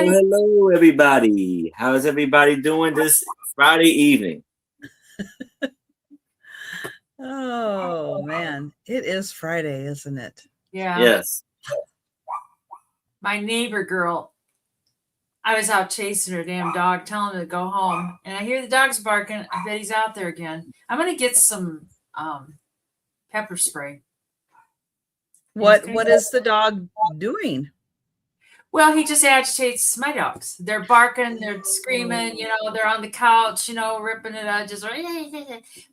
everybody. hello, everybody. How's everybody doing this Friday evening? Oh, man. It is Friday, isn't it? Yeah. Yes. My neighbor girl, I was out chasing her damn dog, telling her to go home. And I hear the dog's barking. I bet he's out there again. I'm going to get some pepper spray. What is the dog doing? Well, he just agitates my dogs. They're barking, they're screaming, they're on the couch, ripping it out. Just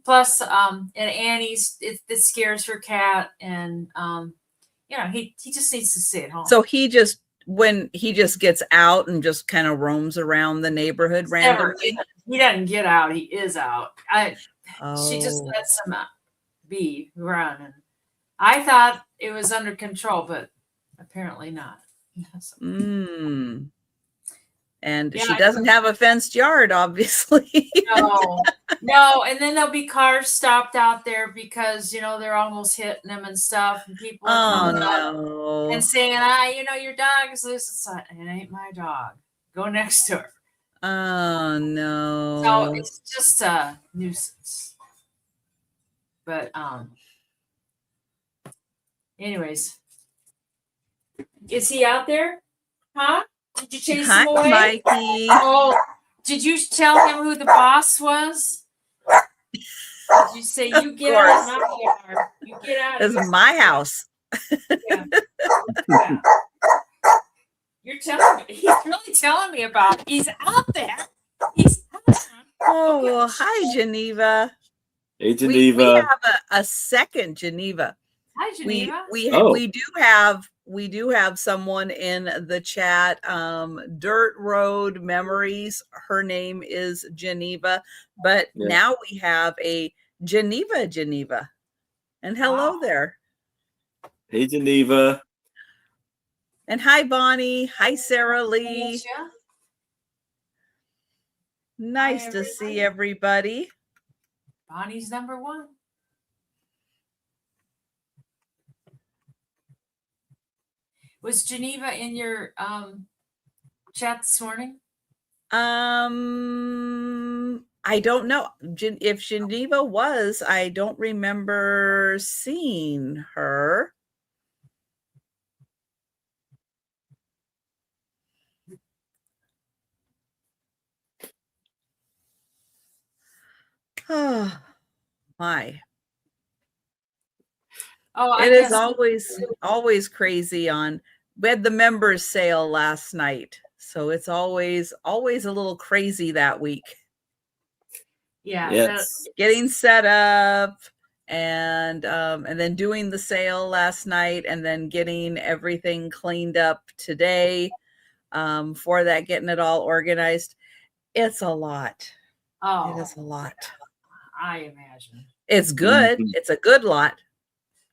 plus, and Annie's it scares her cat, and he just needs to stay at home. So he just gets out and just kind of roams around the neighborhood randomly. He doesn't get out. He is out. She just lets him be running. I thought it was under control, but apparently not. And she doesn't have a fenced yard, obviously. No. And then there'll be cars stopped out there because they're almost hitting them and stuff, and people are coming up and saying, your dog is loose. It ain't my dog. Go next door. Oh no. So it's just a nuisance. But anyways. Is he out there? Huh? Did you chase him away? Mikey. Oh, did you tell him who the boss was? Did you say, you get out of my yard? You get out of This is my house. Yeah. You're telling me. He's really telling me about it. He's out there. He's out there. Oh, hi, Geneva. Hey, Geneva. We have a second Geneva. Hi, Geneva. We do have someone in the chat. Dirt Road Memories. Her name is Geneva, but now we have a Geneva. And hello there. Hey, Geneva. And hi, Bonnie. Hi, Sarah Lee. Nice to see everybody. Bonnie's number one. Was Geneva in your chat this morning? I don't know if Geneva was. I don't remember seeing her. Oh my. It is always crazy we had the members sale last night, so it's always a little crazy that week. Yeah. Yes. Getting set up and then doing the sale last night and then getting everything cleaned up today for that, getting it all organized. It's a lot. Oh, it is a lot. I imagine. It's good. Mm-hmm. It's a good lot.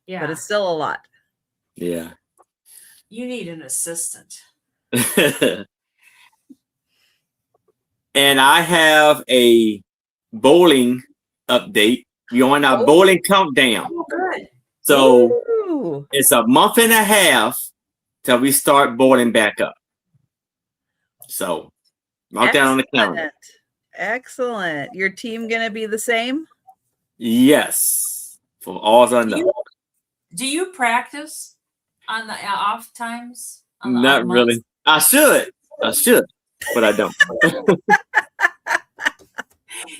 Yeah. But it's still a lot. Yeah. You need an assistant. And I have a bowling update. We're on our bowling countdown. Oh, good. So it's a month and a half till we start bowling back up. So mark that on the calendar. Excellent. Your team going to be the same? Yes. For all I know. Do you practice on the off times? Not really. I should, but I don't.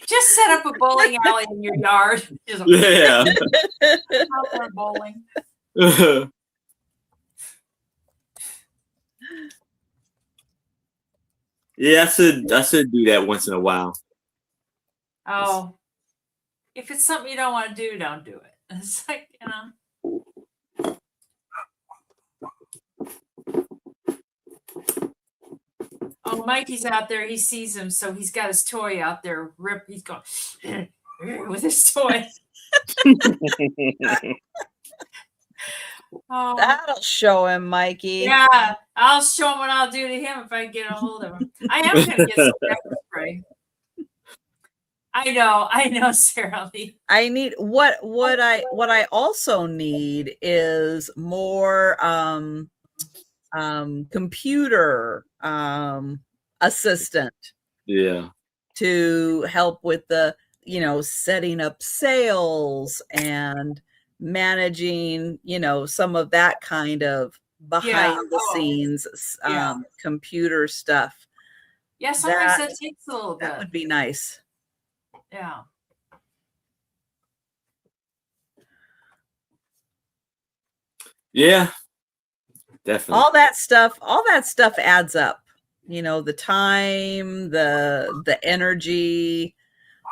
Just set up a bowling alley in your yard. Yeah. Out there bowling. Yeah, I should do that once in a while. Oh, if it's something you don't want to do, don't do it. It's like, Oh, Mikey's out there. He sees him, so he's got his toy out there. He's going with his toy. Oh, that'll show him, Mikey. Yeah, I'll show him what I'll do to him if I get a hold of him. I am going to get some pepper spray. I know, Sarah Lee. I need what I also need is more computer assistant. Yeah. To help with the, setting up sales and managing, some of that kind of behind the scenes computer stuff. Yeah, sometimes that takes a little bit. That would be nice. Yeah. Yeah. Definitely. All that stuff adds up. The time, the energy,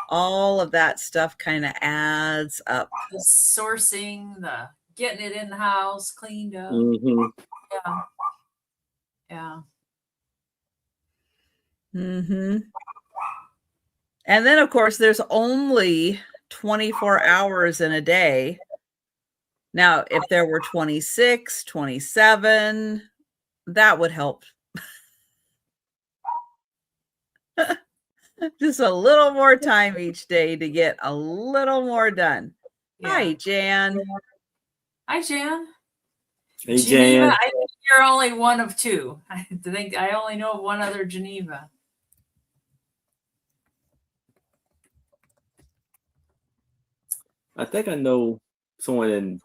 all of that stuff kind of adds up. The sourcing, the getting it in the house, cleaned up. Mm-hmm. Yeah. Yeah. Mm-hmm. And then, of course, there's only 24 hours in a day. Now, if there were 26, 27, that would help. Just a little more time each day to get a little more done. Yeah. Hi, Jan. Hi, Jan. Hey, Geneva, Jan. I think you're only one of two. I think I only know of one other Geneva. I think I know someone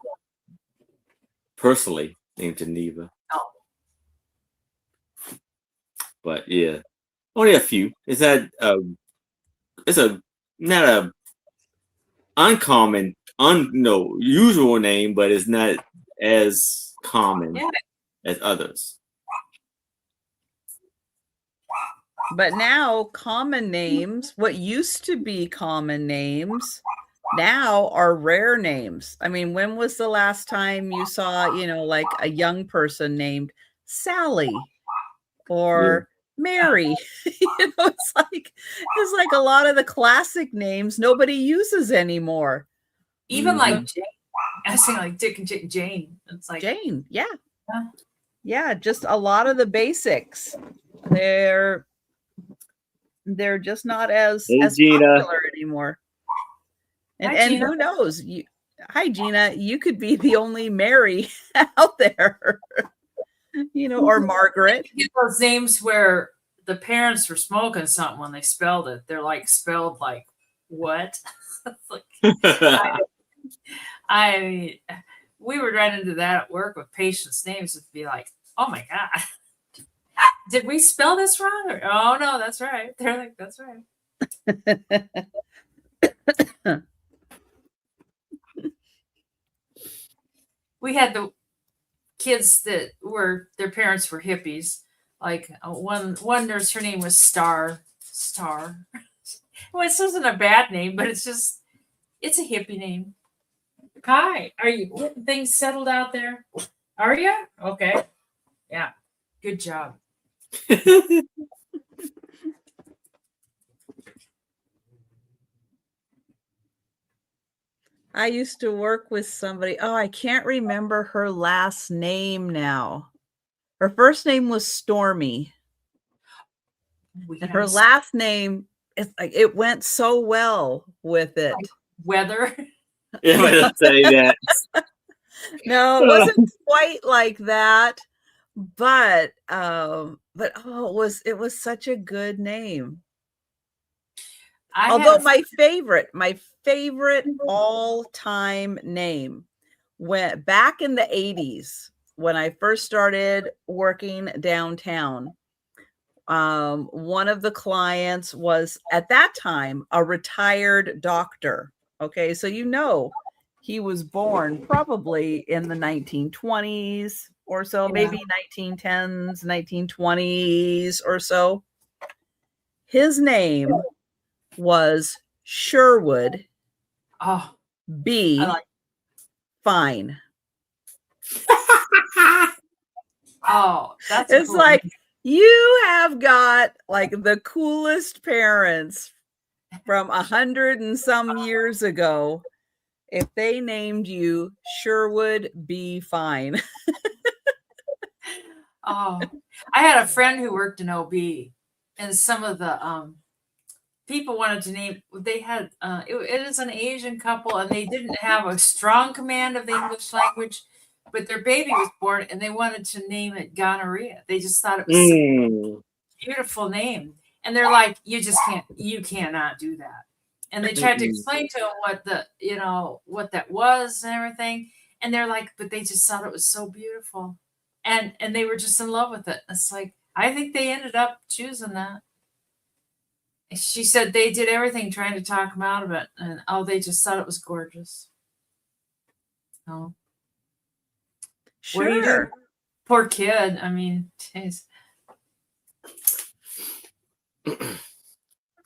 personally named Geneva. Oh. But yeah, only a few. It's not a uncommon, usual name, but it's not as common as others. But now common names, what used to be common names, now are rare names. I mean, when was the last time you saw, like a young person named Sally or Mary? It's like a lot of the classic names nobody uses anymore. Even like Jane. I say like Dick and Jane. It's like Jane. Yeah. Yeah. Just a lot of the basics. They're just not as popular anymore. And who knows? Hi, Gina. You could be the only Mary out there, or Margaret. Those names where the parents were smoking something when they spelled it. They're like spelled like what? I mean, we would run into that at work with patients' names. It'd be like, oh my God, did we spell this wrong? Or, oh no, that's right. They're like, that's right. We had the kids that their parents were hippies. Like one nurse, her name was Star. Well, this isn't a bad name, but it's a hippie name. Hi, are you getting things settled out there? Are you? Okay. Yeah. Good job. I used to work with somebody. Oh, I can't remember her last name now. Her first name was Stormy. And her last name, it went so well with it. Weather. Yeah, I don't say that. No, it wasn't quite like that. But it was such a good name. Although my favorite all-time name went back in the 80s when I first started working downtown. One of the clients was at that time a retired doctor. Okay, so he was born probably in the 1920s or so, maybe 1910s, 1920s or so. His name was Sherwood B. Fine. Oh, it's cool. Like you have got like the coolest parents from 100 and some years ago if they named you Sherwood B. Fine. Oh, I had a friend who worked in OB, and some of the people wanted to name. They had it is an Asian couple, and they didn't have a strong command of the English language, but their baby was born and they wanted to name it gonorrhea. They just thought it was a beautiful name. And they're like, you cannot do that. And they tried to explain to him what that was and everything. And they're like, but they just thought it was so beautiful. And they were just in love with it. It's like, I think they ended up choosing that. She said they did everything trying to talk him out of it. And they just thought it was gorgeous. Oh. Sure. What do you do? Poor kid. I mean, geez.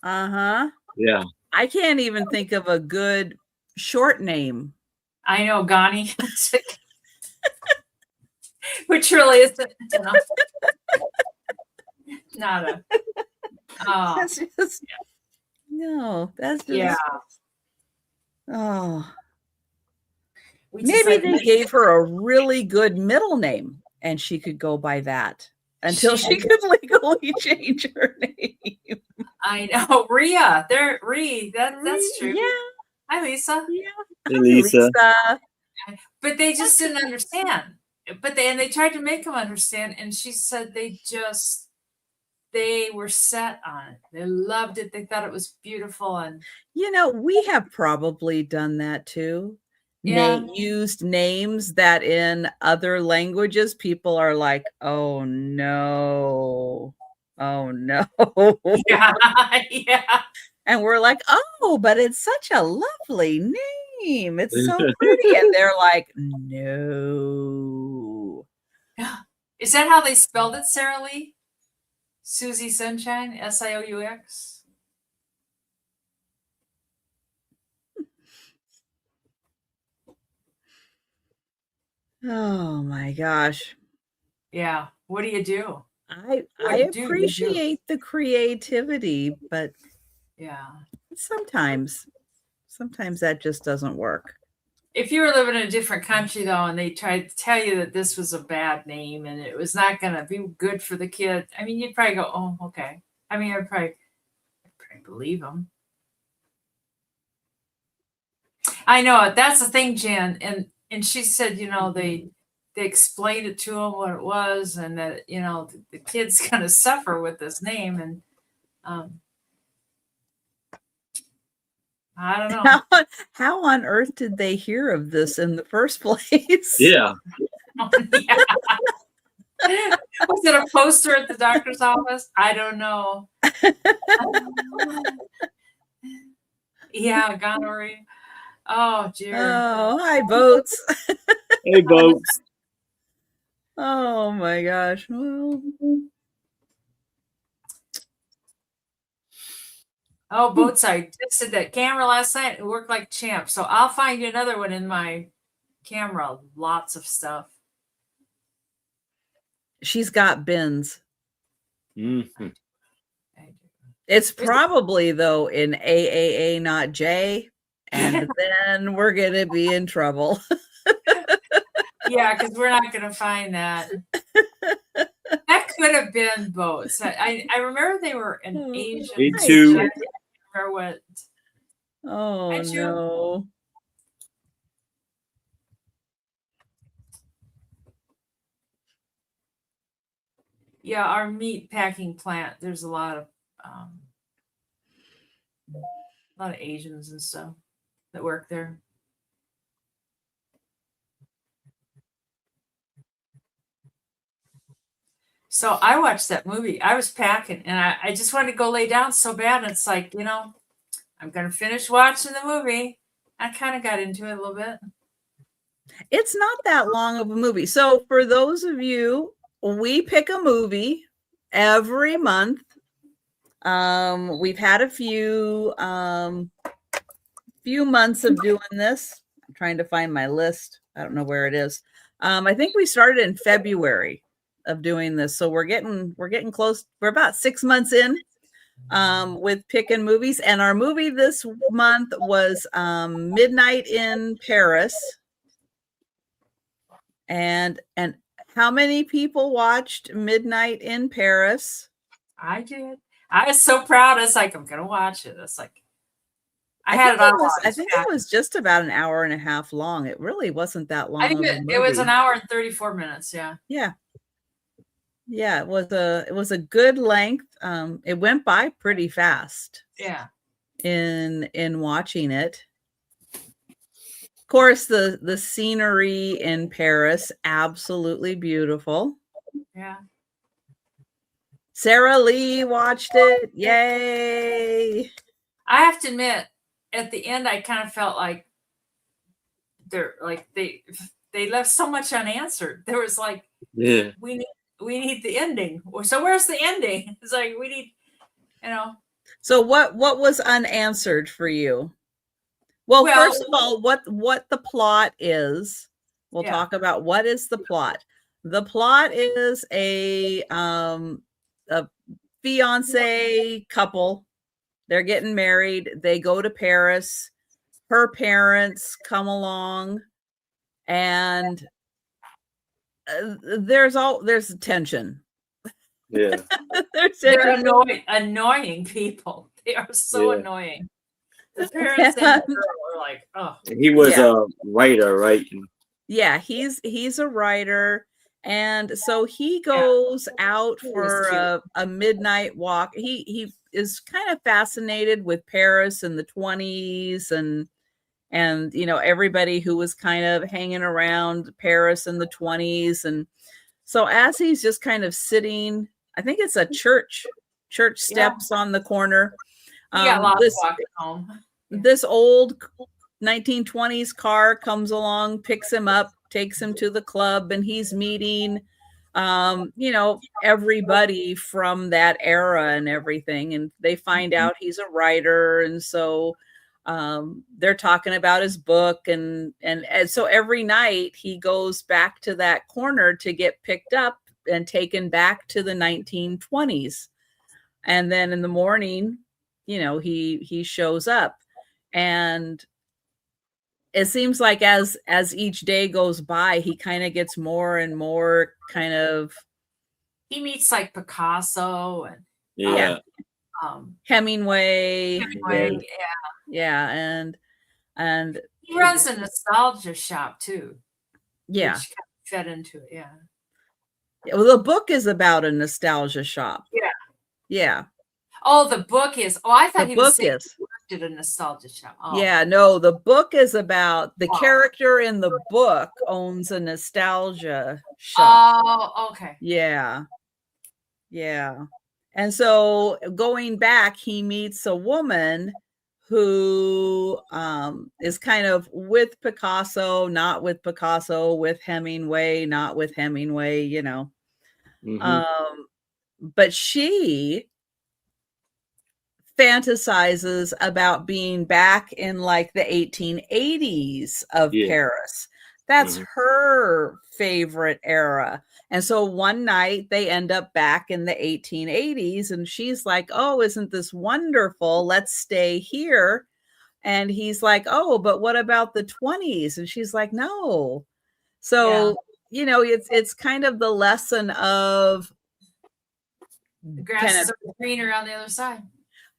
Uh-huh. Yeah. I can't even think of a good short name. I know, Gani. Which really isn't, not a. Oh, That's just, no, that's just. yeah. Oh. Maybe Maybe they gave her a really good middle name and she could go by that until she could legally change her name. I know. Rhea. That's true. Yeah. Hi, Lisa. Yeah. Hey, Lisa. But they just didn't understand. But they tried to make them understand. And she said they were set on it. They loved it. They thought it was beautiful. And we have probably done that too. Yeah. Used names that in other languages people are like, oh no. Yeah. Yeah. And we're like, oh, but it's such a lovely name. It's so pretty. And they're like, no. Is that how they spelled it, Sarah Lee? Susie Sunshine, Sioux? Oh my gosh. Yeah. What do you do? I appreciate the creativity, but yeah, sometimes that just doesn't work. If you were living in a different country though, and they tried to tell you that this was a bad name and it was not going to be good for the kid, I mean, you'd probably go, oh, okay. I mean, I'd probably believe them. I know that's the thing, Jan. And she said, they explained it to him what it was, and that the kid's going to suffer with this name, and I don't know. How on earth did they hear of this in the first place? Yeah. Yeah. Was it a poster at the doctor's office? I don't know. Yeah, gonorrhea. Oh, dear. Oh, hi, Boats. Hey, Boats. Oh, my gosh. Well. Oh, Boats, I tested that camera last night. It worked like champ. So I'll find you another one in my camera. Lots of stuff. She's got bins. Mm-hmm. It's probably, though, in AAA, not J. And then we're going to be in trouble. Yeah, because we're not going to find that. That could have been Boats. I remember they were an Asian. Me too. I don't remember what. Oh, no. Yeah, our meat packing plant, there's a lot of Asians and stuff that work there. So I watched that movie. I was packing and I just wanted to go lay down so bad. And it's like, I'm going to finish watching the movie. I kind of got into it a little bit. It's not that long of a movie. So for those of you, we pick a movie every month. We've had a few months of doing this. I'm trying to find my list. I don't know where it is. I think we started in February of doing this. So we're getting close. We're about 6 months in with picking movies. And our movie this month was Midnight in Paris. And how many people watched Midnight in Paris? I did. I was so proud. It's like, I'm going to watch it. It's like, I had it on. I think it was just about an hour and a half long. It really wasn't that long. I think it was an hour and 34 minutes. Yeah. Yeah. Yeah, it was a good length. It went by pretty fast. Yeah. In watching it. Of course, the scenery in Paris, absolutely beautiful. Yeah. Sarah Lee watched it. Yay. I have to admit, at the end, I kind of felt like they left so much unanswered. There was like, we need the ending. So where's the ending? It's like we need, So what was unanswered for you? Well, first of all, what the plot is. We'll talk about what is the plot. The plot is a fiance couple. They're getting married. They go to Paris. Her parents come along, and there's tension. Yeah. They're annoying people. They are so annoying. The parents and the girl were like, oh. He was a writer, right? Yeah, he's a writer. And so he goes out for a midnight walk. He is kind of fascinated with Paris in the 20s and everybody who was kind of hanging around Paris in the 20s. And so as he's just kind of sitting, I think it's a church steps on the corner. This old 1920s car comes along, picks him up, takes him to the club, and he's meeting everybody from that era and everything. And they find out he's a writer, and so they're talking about his book, and so every night he goes back to that corner to get picked up and taken back to the 1920s. And then in the morning, he shows up, and it seems like as each day goes by, he kind of gets more and more kind of. He meets like Picasso and Hemingway. And he runs a nostalgia shop too. Yeah, which kind of fed into it. Yeah. Well, the book is about a nostalgia shop. Yeah. Oh, the book is. Oh, I thought the he book was saying is. he worked at a nostalgia shop. Oh. Yeah, no, the book is about the character in the book owns a nostalgia shop. Oh, okay. Yeah. And so going back, he meets a woman who is kind of with Picasso, not with Picasso, with Hemingway, not with Hemingway, but she fantasizes about being back in like the 1880s of Paris. That's her favorite era. And so one night they end up back in the 1880s, and she's like, oh, isn't this wonderful? Let's stay here. And he's like, oh, but what about the 20s? And she's like, no. So, it's kind of the lesson of the grass is greener on the other side.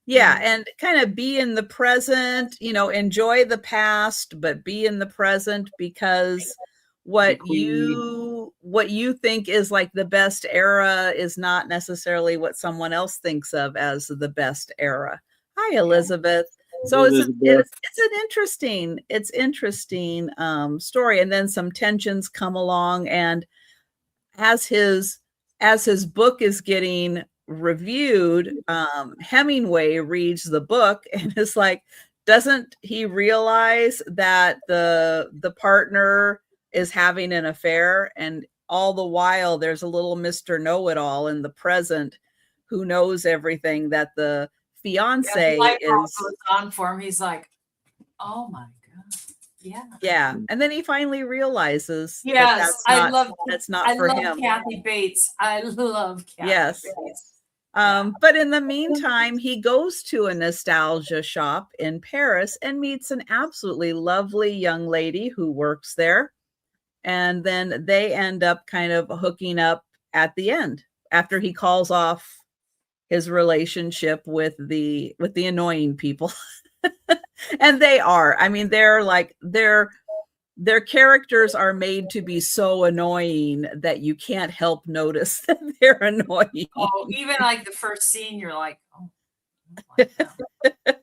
Yeah, and kind of be in the present, enjoy the past, but be in the present, because what you think is like the best era is not necessarily what someone else thinks of as the best era. Hi, Elizabeth. So it's an interesting story, and then some tensions come along, and as his book is getting reviewed, Hemingway reads the book and is like, doesn't he realize that the partner is having an affair? And all the while there's a little Mr. Know-it-all in the present who knows everything that the fiance is on for him. He's like, oh my god. Yeah. And then he finally realizes that's not for him. Kathy Bates. I love Kathy Bates. But in the meantime, he goes to a nostalgia shop in Paris and meets an absolutely lovely young lady who works there. And then they end up kind of hooking up at the end after he calls off his relationship with the annoying people. And they are. I mean, they're like their characters are made to be so annoying that you can't help notice that they're annoying. Oh, even like the first scene, you're like, oh, I don't like them.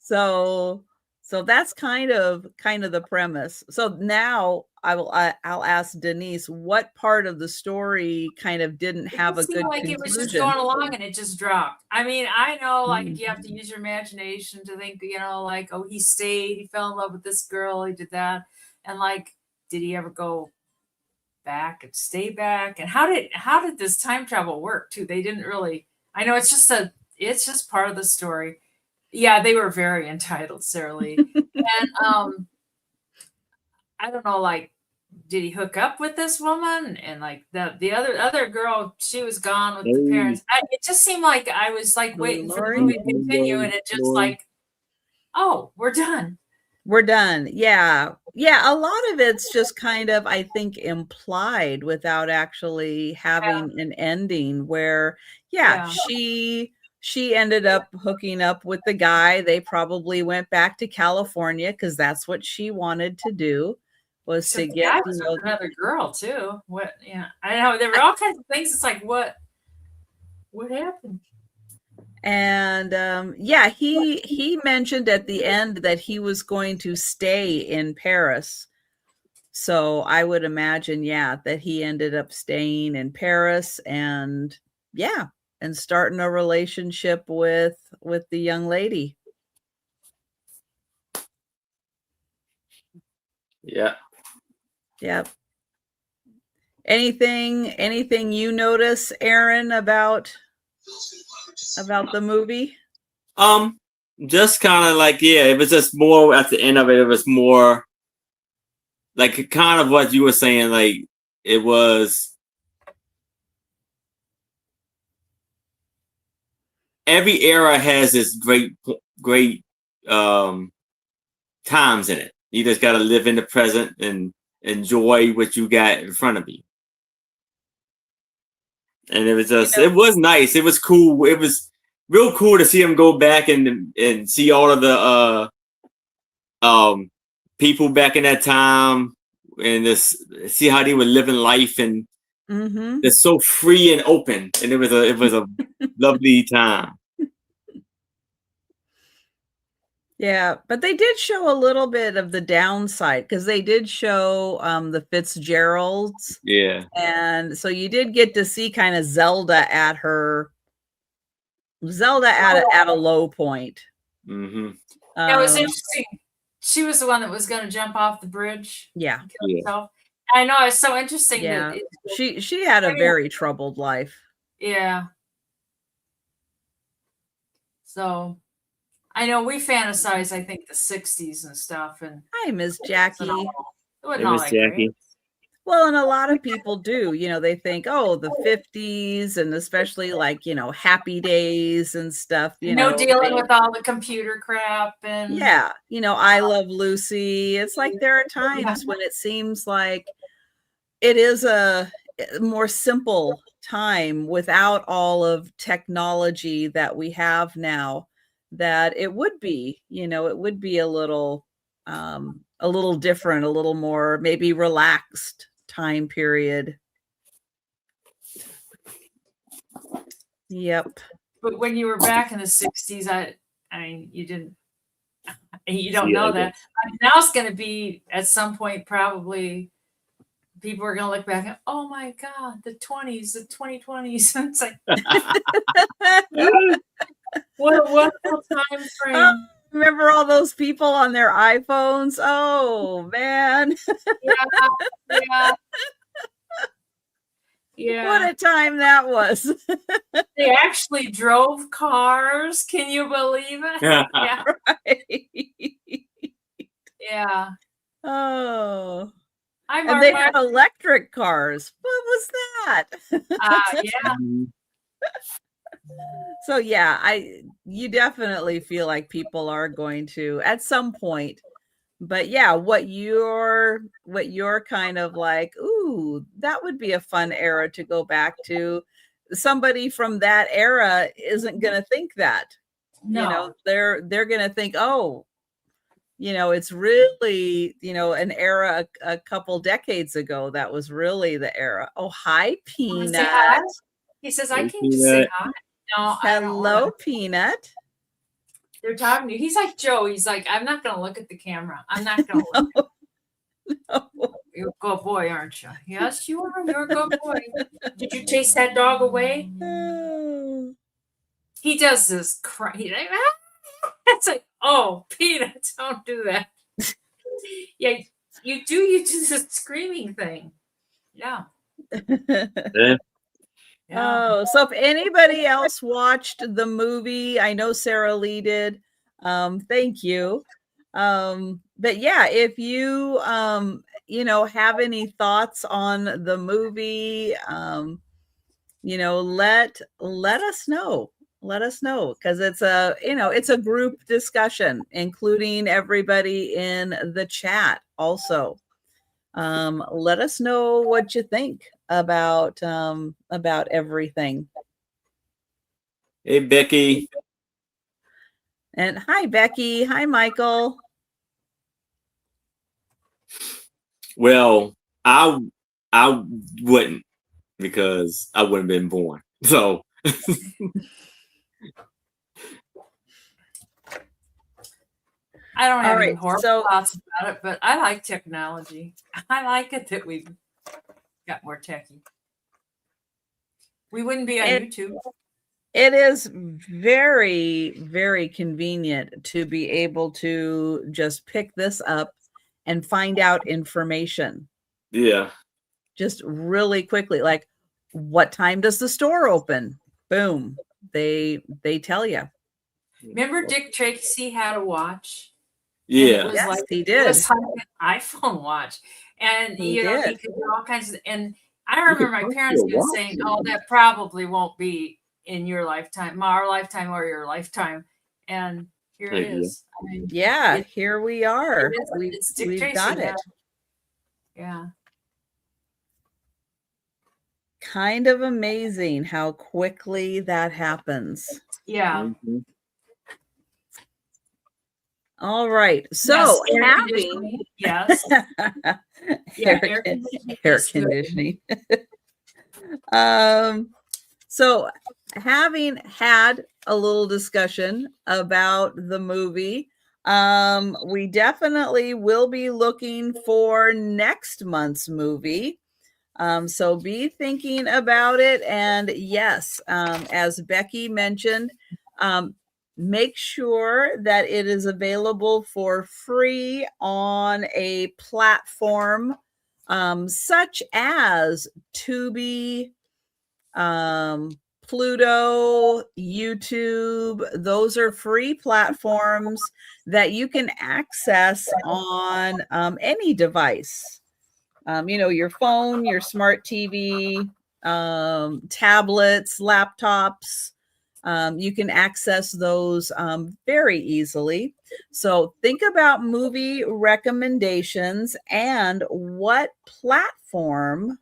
So that's kind of the premise. So now I'll ask Denise, what part of the story kind of didn't have a good like conclusion? It was just going along and it just dropped. I mean, I know like if you have to use your imagination to think, like, oh, he stayed, he fell in love with this girl, he did that. And like, did he ever go back and stay back? And how did this time travel work too? They didn't really, I know it's just part of the story. Yeah, they were very entitled, Sarah Lee. And I don't know, like, did he hook up with this woman? And like the other girl, she was gone with the parents. It just seemed like I was like waiting for the movie to continue, and it just like, oh, we're done. We're done. Yeah. A lot of it's just kind of, I think, implied without actually having an ending where, she ended up hooking up with the guy. They probably went back to California because that's what she wanted to do, was to get to know another girl too. What? Yeah, I know there were all kinds of things. It's like, what happened? And he mentioned at the end that he was going to stay in Paris. So I would imagine, that he ended up staying in Paris and starting a relationship with the young lady. Yeah. Yep. Anything you notice, Aaron, about the movie? Just kind of like, it was just more at the end of it. It was more like kind of what you were saying. Like it was every era has its great times in it. You just got to live in the present and enjoy what you got in front of you. And it was just, it was nice. It was cool. It was real cool to see him go back and see all of the people back in that time and just see how they were living life, and it's so free and open. And it was a lovely time. Yeah, but they did show a little bit of the downside because they did show the Fitzgeralds. Yeah. And so you did get to see kind of Zelda at a low point. Mm-hmm. It was interesting. She was the one that was going to jump off the bridge. Yeah. And kill herself. I know, it's so interesting. Yeah. She had a very troubled life. Yeah. So I know we fantasize, I think, the 60s and stuff. And hi, Miss Jackie. Miss Jackie. Well, and a lot of people do, they think, oh, the 50s, and especially like, Happy Days and stuff, dealing with all the computer crap and I Love Lucy. It's like there are times when it seems like it is a more simple time without all of technology that we have now, that it would be, it would be a little different, a little more maybe relaxed time period. Yep. But when you were back in the 60s, I mean, you don't know that. I mean, now it's going to be at some point, probably people are going to look back and, oh my God, the 20s, the 2020s. It's like, what time frame? Remember all those people on their iPhones? Oh man. Yeah. What a time that was. They actually drove cars. Can you believe it? Yeah. Right. Yeah. Oh. And they had electric cars. What was that? Yeah. So you definitely feel like people are going to at some point. But what you're kind of like, ooh, that would be a fun era to go back to. Somebody from that era isn't going to think that. No. they're going to think, oh, it's really, an era a couple decades ago. That was really the era. Oh, hi, Wanna say Peanut. hi? He says, I Hey, can just say Peanut. hi. No, I don't Hello, want to. Peanut. They're talking to you. He's like Joe. He's like, I'm not going to look at the camera. I'm not going to look. No. You're a good boy, aren't you? Yes, you are. You're a good boy. Did you chase that dog away? Oh. He does this. It's like, oh, Peanut, don't do that. Yeah, you do this screaming thing. Yeah. Yeah. Yeah. Oh, so if anybody else watched the movie, I know Sarah Lee did. Thank you. But yeah, if you have any thoughts on the movie, let us know. Let us know, because it's a group discussion, including everybody in the chat also. Let us know what you think about everything. Hey, Becky. And hi, Becky. Hi, Michael. Well, I wouldn't, because I wouldn't have been born. So I don't have any right, horrible thoughts about it, but I like technology. I like it that we've got more techie. We wouldn't be on YouTube. It is very, very convenient to be able to just pick this up and find out information. Yeah. Just really quickly. Like, what time does the store open? Boom. They tell you. Remember Dick Tracy had a watch? Yeah. It was Yes, like, he it did. was like an iPhone watch. And He he did. could do all kinds of, and I remember my parents saying, oh, that probably won't be in your lifetime, our lifetime or your lifetime. And here it is. I mean, yeah, here we are. It's Dick We've Tracy got now. it. Yeah. Kind of amazing how quickly that happens. Yeah. Mhm. All right. So yes, having yes. air conditioning. So having had a little discussion about the movie, we definitely will be looking for next month's movie. So be thinking about it. And yes, as Becky mentioned, make sure that it is available for free on a platform such as Tubi, Pluto, YouTube. Those are free platforms that you can access on any device. Your phone, your smart TV, tablets, laptops. You can access those very easily. So think about movie recommendations and what platform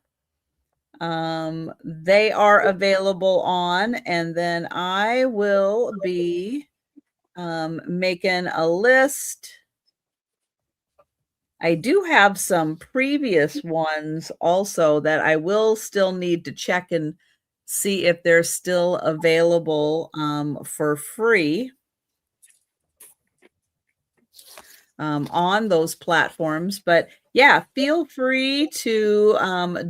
they are available on. And then I will be making a list. I do have some previous ones also that I will still need to check and see if they're still available for free on those platforms. But yeah, feel free to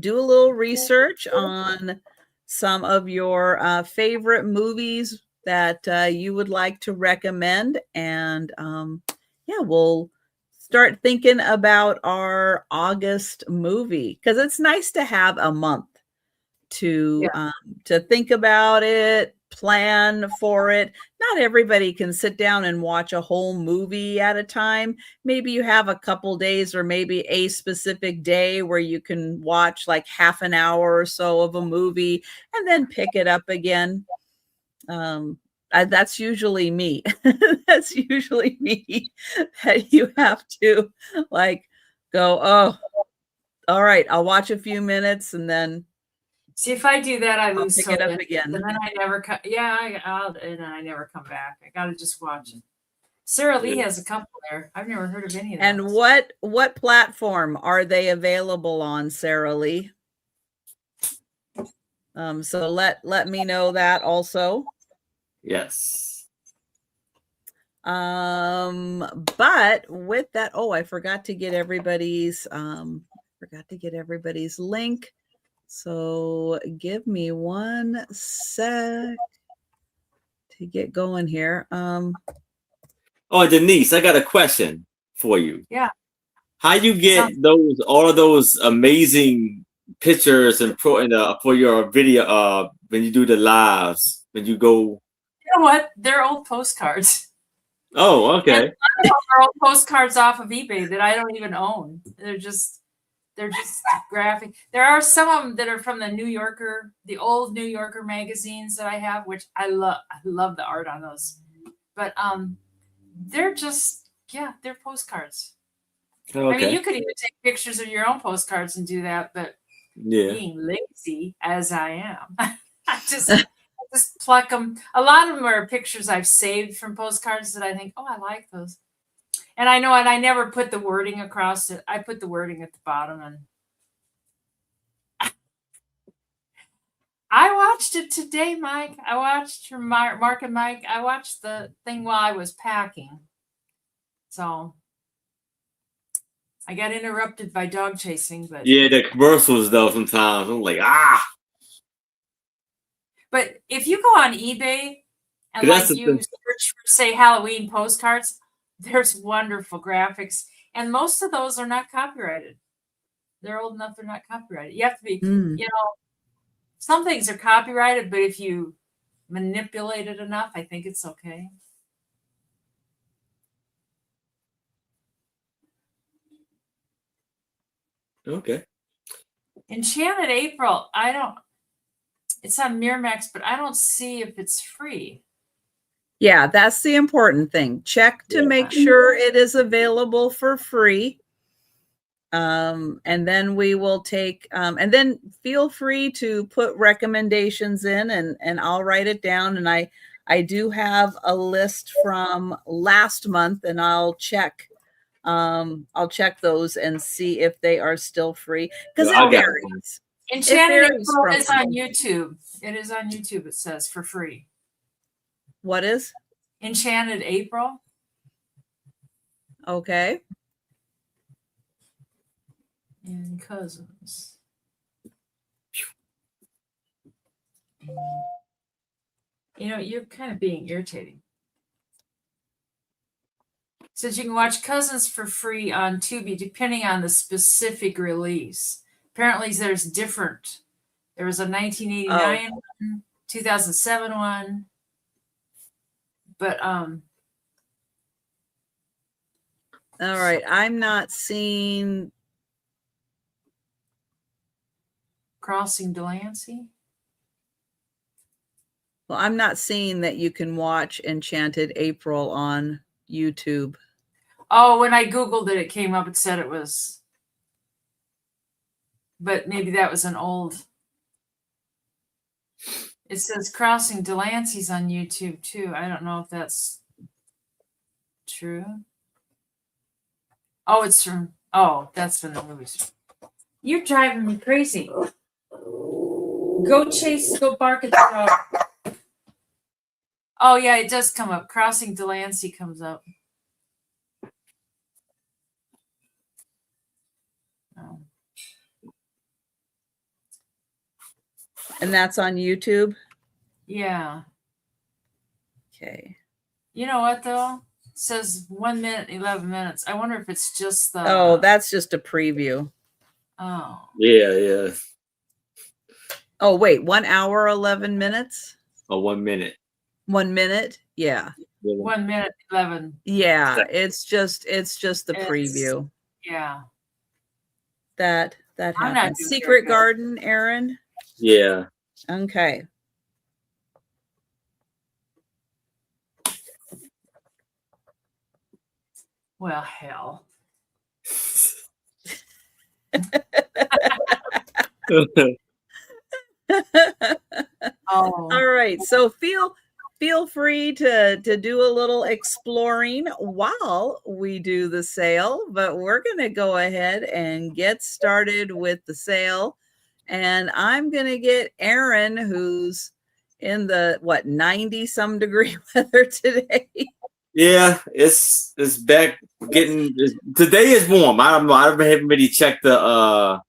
do a little research on some of your favorite movies that you would like to recommend. And yeah, we'll start thinking about our August movie, because it's nice to have a month to think about it, plan for it. Not everybody can sit down and watch a whole movie at a time. Maybe you have a couple days, or maybe a specific day where you can watch like half an hour or so of a movie and then pick it up again. That's usually me. That's usually me, that you have to like go, oh, all right, I'll watch a few minutes and then See, if I do that, I I'll lose pick so it up much, again. and then I never come. Yeah, and then I never come back. I gotta just watch it. Sarah Lee has a couple there. I've never heard of any of And those. what platform are they available on, Sarah Lee? So let me know that also. Yes. But with that, I forgot to get everybody's link. So give me one sec to get going here. Oh, Denise, I got a question for you. Yeah. How you get all of those amazing pictures and for your video when you do the lives, when you go? You know what? They're old postcards. Oh, okay. And a lot of them are old postcards off of eBay that I don't even own. They're just graphic. There are some of them that are from the New Yorker, the old New Yorker magazines that I have, which I love. I love the art on those. But they're just they're postcards. Okay. I mean, you could even take pictures of your own postcards and do that, but being lazy as I am, I just pluck them. A lot of them are pictures I've saved from postcards that I think, oh, I like those. And I know, and I never put the wording across it. I put the wording at the bottom, and I watched it today, Mike. I watched Mark and Mike. I watched the thing while I was packing. So I got interrupted by dog chasing, but the commercials though sometimes I'm like But if you go on eBay and like you search for, say, Halloween postcards, there's wonderful graphics, and most of those are not copyrighted. They're old enough; they're not copyrighted. You have to be, some things are copyrighted, but if you manipulate it enough, I think it's okay. Okay. Enchanted April, it's on Miramax, but I don't see if it's free. Yeah, that's the important thing. Check to make sure it is available for free. And then we will take, and then feel free to put recommendations in and I'll write it down. And I do have a list from last month and I'll check those and see if they are still free. Because it varies. Enchanted April is on YouTube. It is on YouTube, it says, for free. What is? Enchanted April. Okay. And Cousins. You're kind of being irritating. It says you can watch Cousins for free on Tubi, depending on the specific release. Apparently, there's different. There was a 1989 one, 2007 one, but all right, I'm not seeing Crossing Delancey. Well, I'm not seeing that you can watch Enchanted April on YouTube. Oh, when I Googled it, it came up. It said it was, but maybe that was an old. It says Crossing Delancey's on YouTube too. I don't know if that's true. Oh, it's from. Oh, that's from the movies. You're driving me crazy. Go bark at the dog. Oh yeah, it does come up. Crossing Delancey comes up. Oh. And that's on YouTube? Yeah. Okay. You know what though? It says 1 minute, 11 minutes. I wonder if it's just the. Oh, that's just a preview. Oh. Yeah. Oh, wait, 1 hour, 11 minutes? Oh, 1 minute. 1 minute? Yeah. 1 minute, 11. Yeah, it's just the preview. Yeah. That happens. Secret Garden, Aaron? Yeah. Okay. Well, hell. Oh, All right. So feel free to do a little exploring while we do the sale, but we're going to go ahead and get started with the sale. And I'm going to get Aaron, who's in the 90 some degree weather today. Yeah, it's back getting today is warm. I don't know. I haven't really checked the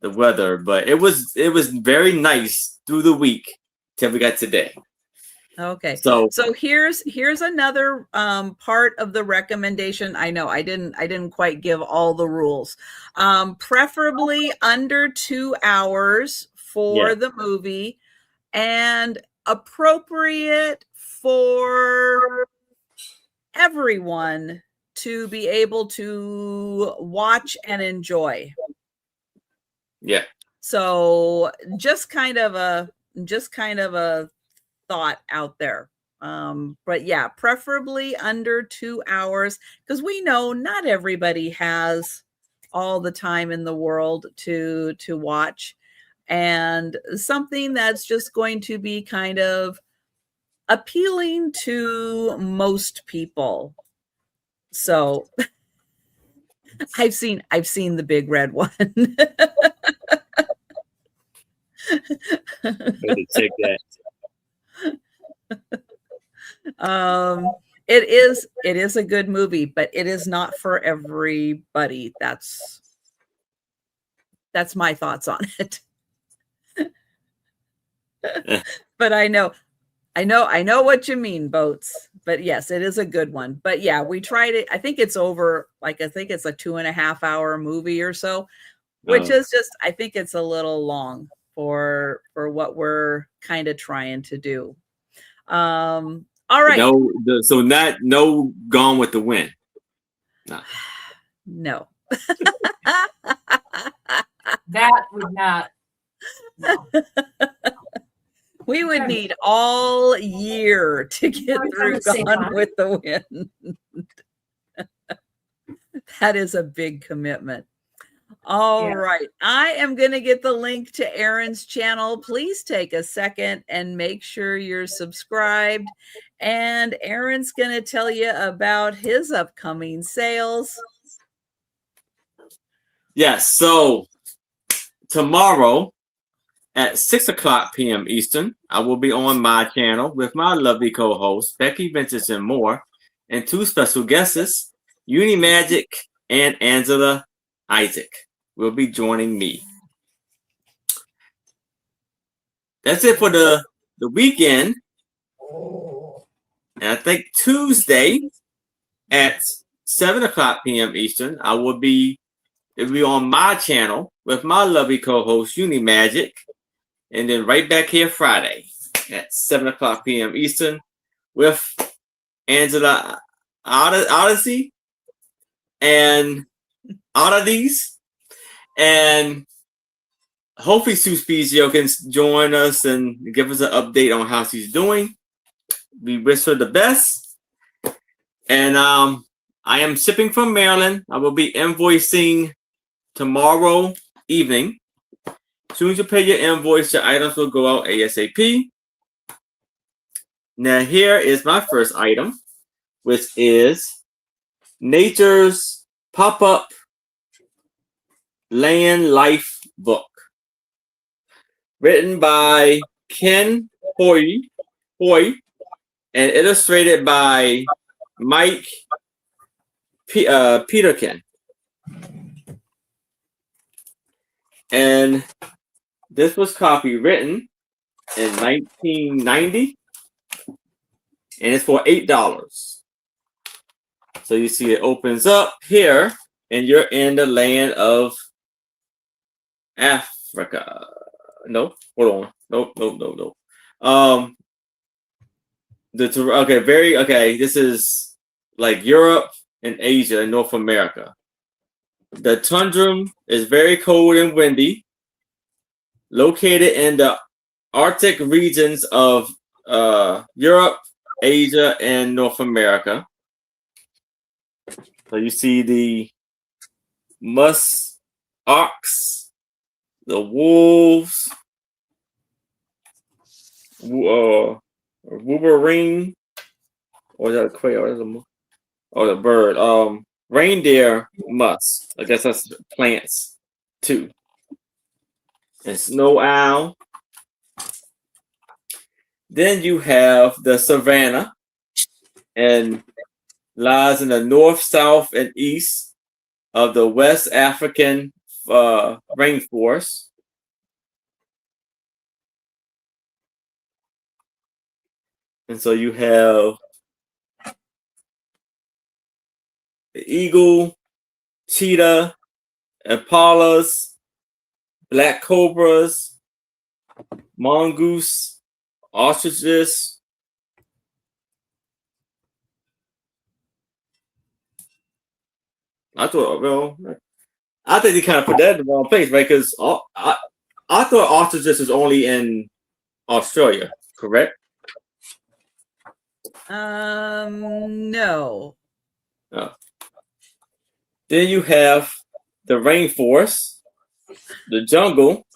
weather, but it was very nice through the week till we got today. Okay. So here's another part of the recommendation. I know I didn't quite give all the rules. Preferably under 2 hours for the movie, and appropriate for everyone to be able to watch and enjoy. yeah. So just kind of a thought out there. But yeah, preferably under 2 hours, because we know not everybody has all the time in the world to watch, and something that's just going to be kind of appealing to most people. So I've seen the big red one. Check that. It is a good movie, but it is not for everybody. That's my thoughts on it. But I know what you mean, Boats. But yes, it is a good one. But yeah, we tried it. I think it's over, I think it's a 2.5 hour movie or so, which is just, I think it's a little long for what we're kind of trying to do. All right. So no Gone with the Wind. No. that would not. No. We would need all year to get through Gone with the Wind. That is a big commitment. All right. I am going to get the link to Aaron's channel. Please take a second and make sure you're subscribed. And Aaron's going to tell you about his upcoming sales. Yes. So tomorrow at 6:00 p.m. Eastern, I will be on my channel with my lovely co-hosts, Becky Vintage and more, and 2 special guests, Uni Magic and Angela Isaac will be joining me. That's it for the weekend. And I think Tuesday at 7:00 p.m. Eastern, it'll be on my channel with my lovely co-host, Uni Magic. And then right back here Friday at 7:00 p.m. Eastern with Angela Odyssey and Oddities. And hopefully Sue Spiezio can join us and give us an update on how she's doing. We wish her the best. And I am shipping from Maryland. I will be invoicing tomorrow evening. As soon as you pay your invoice, your items will go out ASAP. Now here is my first item, which is Nature's Pop-Up Land Life Book. Written by Ken Hoy and illustrated by Mike Peterkin. And this was copywritten in 1990, and it's for $8. So you see it opens up here, and you're in the land of Africa. No, hold on. Nope. This is like Europe and Asia and North America. The tundra is very cold and windy, located in the Arctic regions of Europe, Asia, and North America. So you see the musk ox, the wolves, Wolverine, or is that a quail? Or the bird. Reindeer musk. I guess that's plants too. And snow owl. Then you have the savanna, and lies in the north, south, and east of the West African rainforest. And so you have the eagle, cheetah, impalas, black cobras, mongoose, ostriches. I thought, well, I think they kind of put that in the wrong place, right? Because I thought ostriches is only in Australia, correct? No. Oh. Then you have the rainforest, the jungle,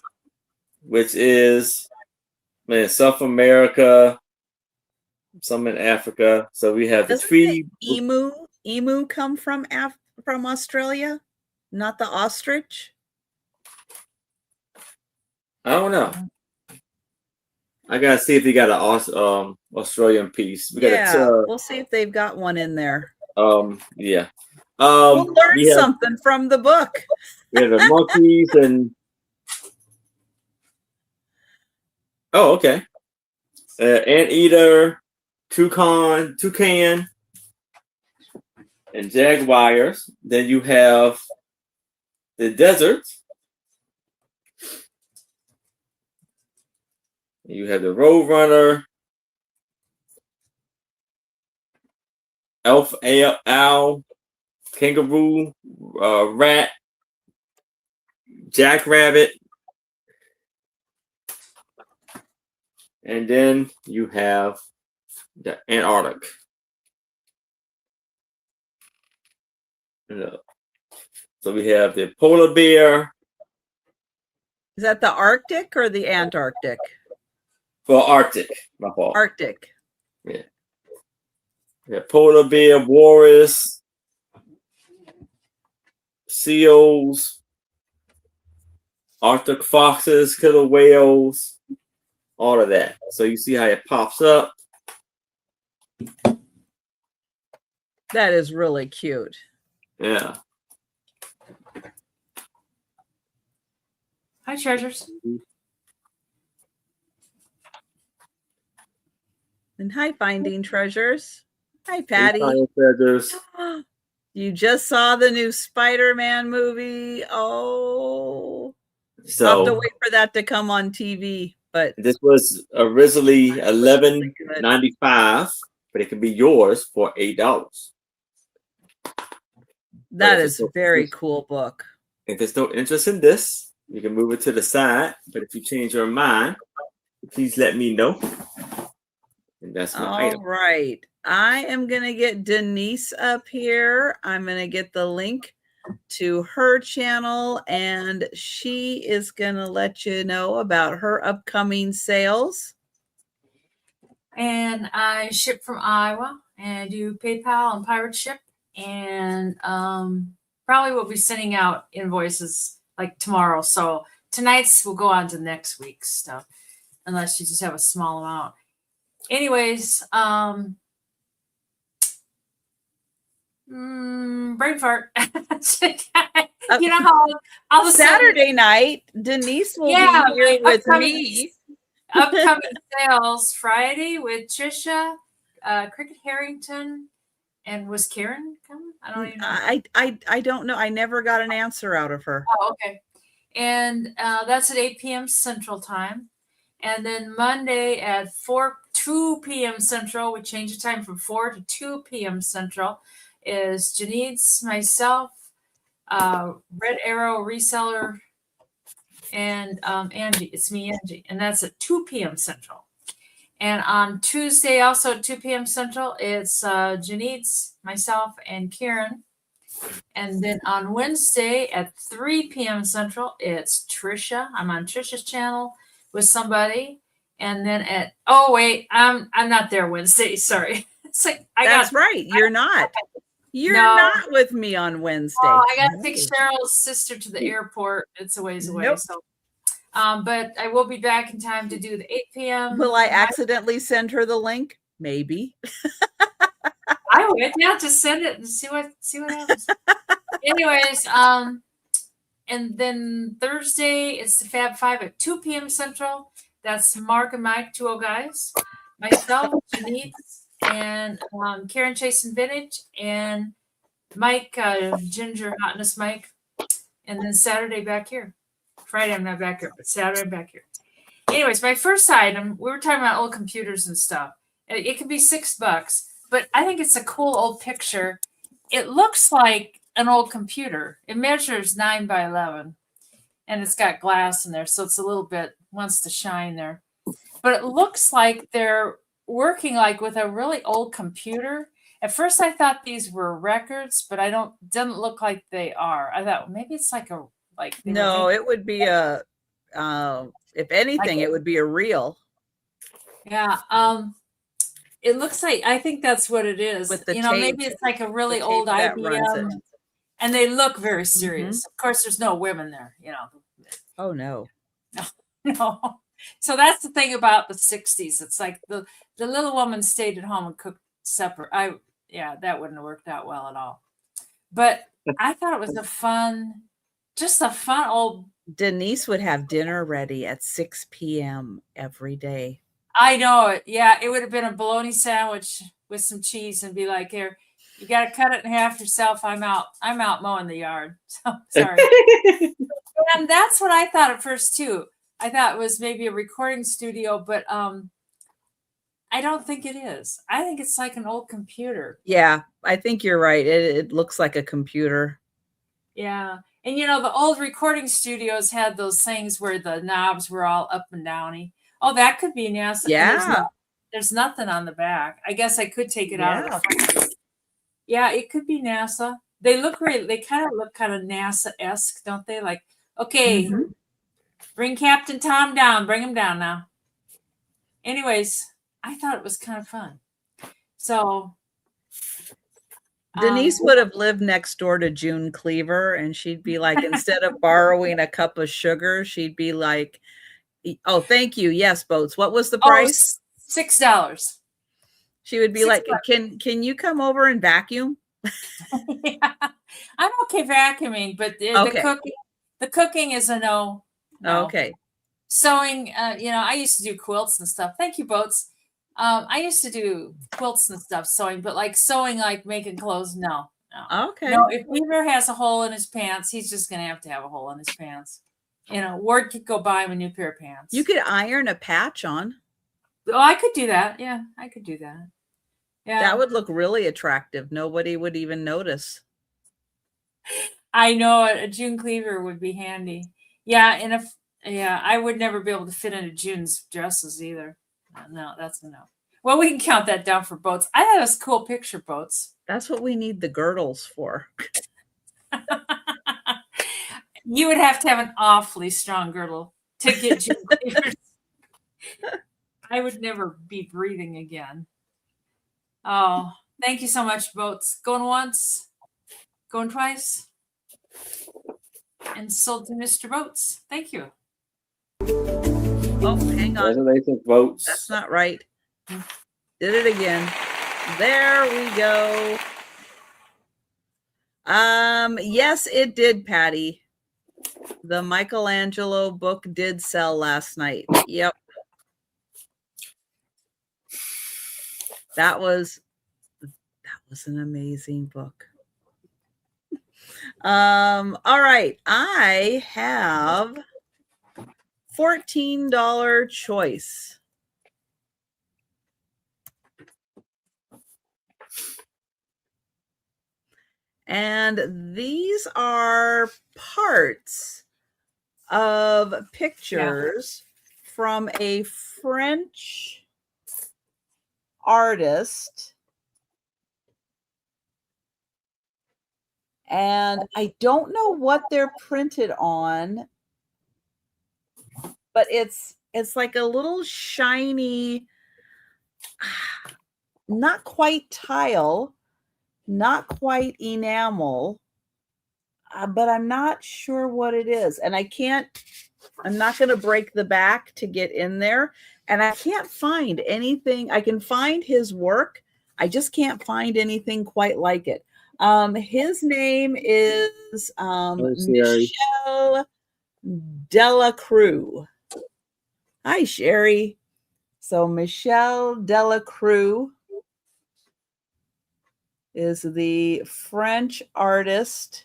which is South America, some in Africa. So we have the Doesn't tree. emu come from Australia, not the ostrich? I don't know. I gotta see if they got an Australian piece. We'll see if they've got one in there. Yeah. We'll learn something from the book. Yeah, the monkeys and okay. Anteater, toucan, and jaguars. Then you have the desert. You have the roadrunner, elf, owl, kangaroo, rat, jackrabbit, and then you have the Antarctic. So we have the polar bear. Is that the Arctic or the Antarctic? Well, Arctic, my fault. Arctic. Yeah. Yeah, polar bear, walrus, seals, Arctic foxes, killer whales, all of that. So you see how it pops up. That is really cute. Yeah. Hi, treasures. And hi, Finding Treasures. Hi, Patty. Hi, treasures. You just saw the new Spider-Man movie. Oh, So I'll have to wait for that to come on TV. But this was originally $11.95, but it can be yours for $8. That is a very cool book. If there's no interest in this, you can move it to the side. But if you change your mind, please let me know. And that's my item. All right. I am going to get Denise up here. I'm going to get the link to her channel, and she is going to let you know about her upcoming sales. And I ship from Iowa, and I do PayPal and pirate ship, and probably will be sending out invoices like tomorrow. So tonight's will go on to next week's stuff, unless you just have a small amount. Anyways, brain fart. You know how all of a Saturday night, Denise will be here with me. Upcoming sales Friday with Trisha, Cricket Harrington, and was Karen coming? I don't even know. I don't know. I never got an answer out of her. Oh, okay. And that's at 8 p.m. Central Time. And then Monday at 2 p.m. Central, we changed the time from 4 to 2 p.m. Central, is Janine's, myself, Red Arrow Reseller, and Angie. It's me, Angie. And that's at 2 p.m. Central. And on Tuesday, also at 2 p.m. Central, it's Janine's, myself, and Karen. And then on Wednesday at 3 p.m. Central, it's Trisha. I'm on Trisha's channel with somebody. And then I'm not there Wednesday. Sorry. It's like That's right. You're not. You're No. not with me on Wednesday. I got to take Cheryl's sister to the airport. It's a ways away. Nope. So, but I will be back in time to do the 8 p.m. Will I accidentally send her the link? Maybe. I would. Yeah, just send it and see what happens. Anyways, and then Thursday it's the Fab Five at 2 p.m. Central. That's Mark and Mike, 2 old guys, myself, Denise, and Karen Chase and Vintage, and Mike, Ginger Hotness Mike, and then Saturday back here. Friday I'm not back here, but Saturday I'm back here. Anyways, my first item, we were talking about old computers and stuff. It could be $6, but I think it's a cool old picture. It looks like an old computer. It measures 9 by 11, and it's got glass in there, so it's a little bit wants to shine there. But it looks like they're working like with a really old computer. At first, I thought these were records, but doesn't look like they are. I thought maybe it's like no, it would be a if anything, it would be a reel. Yeah. It looks like I think that's what it is. With the maybe it's like a really old IBM, and they look very serious. Of course, there's no women there. Oh no. No. So that's the thing about the 60s. It's like the little woman stayed at home and cooked supper. That wouldn't have worked out well at all. But I thought it was just a fun old. Denise would have dinner ready at 6 p.m. every day. I know it. Yeah, it would have been a bologna sandwich with some cheese and be like, here, you got to cut it in half yourself. I'm out mowing the yard. So sorry. And that's what I thought at first too. I thought it was maybe a recording studio, but I don't think it is. I think it's like an old computer. Yeah, I think you're right. It looks like a computer. Yeah. And the old recording studios had those things where the knobs were all up and downy. Oh, that could be NASA. Yeah. There's nothing on the back. I guess I could take it out of the front. Yeah, it could be NASA. They kind of look kind of NASA-esque, don't they? Like, okay, bring Captain Tom down. Bring him down now. Anyways, I thought it was kind of fun. So Denise would have lived next door to June Cleaver, and she'd be like, instead of borrowing a cup of sugar, she'd be like, oh, thank you. Yes, Boats. What was the price? $6. She would be like, can you come over and vacuum? Yeah, I'm okay vacuuming, but the cooking is a no. Okay. Sewing, I used to do quilts and stuff. Thank you, Boats. I used to do quilts and stuff, sewing, but like sewing, like making clothes, no. Okay. No, if Weaver has a hole in his pants, he's just going to have a hole in his pants. Ward could go buy him a new pair of pants. You could iron a patch on. Oh, I could do that. Yeah, I could do that. Yeah. That would look really attractive. Nobody would even notice. I know a June Cleaver would be handy. Yeah, and I would never be able to fit into June's dresses either. No, that's a no. Well, we can count that down for Boats. I thought it was a cool picture, Boats. That's what we need the girdles for. You would have to have an awfully strong girdle to get June Cleavers. I would never be breathing again. Oh, thank you so much, Boats. Going once, going twice. And sold to Mr. Boats. Thank you. Oh, hang on. Congratulations, Boats. That's not right. Did it again. There we go. Yes, it did, Patty. The Michelangelo book did sell last night. Yep. That was an amazing book. All right. I have $14 choice. And these are parts of pictures from a French artist. And I don't know what they're printed on, but it's it's like a little shiny, not quite tile, not quite enamel, but I'm not sure what it is. And I'm not going to break the back to get in there. And I can't find anything. I can find his work. I just can't find anything quite like it. His name is Michelle Delacruz. Hi, Sherry. So Michelle Delacruz is the French artist.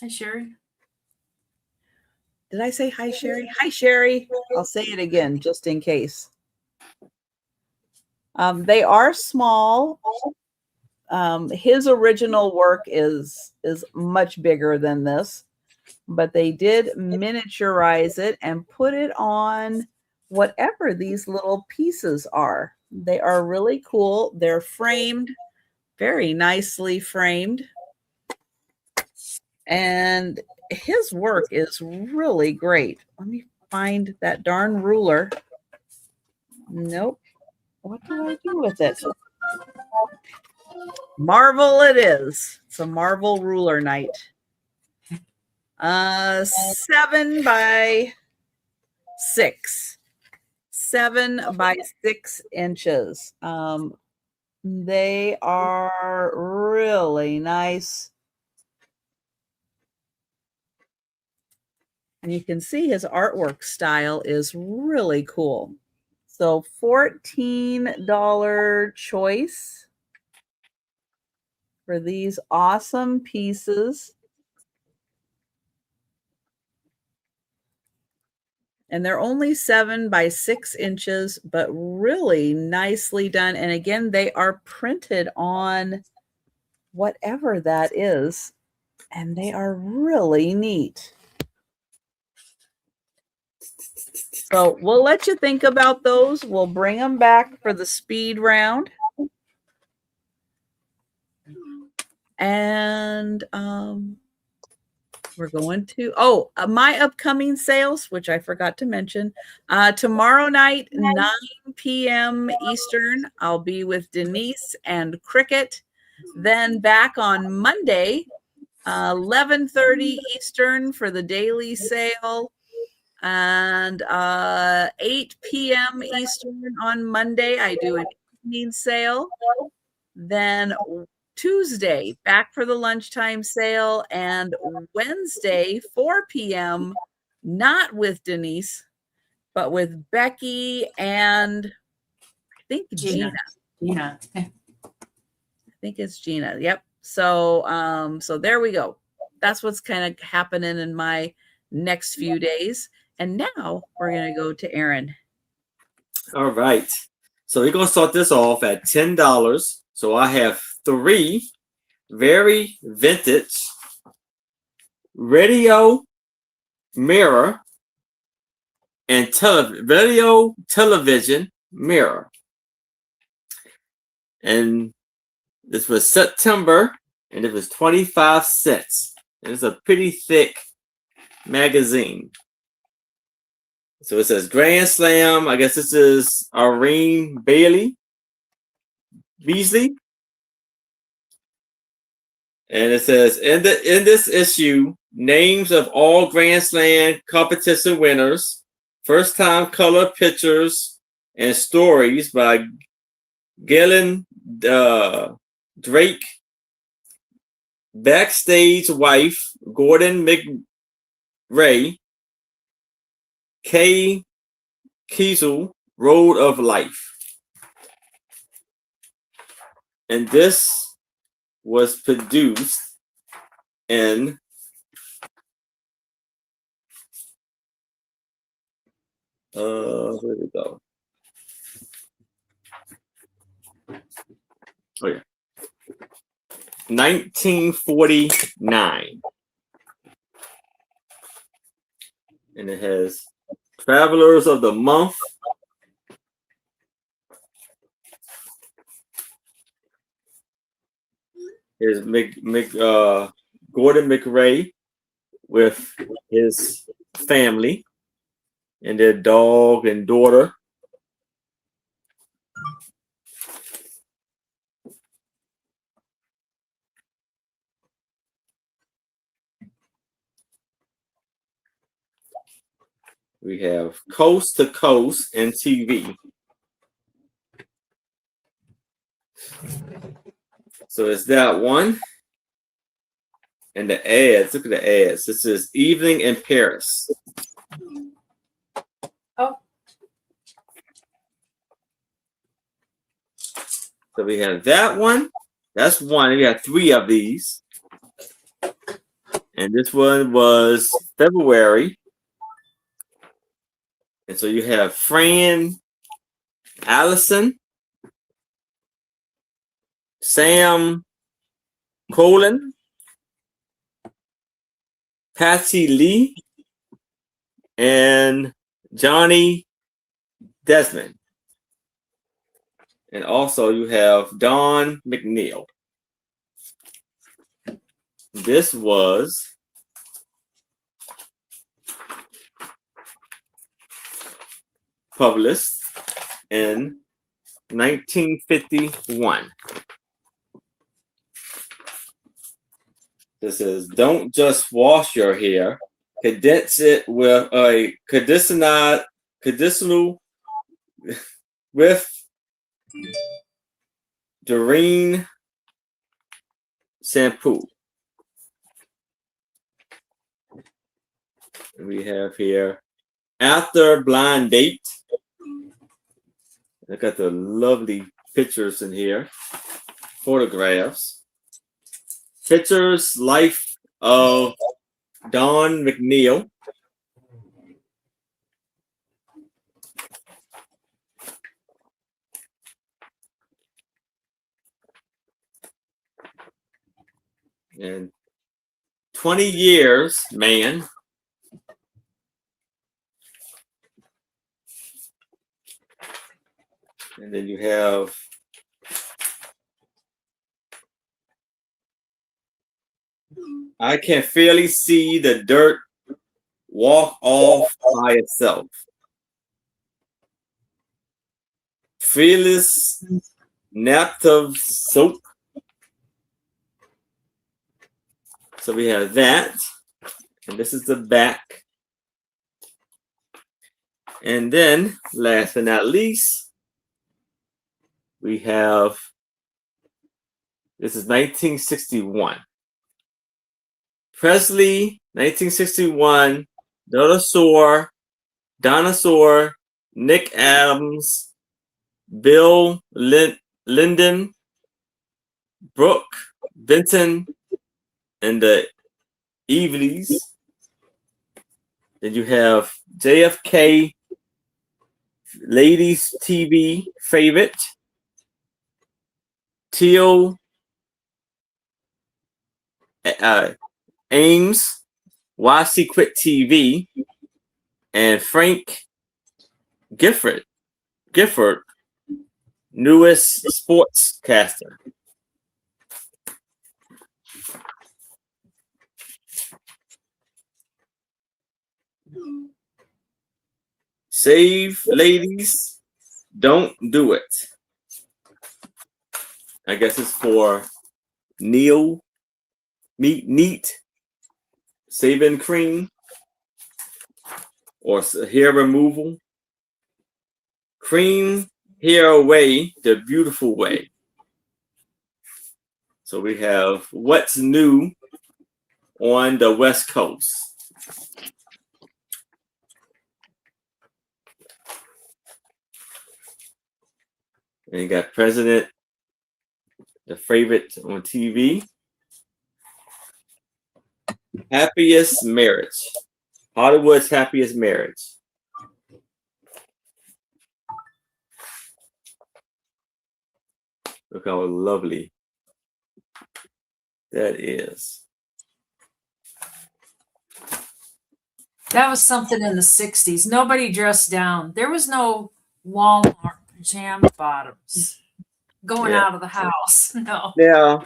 Hi, Sherry. Did I say hi, Sherry? Hi, Sherry. I'll say it again just in case. They are small. His original work is much bigger than this, but they did miniaturize it and put it on whatever these little pieces are. They are really cool. They're framed, very nicely framed. And his work is really great. Let me find that darn ruler. Nope. What do I do with it? Marvel it is. It's a Marvel ruler night. 7 by 6. 7 by 6 inches. They are really nice. And you can see his artwork style is really cool. So $14 choice for these awesome pieces. And they're only 7 by 6 inches, but really nicely done. And again, they are printed on whatever that is. And they are really neat. So we'll let you think about those. We'll bring them back for the speed round. And we're going to, my upcoming sales, which I forgot to mention. Tomorrow night, 9 p.m. Eastern, I'll be with Denise and Cricket. Then back on Monday, 11:30 Eastern for the daily sale. And 8 p.m. Eastern on Monday, I do an evening sale. Then Tuesday, back for the lunchtime sale. And Wednesday, 4 p.m., not with Denise, but with Becky and I think Gina. Gina. I think it's Gina. Yep. So there we go. That's what's kind of happening in my next few days. And now we're going to go to Aaron. All right. So we're going to start this off at $10. So I have 3 very vintage radio mirror and radio television mirror. And this was September, and it was 25 cents. And it's a pretty thick magazine. So it says Grand Slam. I guess this is Irene Beasley. And it says in this issue, names of all Grand Slam competition winners, first time color pictures and stories by Gillian Drake, backstage wife Gordon McRae, Kay Kiesel, Road of Life. And this was produced in where did it go? Oh yeah. 1949. And it has Travelers of the Month. Here's Gordon McRae with his family. and their dog and daughter. We have Coast to Coast and TV. So it's that one. And the ads, look at the ads. This is Evening in Paris. Oh. So we have that one. That's one. We have 3 of these. And this one was February. And so you have Fran, Allison, Sam Colin, Patsy Lee, and Johnny Desmond. And also you have Don McNeil. This was published in 1951. This is Don't Just Wash Your Hair. Condense it with a conditioner with Doreen shampoo. We have here After Blind Date. I got the lovely pictures in here, photographs. Pictures, life of Don McNeil. And 20 years, man. And then you have I can fairly see the dirt walk off by itself. Fearless naphtha soap. So we have that. And this is the back. And then, last but not least, we have, this is 1961. Presley, 1961, Dinosaur, Nick Adams, Bill Lyndon, Brooke Benton, and the Eveleys. Then you have JFK, Ladies TV Favorite, Teal, Ames, Why She Quit TV, and Frank Gifford, newest sportscaster. Save ladies, don't do it. I guess it's for Neat, saving cream, or hair removal. Cream hair away the beautiful way. So we have what's new on the West Coast. And you got President, the favorite on TV. Happiest marriage. Hollywood's happiest marriage. Look how lovely that is. That was something in the 60s. Nobody dressed down. There was no Walmart pajama bottoms going out of the house. No. Now,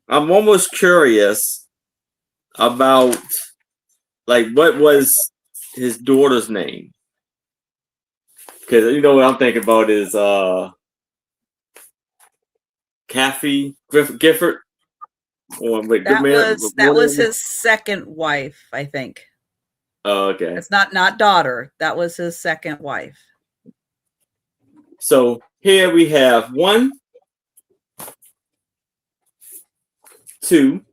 I'm almost curious about like what was his daughter's name? Because you know what I'm thinking about is Kathy Gifford. Or wait, That was his second wife, I think. Oh, okay. It's not daughter. That was his second wife. So here we have 1, 2,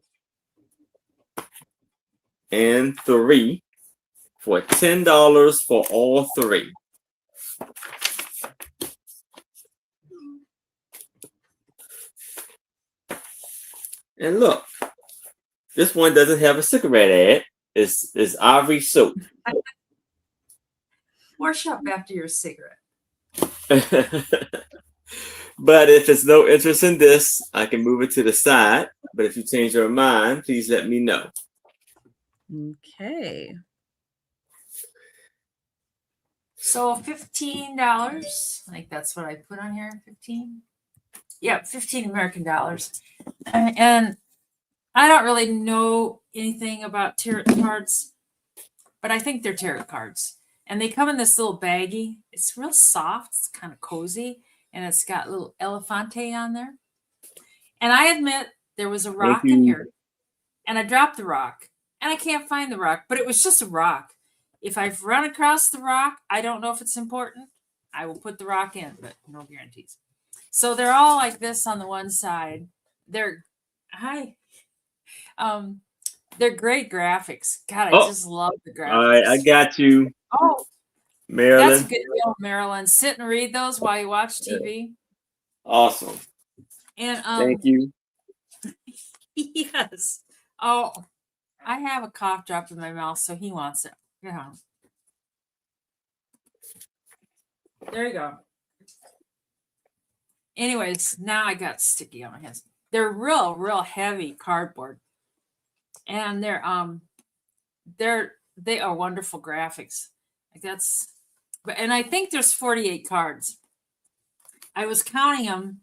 and 3 for $10 for all 3. And look, this one doesn't have a cigarette ad. It's Ivory soap. Wash up after your cigarette. But if it's no interest in this, I can move it to the side. But if you change your mind, please let me know. Okay. So $15. I think that's what I put on here. 15. Yeah, 15 American dollars. And I don't really know anything about tarot cards, but I think they're tarot cards. And they come in this little baggie. It's real soft. It's kind of cozy. And it's got little elefante on there. And I admit there was a rock in here. And I dropped the rock. And I can't find the rock. But it was just a rock. If I've run across the rock, I don't know if it's important. I will put the rock in, but no guarantees. So they're all like this on the one side. They're great graphics. God, I just love the graphics. All right, I got you. Oh, Marilyn. that's a good deal, Marilyn. Sit and read those while you watch TV. Awesome. And thank you. Yes. Oh, I have a cough drop in my mouth, so he wants it. Yeah. There you go. Anyways, now I got sticky on my hands. They're real heavy cardboard. And they are wonderful graphics. And I think there's 48 cards. I was counting them,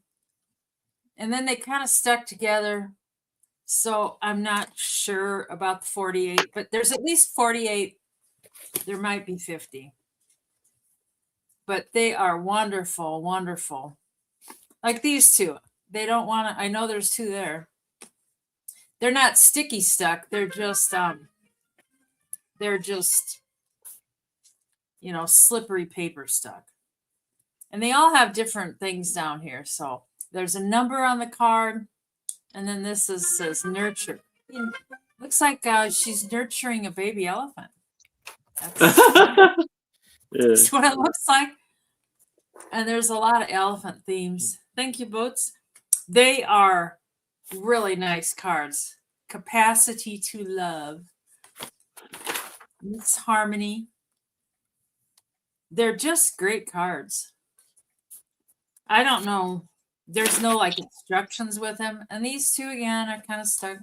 and then they kind of stuck together. So I'm not sure about the 48, but there's at least 48. There might be 50. But they are wonderful, wonderful. Like these two. They don't want to, I know there's 2 there. They're not sticky stuck. They're just slippery paper stuck. And they all have different things down here. So there's a number on the card. And then this says nurture. Looks like she's nurturing a baby elephant. That's what it looks like. And there's a lot of elephant themes. Thank you, Boots. They are really nice cards. Capacity to love. It's harmony. They're just great cards. I don't know. There's no instructions with them. And these 2 again are kind of stuck.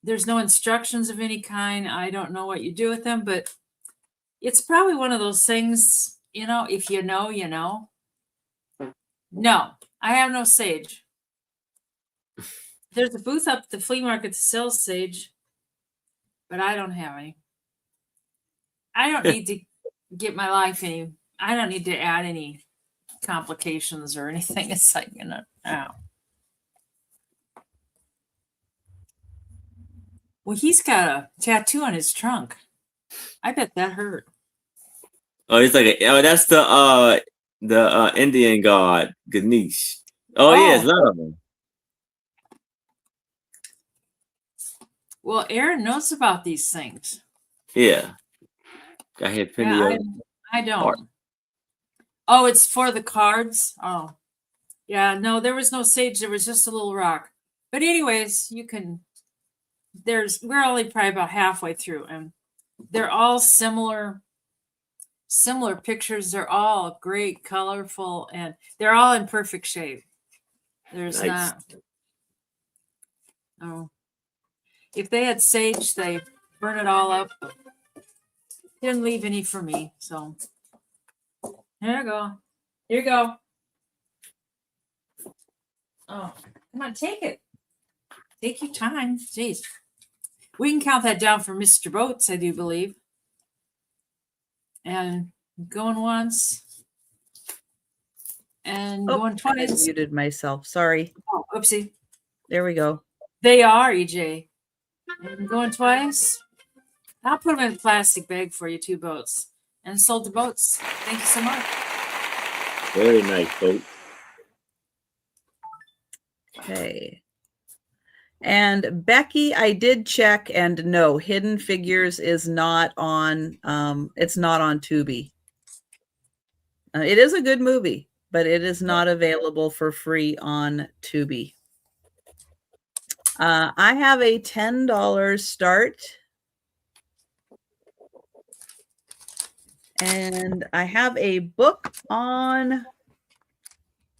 There's no instructions of any kind. I don't know what you do with them, but it's probably one of those things, if you know, you know. No, I have no sage. There's a booth up at the flea market that sells sage, but I don't have any. I don't need to get my life I don't need to add any complications or anything. It's like, oh. Well, he's got a tattoo on his trunk. I bet that hurt. Oh, it's that's the Indian god Ganesh. Oh, yeah, it's a lot of them. Well, Aaron knows about these things. Yeah. I had plenty of I don't. art. Oh, it's for the cards? Oh. Yeah, no, there was no sage. There was just a little rock. But anyways, we're only probably about halfway through, and they're all similar pictures. They're all great, colorful, and they're all in perfect shape. There's not. Oh, if they had sage, they burn it all up. Didn't leave any for me, so here you go. Here you go. Oh, come on, take it. Take your time. Jeez. We can count that down for Mr. Boats, I do believe. And going once. And Oh, going I twice. muted myself. Sorry. Oh, oopsie. There we go. They are, EJ. And going twice. I'll put them in a plastic bag for you, 2 boats. And sold the boats. Thank you so much. Very nice, folks. Okay. And Becky, I did check, and no, Hidden Figures is not on. It's not on Tubi. It is a good movie, but it is not available for free on Tubi. I have a $10 start. And I have a book on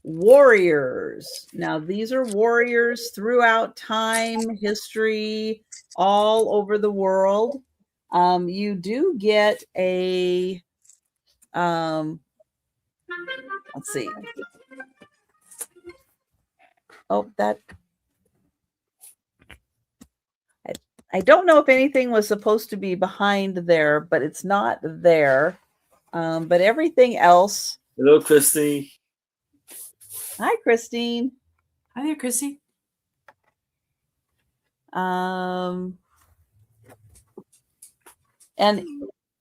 warriors. Now, these are warriors throughout time, history, all over the world. You do get a, let's see. Oh, I don't know if anything was supposed to be behind there, but it's not there. But everything else. Hello, Christine. Hi, Christine. Hi there, Chrissy. And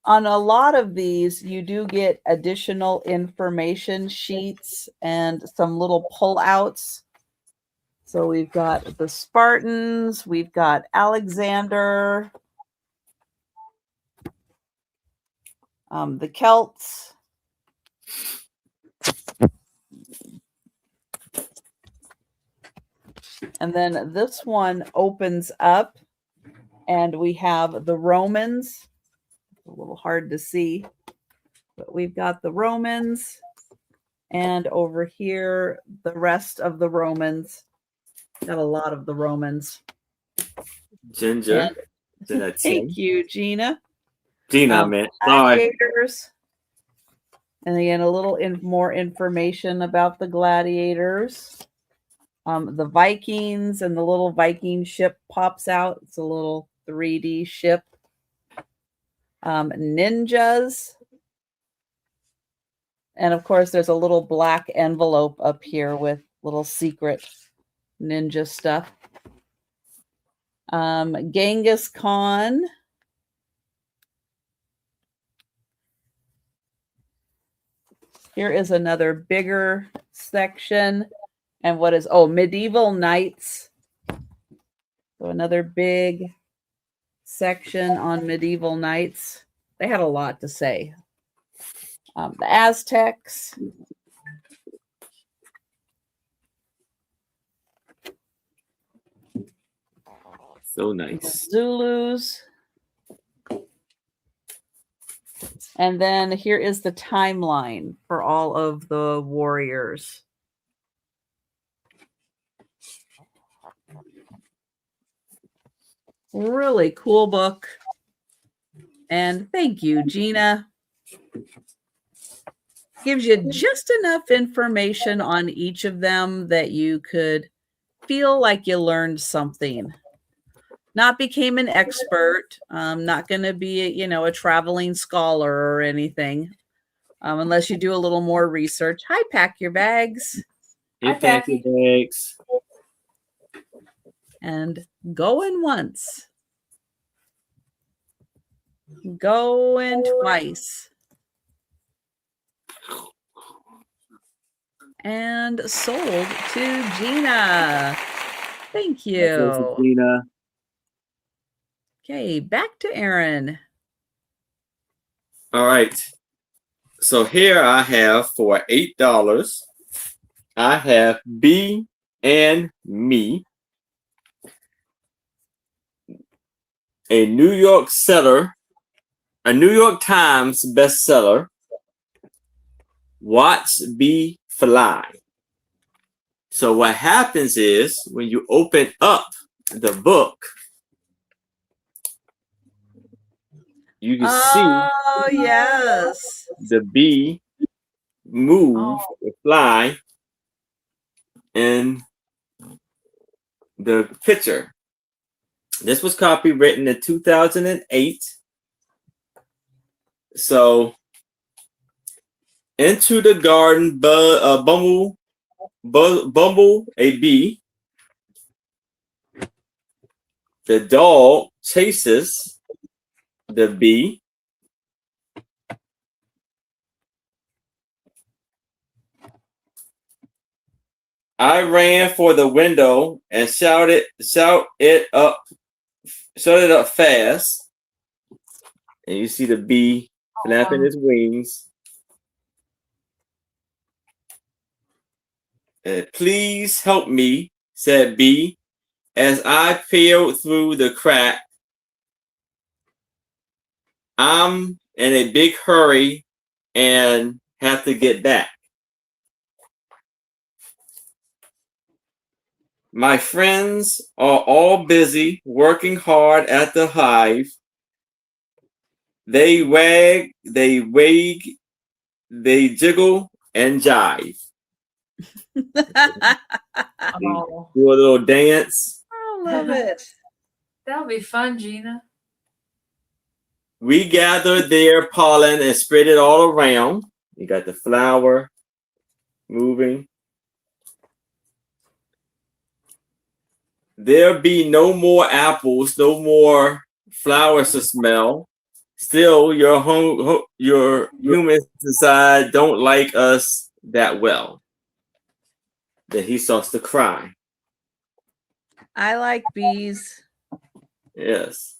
on a lot of these, you do get additional information sheets and some little pullouts. So we've got the Spartans, we've got Alexander, the Celts. And then this one opens up and we have the Romans. A little hard to see, but we've got the Romans, and over here, the rest of the Romans. Got a lot of the Romans. Ginger. Thank you, Gina. Gina, man. Gladiators. And again, a little more information about the gladiators. The Vikings, and the little Viking ship pops out. It's a little 3D ship. Ninjas. And of course, there's a little black envelope up here with little secret ninja stuff. Genghis Khan. Here is another bigger section. And what is, medieval knights. So another big section on medieval knights. They had a lot to say. The Aztecs. So nice. Zulus. And then here is the timeline for all of the warriors. Really cool book. And thank you, Gina. Gives you just enough information on each of them that you could feel like you learned something. Not became an expert. Not going to be, a traveling scholar or anything. Unless you do a little more research. Hi, pack your bags. Hey, pack your bags. And going once. Going twice. And sold to Gina. Thank you. Gina. Okay, back to Aaron. All right. So here I have for $8, I have B and Me, a New York Times bestseller. Watch Bee Fly. So what happens is when you open up the book, you can see yes, the bee move or fly in the picture. This was copywritten in 2008. So Into the garden, bumble a bee. The dog chases the bee. I ran for the window and shouted it up fast. And you see the bee flapping his wings. Please help me, said bee, as I peered through the crack. I'm in a big hurry and have to get back. My friends are all busy working hard at the hive. They wag, they wag, they jiggle and jive. Oh, Do a little dance. I love it. that'll be fun, Gina. We gathered their pollen and spread it all around. You got the flower moving. There be no more apples, no more flowers to smell. Still, your humans inside don't like us that well. Then he starts to cry. I like bees. Yes.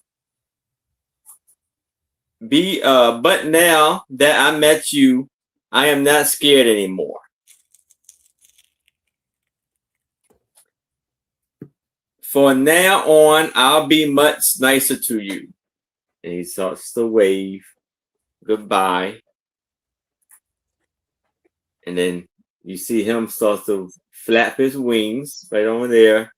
But now that I met you, I am not scared anymore. For now on, I'll be much nicer to you. And he starts to wave goodbye. And then you see him start to flap his wings right on there.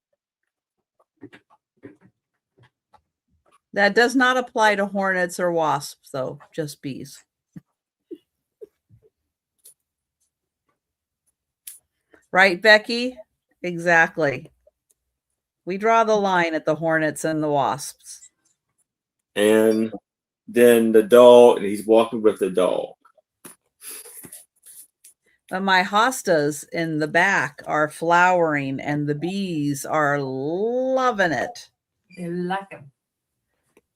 That does not apply to hornets or wasps, though, just bees. Right, Becky? Exactly. We draw the line at the hornets and the wasps. And then the dog, and he's walking with the dog. But my hostas in the back are flowering, and the bees are loving it. They like them.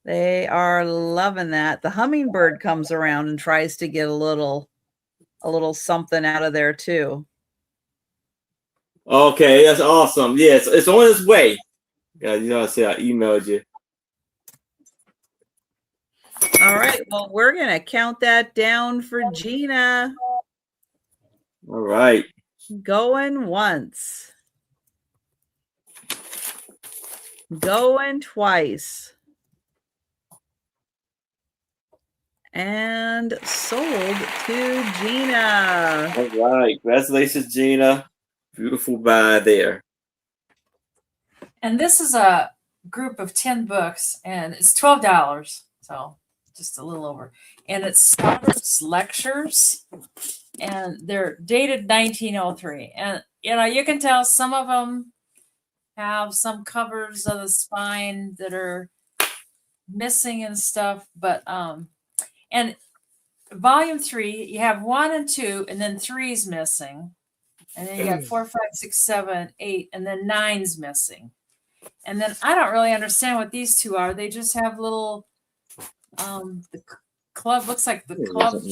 They are loving that. The hummingbird comes around and tries to get a little something out of there too. Okay, that's awesome. Yes, it's on its way. Yeah, you know, I said I emailed you. All right. Well, we're gonna count that down for Gina. All right. Going once. Going twice. And sold to Gina. All right. Congratulations, Gina. Beautiful buy there. And this is a group of 10 books, and it's $12. So just a little over. And it's Stoddard's lectures, and they're dated 1903. And, you know, you can tell some of them have some covers of the spine that are missing and stuff. But, and volume 3, you have 1 and 2, and then 3's missing. And then you got 4, 5, 6, 7, 8, and then 9's missing. And then I don't really understand what these two are. They just have little, the club looks like the club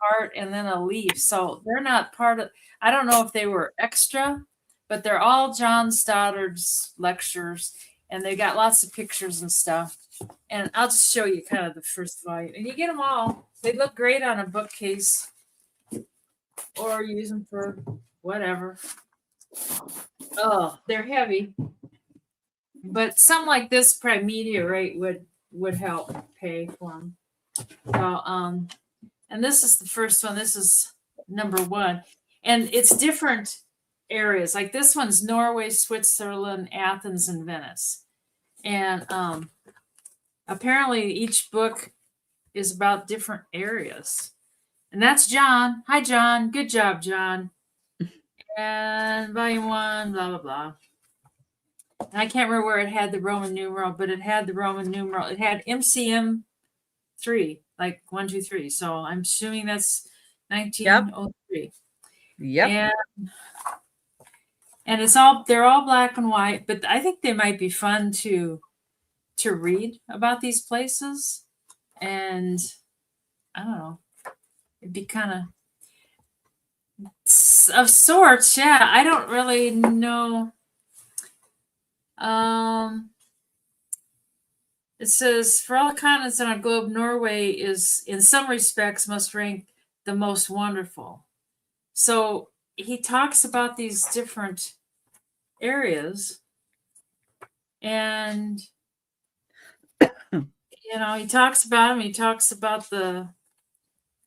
heart and then a leaf. So they're not part of, I don't know if they were extra, but they're all John Stoddard's lectures, and they got lots of pictures and stuff. And I'll just show you kind of the first volume. And you get them all. They look great on a bookcase or use them for whatever. Oh, they're heavy. But some like this, probably Meteorite would help pay for them. So, and this is the first one. This is number 1, and it's different areas. Like this one's Norway, Switzerland, Athens, and Venice. And apparently each book is about different areas. And that's John. Hi, John. Good job, John. And volume 1, blah, blah, blah. And I can't remember where it had the Roman numeral, but it had the Roman numeral. It had MCM 3, like 1, 2, 3. So I'm assuming that's 1903. Yep. And they're all black and white, but I think they might be fun to read about these places. And I don't know, it'd be kind of sorts. Yeah, I don't really know. It says, for all the continents on our globe, Norway is, in some respects, must rank the most wonderful. So he talks about these different areas, and he talks about them. He talks about the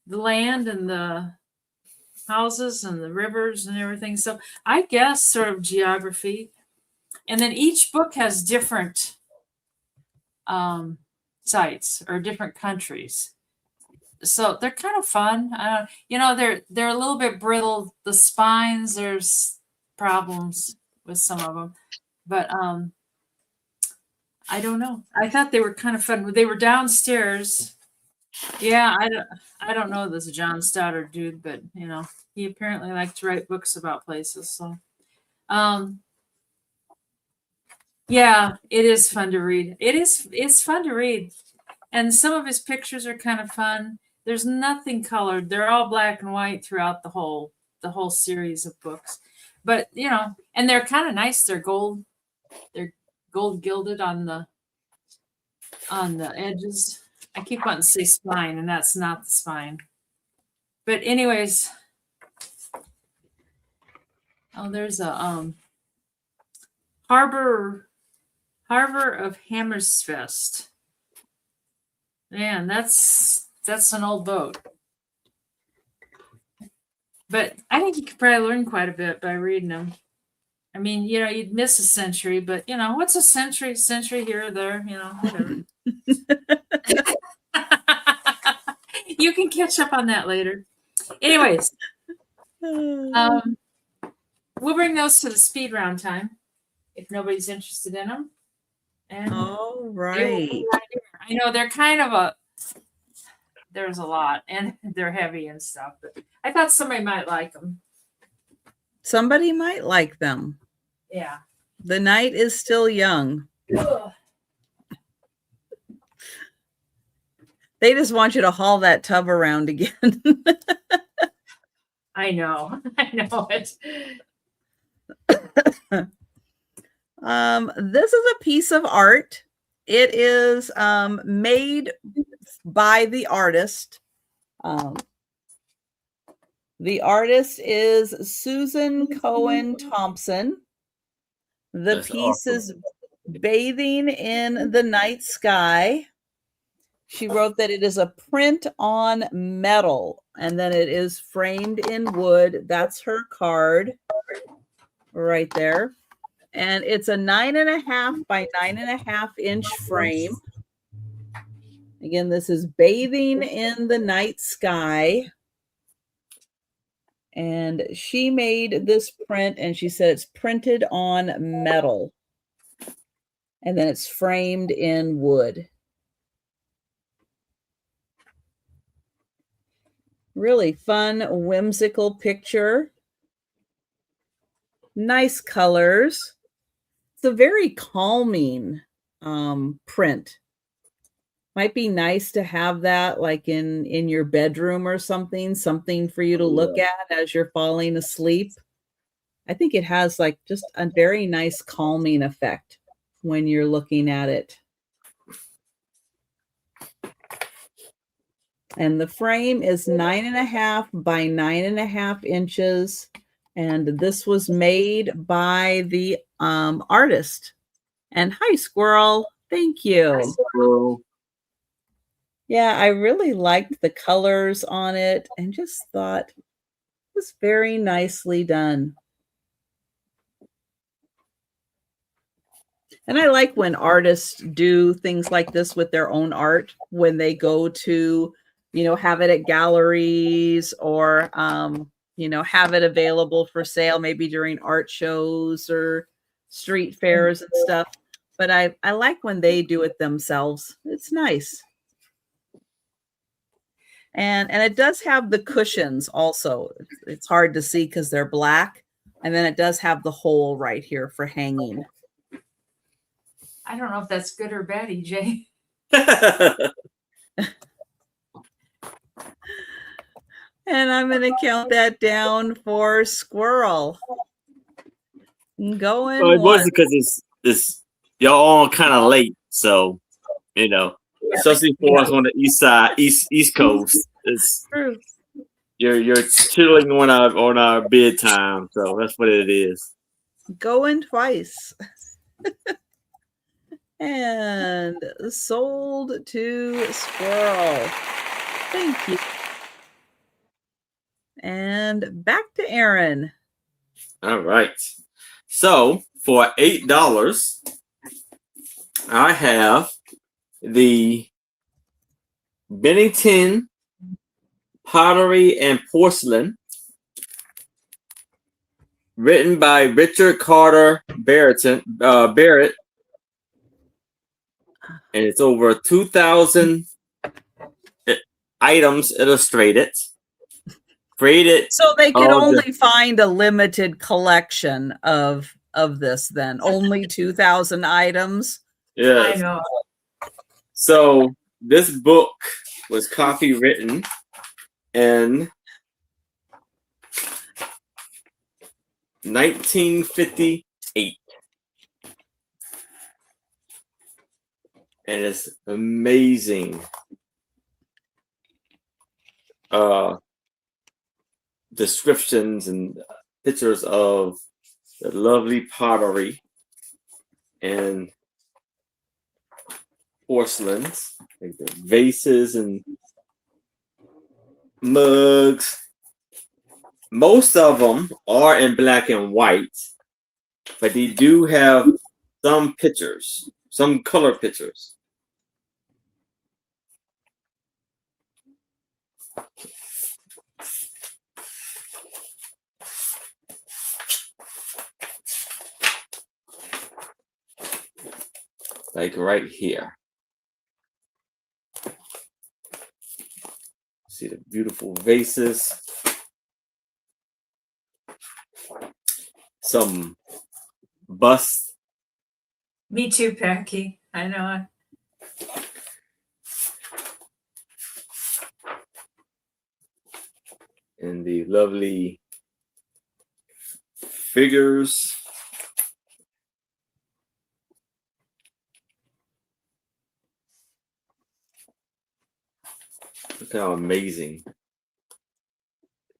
land and the houses and the rivers and everything. So I guess sort of geography, and then each book has different sites or different countries. So they're kind of fun. They're a little bit brittle. The spines, there's problems with some of them, but I don't know. I thought they were kind of fun. They were downstairs. Yeah, I don't know this John Stoddard dude, but he apparently liked to write books about places. So, yeah, it is fun to read. It's fun to read, and some of his pictures are kind of fun. There's nothing colored. They're all black and white throughout the whole series of books. But and they're kind of nice. They're gold gilded on the edges. I keep wanting to say spine, and that's not the spine. But anyways, there's a Harbor of Hammersfest. Man, that's an old boat. But I think you could probably learn quite a bit by reading them. I mean, you'd miss a century, but what's a century? Century here or there, whatever. You can catch up on that later. Anyways, we'll bring those to the speed round time if nobody's interested in them. And all right. I know they're kind of there's a lot, and they're heavy and stuff, but I thought somebody might like them. Somebody might like them. Yeah. The night is still young. Ugh. They just want you to haul that tub around again. I know it. This is a piece of art. It is made by the artist. The artist is Susan Cohen Thompson. That's piece awesome. Is bathing in the night sky. She wrote that it is a print on metal, and then it is framed in wood. That's her card right there. And it's a 9.5 by 9.5 inch frame. Again, this is bathing in the night sky. And she made this print, and she said it's printed on metal. And then it's framed in wood. Really fun, whimsical picture. Nice colors. It's a very calming print. Might be nice to have that like in your bedroom or something for you to look at as you're falling asleep. I think it has like just a very nice calming effect when you're looking at it. And the frame is 9.5 by 9.5 inches. And this was made by the artist. And hi, Squirrel. Thank you. Hi, Squirrel. Yeah, I really liked the colors on it and just thought it was very nicely done. And I like when artists do things like this with their own art, when they go to, have it at galleries or, have it available for sale, maybe during art shows or street fairs and stuff. But I like when they do it themselves. It's nice. And it does have the cushions also. It's hard to see because they're black. And then it does have the hole right here for hanging. I don't know if that's good or bad, EJ. And I'm going to count that down for squirrel. Going Well, it once. wasn't because it's y'all all kind of late, so you know, especially for us on the east side, east coast, it's True. you're chilling on our bedtime, so that's what it is. Going twice. And sold to squirrel. Thank you. And back to Aaron. All right. So for $8, I have the Bennington Pottery and Porcelain, written by Richard Carter Barrett, and it's over 2,000 items illustrated. Created. So they could only find a limited collection of this then. Only 2,000 items. Yeah. I know. So this book was copywritten in 1958. And it's amazing. Descriptions and pictures of the lovely pottery and porcelains, like the vases and mugs. Most of them are in black and white, but they do have some pictures, some color pictures. Like right here. See the beautiful vases. Some busts. Me too, Packy. I know. And the lovely figures. Look how amazing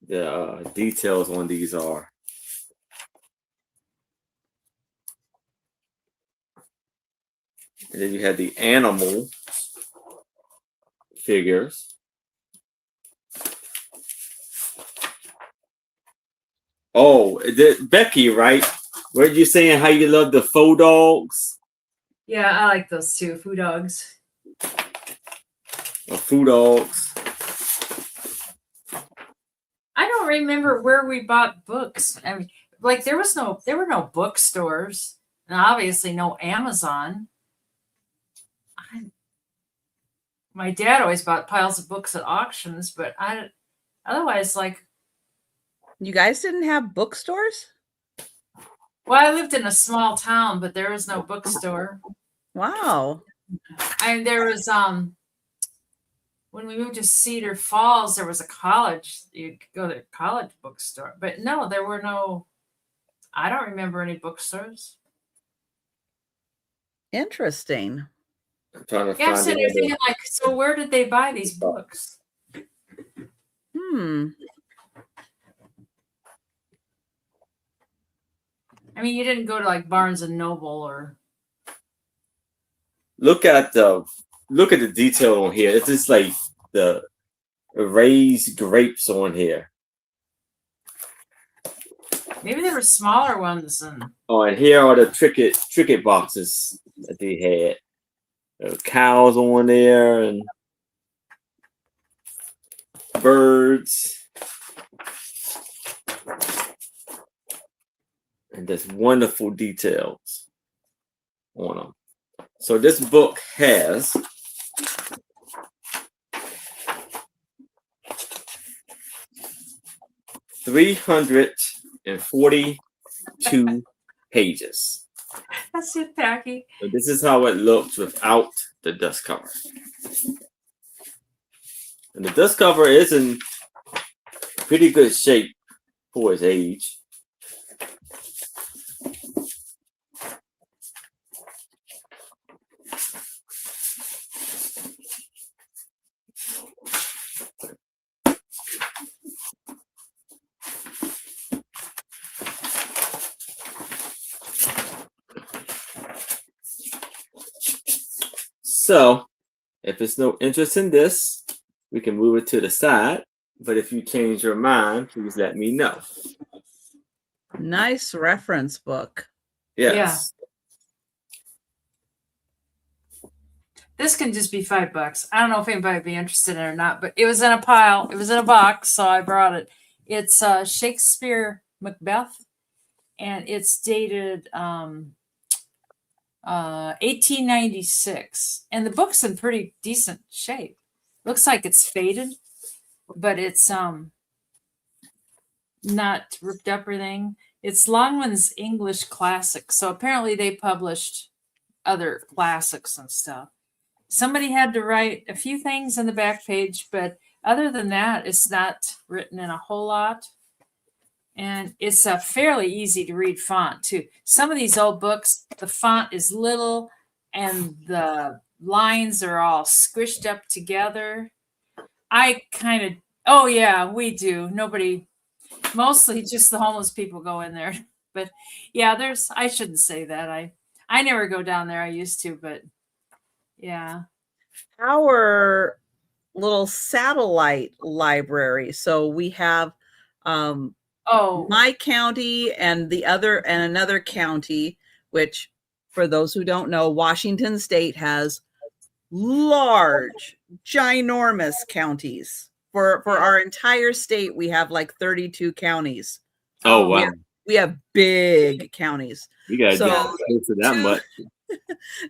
the details on these are. And then you have the animal figures. Oh, Becky, right? Were you saying how you love the faux dogs? Yeah, I like those too. Food dogs. Or food dogs. I don't remember where we bought books. I mean, like there were no bookstores, and obviously no Amazon. My dad always bought piles of books at auctions, but otherwise, like. You guys didn't have bookstores? Well, I lived in a small town, but there was no bookstore. Wow. And there was when we moved to Cedar Falls, there was a college. You could go to a college bookstore, but no, there were no. I don't remember any bookstores. I'm Interesting. trying to Yeah, find so you're thinking like, so where did they buy these books? I mean, you didn't go to like Barnes and Noble or. Look at the detail on here. It's just like the raised grapes on here. Maybe there were smaller ones. Oh, and here are the trinket boxes that they had. There were cows on there and birds. And just wonderful details on them. So this book has 342 pages. That's it, Packy. So this is how it looks without the dust cover. And the dust cover is in pretty good shape for its age. So, if it's no interest in this, we can move it to the side. But if you change your mind, please let me know. Nice reference book. Yes. Yeah. This can just be $5. I don't know if anybody would be interested in it or not, but it was in a pile. It was in a box, so I brought it. It's Shakespeare Macbeth, and it's dated 1896. And the book's in pretty decent shape. Looks like it's faded, but it's not ripped up or anything. It's Longman's English Classics. So apparently they published other classics and stuff. Somebody had to write a few things in the back page, but other than that, it's not written in a whole lot. And it's a fairly easy to read font too. Some of these old books, the font is little and the lines are all squished up together. Oh yeah, we do. Nobody, mostly just the homeless people go in there. But yeah, I shouldn't say that. I never go down there. I used to, but yeah. Our little satellite library. So we have my county and another county, which for those who don't know, Washington State has large, ginormous counties. For our entire state, we have like 32 counties. Oh, wow. We have big counties. You got to get close to that much.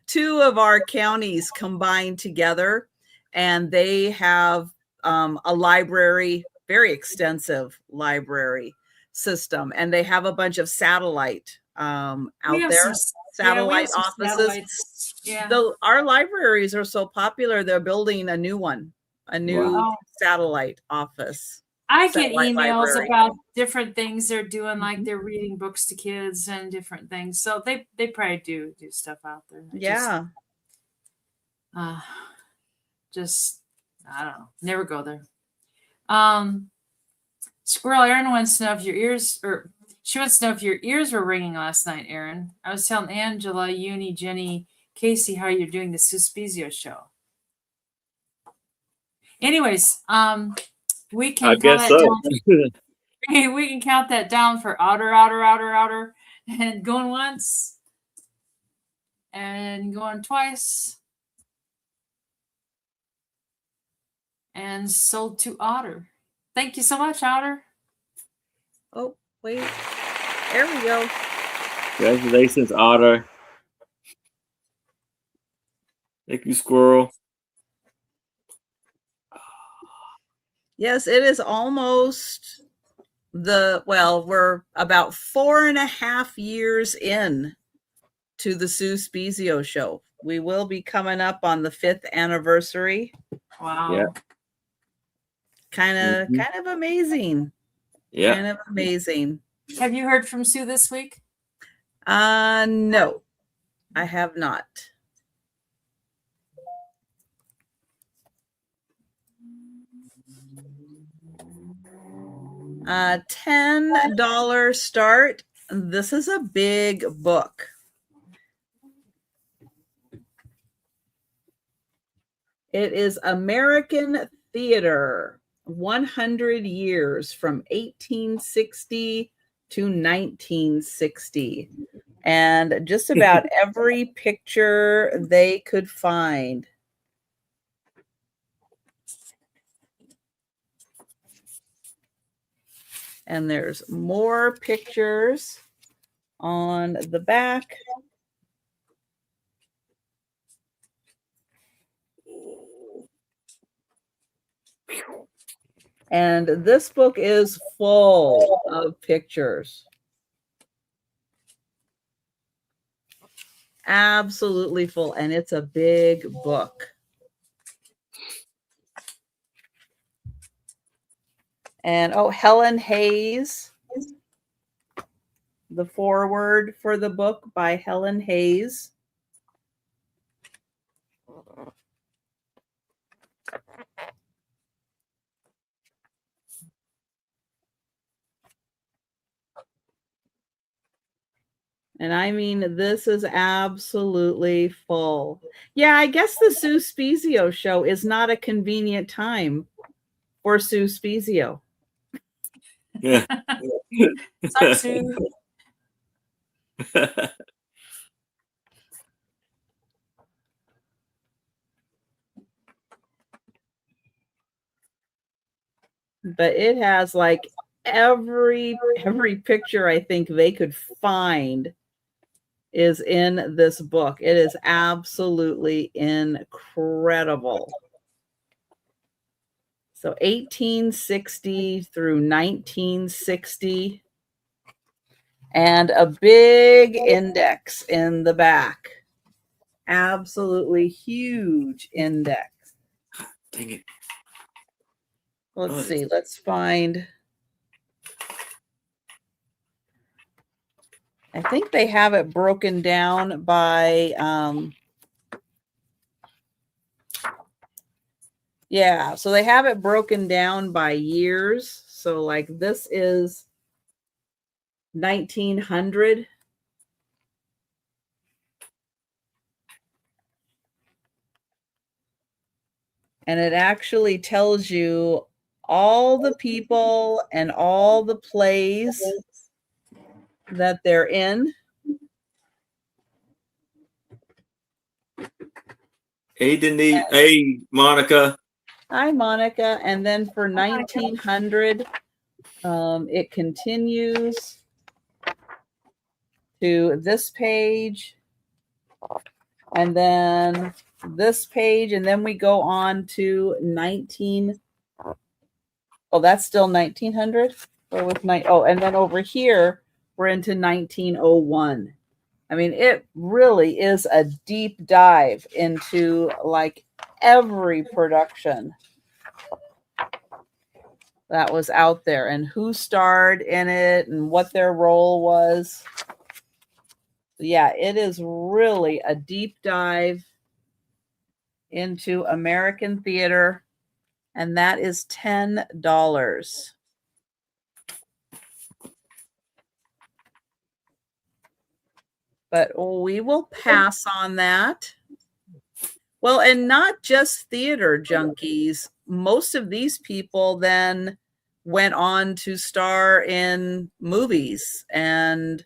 Two of our counties combined together, and they have a library, very extensive library system, and they have a bunch of satellite out there, satellite offices. Our libraries are so popular, they're building a new one, a new satellite office. I get emails about different things they're doing, like they're reading books to kids and different things. So they probably do stuff out there. Yeah. Just I don't know. Never go there. Squirrel Aaron wants to know if your ears, or she wants to know if your ears were ringing last night, Aaron. I was telling Angela, Uni, Jenny, Casey how you're doing the Sue Spiezio show. Anyways, we can count that down. We can count that down for outer, and going once and going twice and sold to Otter. Thank you so much, Otter. Oh, wait. There we go. Congratulations, Otter. Thank you, Squirrel. Yes, it is almost we're about 4.5 years in to the Sue Spiezio show. We will be coming up on the 5th anniversary. Wow. Yeah. Kind of amazing. Yeah. Kind of amazing. Have you heard from Sue this week? No, I have not. $10 start. This is a big book. It is American Theater, 100 years from 1860 to 1960. And just about every picture they could find. And there's more pictures on the back. And this book is full of pictures. Absolutely full. And it's a big book. And oh, Helen Hayes. The foreword for the book by Helen Hayes. And I mean, this is absolutely full. Yeah, I guess the Sue Spiezio show is not a convenient time for Sue Spiezio. Yeah. Sorry, Sue. But it has like every picture I think they could find is in this book. It is absolutely incredible. So 1860 through 1960, and a big index in the back. Absolutely huge index. Dang it. Let's see. Let's find. I think they have it broken down by yeah, so they have it broken down by years. So like this is 1900. And it actually tells you all the people and all the plays that they're in. Hey, Denise. Hey, Monica. Hi, Monica. And then for 1900, it continues to this page, and then this page, and then we go on to 19. Oh, that's still 1900. Or with and then over here we're into 1901. I mean, it really is a deep dive into like every production that was out there and who starred in it and what their role was. Yeah, it is really a deep dive into American theater, and that is $10. But we will pass on that. Well, and not just theater junkies. Most of these people then went on to star in movies and,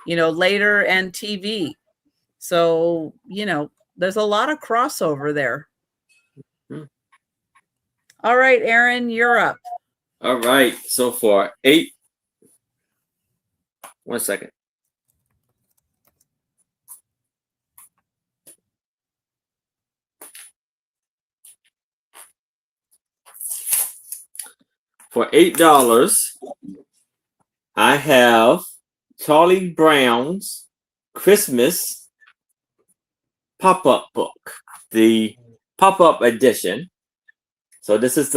later and TV. So, there's a lot of crossover there. All right, Aaron, you're up. All right. So far, 8. 1 second. For $8, I have Charlie Brown's Christmas pop-up book, the pop-up edition. So this is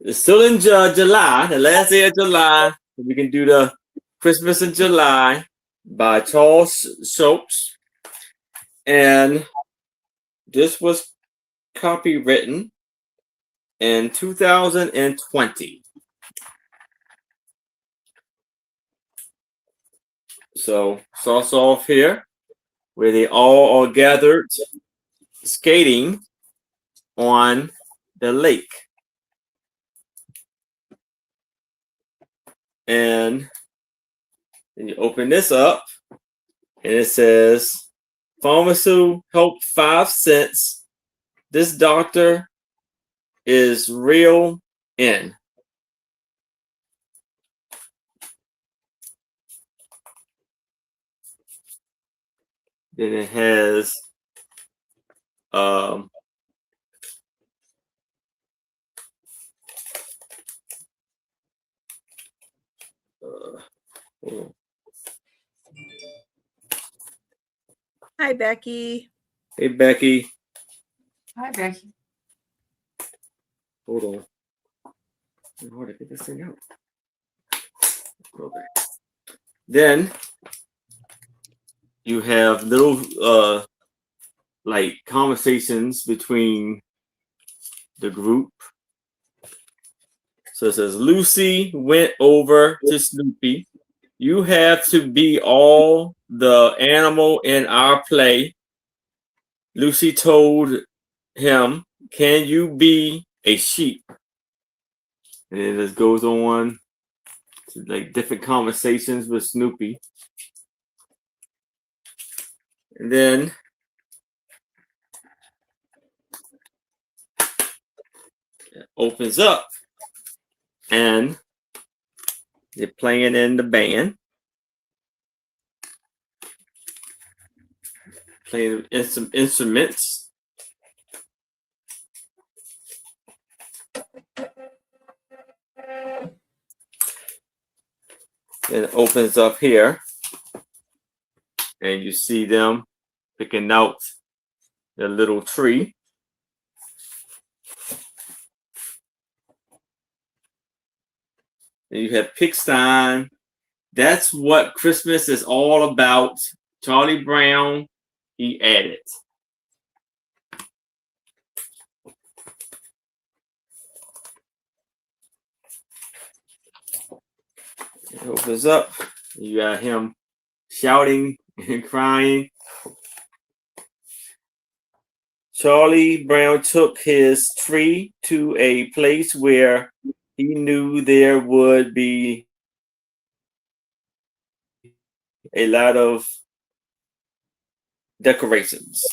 it's still in July, the last day of July. We can do the Christmas in July by Charles Schultz. And this was copywritten in 2020. So starts off here where they all are gathered skating on the lake. And then you open this up and it says, Pharmacy help 5 cents. This doctor is real in. Then it has hold on. Hi, Becky. Hey, Becky. Hi, Becky. Hold on. It's hard to get this thing out. Okay. Then you have little like conversations between the group. So it says Lucy went over to Snoopy. You have to be all the animal in our play. Lucy told him, can you be a sheep? And it just goes on to like different conversations with Snoopy. And then it opens up and they're playing in the band. Playing some instruments. And it opens up here. And you see them picking out the little tree. And you have Pigstein. That's what Christmas is all about. Charlie Brown, he added. It opens up. You got him shouting and crying. Charlie Brown took his tree to a place where he knew there would be a lot of decorations.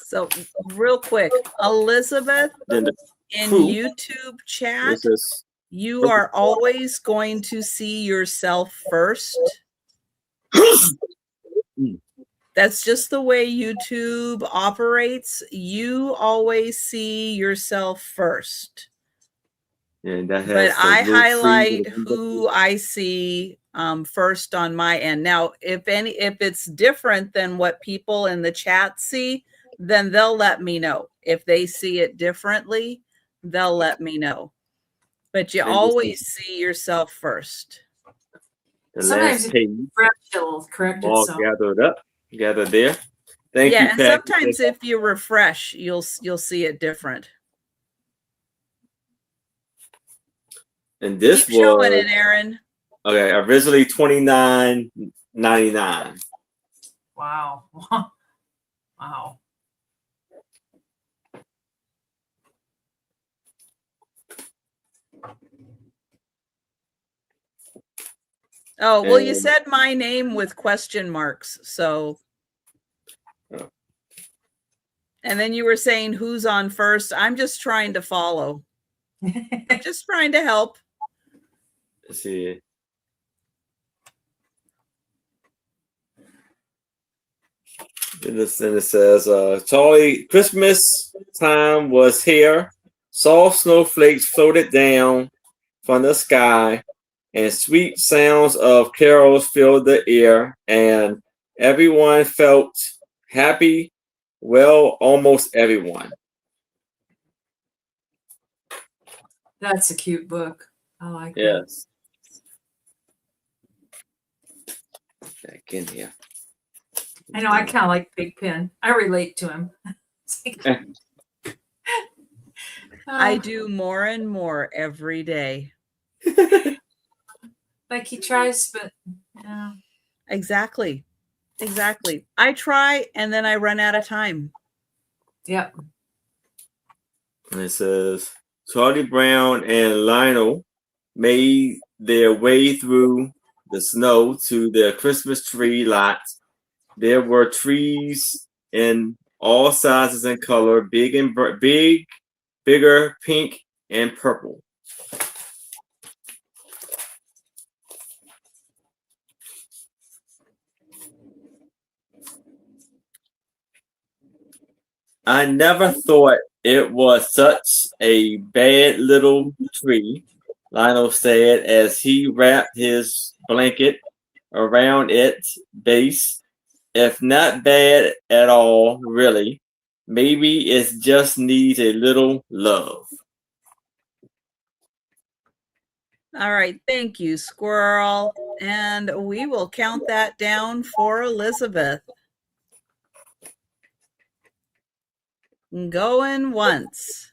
So, real quick, Elizabeth, Then in crew, YouTube chat, is you are always going to see yourself first. That's just the way YouTube operates. You always see yourself first. and that has But I little highlight tree. who I see first on my end. Now, if it's different than what people in the chat see, then they'll let me know. If they see it differently, they'll let me know. But you always see yourself first. The Sometimes last page it'll correct all itself. gathered there. Thank you, Yeah, Pat. and sometimes if you refresh, you'll see it different. And this Keep showing it, Aaron. Okay, originally $29.99. Wow. Wow. Oh, well, you said my name with question marks, so. Oh. And then you were saying who's on first. I'm just trying to follow. I'm just trying to help. Let's see. And it says, Charlie, Christmas time was here. Soft snowflakes floated down from the sky, and sweet sounds of carols filled the air, and everyone felt happy. Well, almost everyone. That's a cute book. I like that. Yes. Back in here. I know. I kind of like Big Pen. I relate to him. I do more and more every day. Like he tries, but Exactly. I try and then I run out of time. Yep. And it says Charlie Brown and Lionel made their way through the snow to the Christmas tree lot. There were trees in all sizes and color, bigger, pink, and purple. I never thought it was such a bad little tree. Lionel said as he wrapped his blanket around its base. If not bad at all, really. Maybe it just needs a little love. All right. Thank you, Squirrel. And we will count that down for Elizabeth. Going once.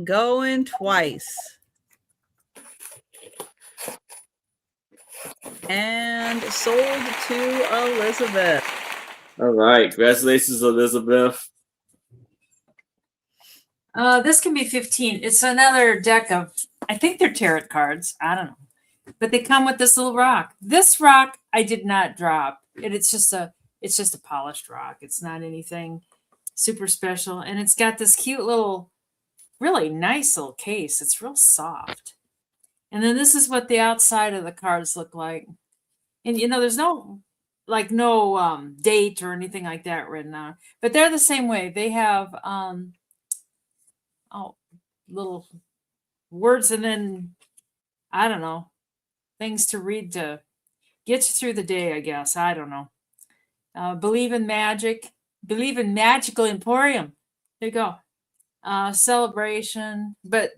Going twice. And sold to Elizabeth. All right. Congratulations, Elizabeth. This can be 15. It's another deck of, I think they're tarot cards. I don't know. But they come with this little rock. This rock I did not drop. It's just a polished rock. It's not anything super special. And it's got this cute little, really nice little case. It's real soft. And then this is what the outside of the cards look like. And there's no date or anything like that written on. But they're the same way. They have little words and then I don't know, things to read to get you through the day, I guess. I don't know. Believe in magic. Believe in magical emporium. There you go. Celebration. But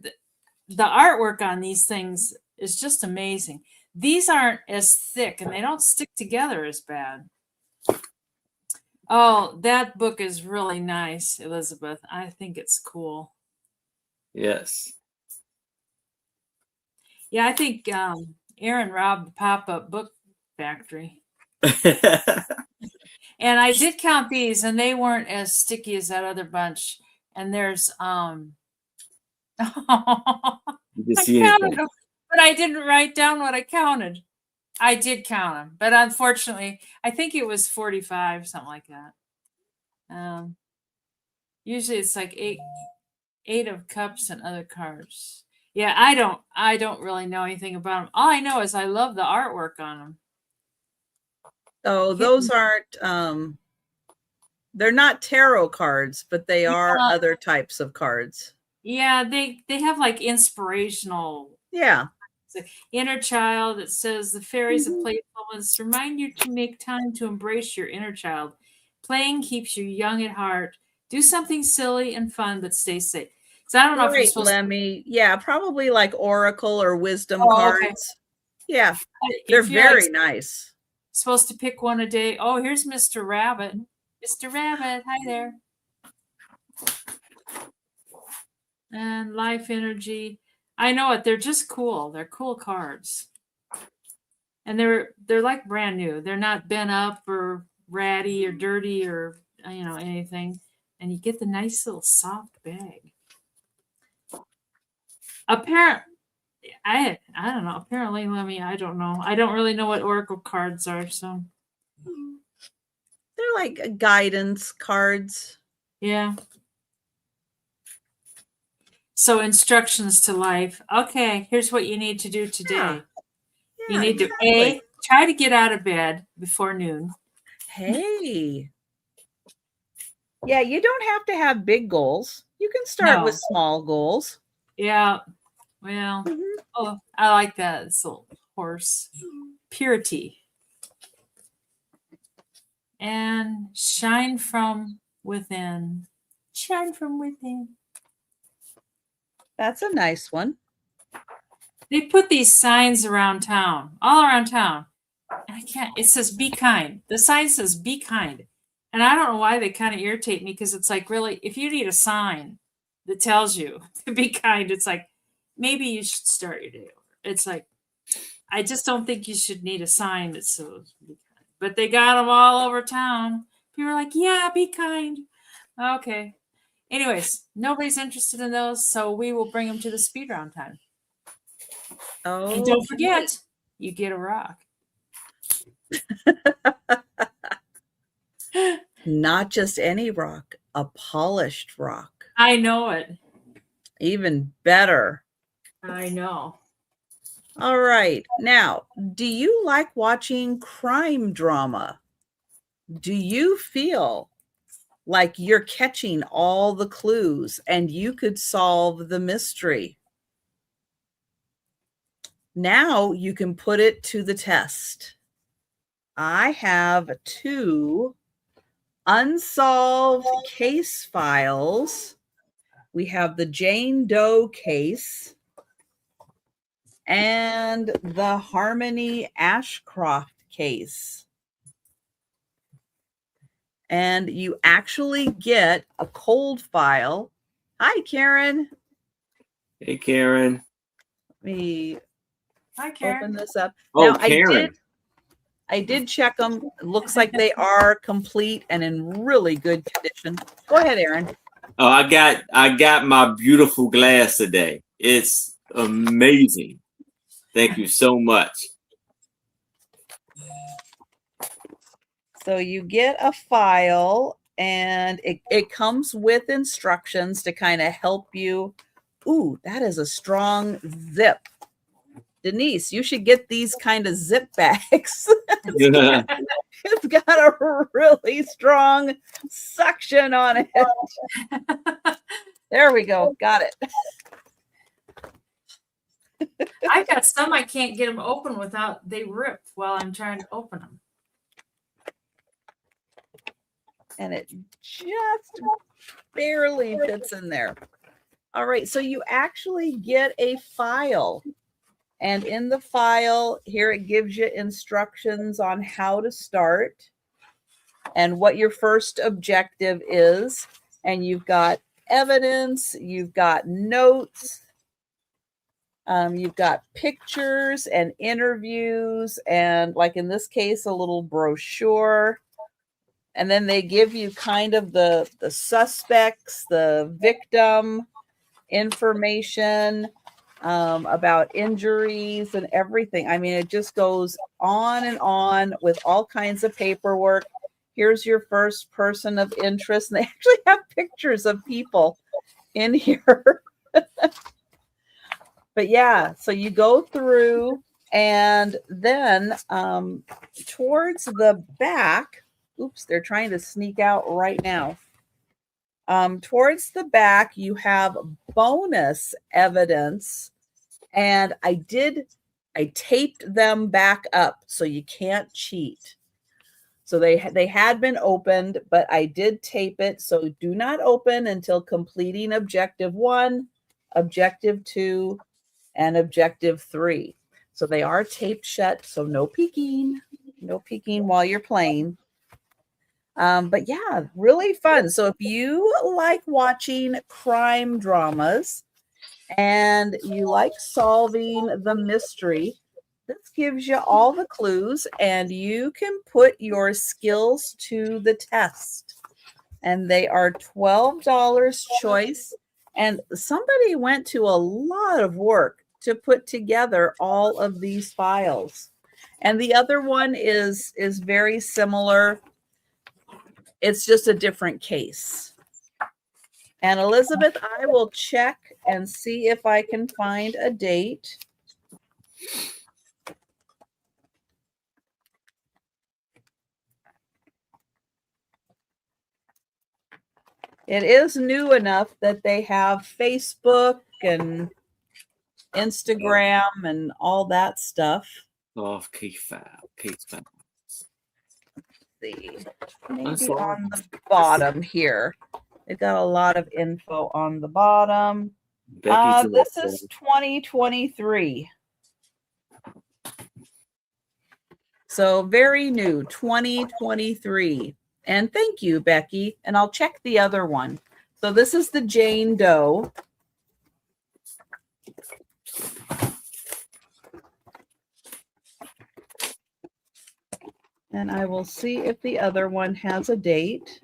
the artwork on these things is just amazing. These aren't as thick and they don't stick together as bad. Oh, that book is really nice, Elizabeth. I think it's cool. Yes. Yeah, I think Aaron robbed the pop-up book factory. And I did count these, and they weren't as sticky as that other bunch. And there's I counted them, but I didn't write down what I counted. I did count them, but unfortunately, I think it was 45, something like that. Usually it's like eight of cups and other cards. Yeah, I don't really know anything about them. All I know is I love the artwork on them. Oh, those aren't they're not tarot cards, but they are other types of cards. Yeah, they have like inspirational. Yeah. Inner child, it says the fairies of playfulness remind you to make time to embrace your inner child. Playing keeps you young at heart. Do something silly and fun, but stay safe. So I don't know if you're supposed to. Yeah, probably like oracle or wisdom cards. Okay. Yeah, they're very nice. Supposed to pick one a day. Oh, here's Mr. Rabbit. Mr. Rabbit, hi there. And life energy. I know it. They're just cool. They're cool cards. And they're like brand new. They're not bent up or ratty or dirty or anything. And you get the nice little soft bag. Apparently, I don't know. Apparently, I don't know. I don't really know what oracle cards are, so they're like guidance cards. Yeah. So instructions to life. Okay, here's what you need to do today. Yeah, you need to try to get out of bed before noon. Hey. Yeah, you don't have to have big goals. You can start with small goals. Yeah. Well, oh, I like that. It's a little horse. Purity. And shine from within. Shine from within. That's a nice one. They put these signs around town, all around town. And it says be kind. The sign says be kind. And I don't know why they kind of irritate me because it's like, really, if you need a sign that tells you to be kind, it's like, maybe you should start your day over. It's like, I just don't think you should need a sign that says be kind. But they got them all over town. People are like, yeah, be kind. Okay. Anyways, nobody's interested in those, so we will bring them to the speed round time. Oh, and don't forget, you get a rock. Not just any rock, a polished rock. I know it. Even better. I know. All right. Now, do you like watching crime drama? Do you feel like you're catching all the clues and you could solve the mystery. Now you can put it to the test. I have 2 unsolved case files. We have the Jane Doe case and the Harmony Ashcroft case. And you actually get a cold file. Hi, Karen. Hey, Karen. Let me open this up. Oh, now, Karen. I did check them. It looks like they are complete and in really good condition. Go ahead, Aaron. Oh, I got my beautiful glass today. It's amazing. Thank you so much. So you get a file and it comes with instructions to kind of help you. Ooh, that is a strong zip. Denise, you should get these kind of zip bags. It's got a really strong suction on it. There we go. Got it. I got some I can't get them open without they rip while I'm trying to open them. And it just barely fits in there. All right, so you actually get a file. And in the file, here it gives you instructions on how to start and what your first objective is. And you've got evidence, you've got notes, you've got pictures and interviews, and like in this case, a little brochure. And then they give you kind of the suspects, the victim information, about injuries and everything. I mean, it just goes on and on with all kinds of paperwork. Here's your first person of interest. And they actually have pictures of people in here. But yeah, so you go through and then towards the back, oops, they're trying to sneak out right now. Towards the back, you have bonus evidence, and I taped them back up so you can't cheat. So they had been opened, but I did tape it. So do not open until completing objective 1, objective 2, and objective 3. So they are taped shut. So no peeking while you're playing. But yeah, really fun. So if you like watching crime dramas and you like solving the mystery, this gives you all the clues and you can put your skills to the test. And they are $12 choice. And somebody went to a lot of work to put together all of these files. And the other one is very similar. It's just a different case. And Elizabeth, I will check and see if I can find a date. It is new enough that they have Facebook and Instagram and all that stuff. Off case file. See, maybe on the bottom here. It got a lot of info on the bottom. This is 2023. So very new, 2023. And thank you, Becky. And I'll check the other one. So this is the Jane Doe. And I will see if the other one has a date.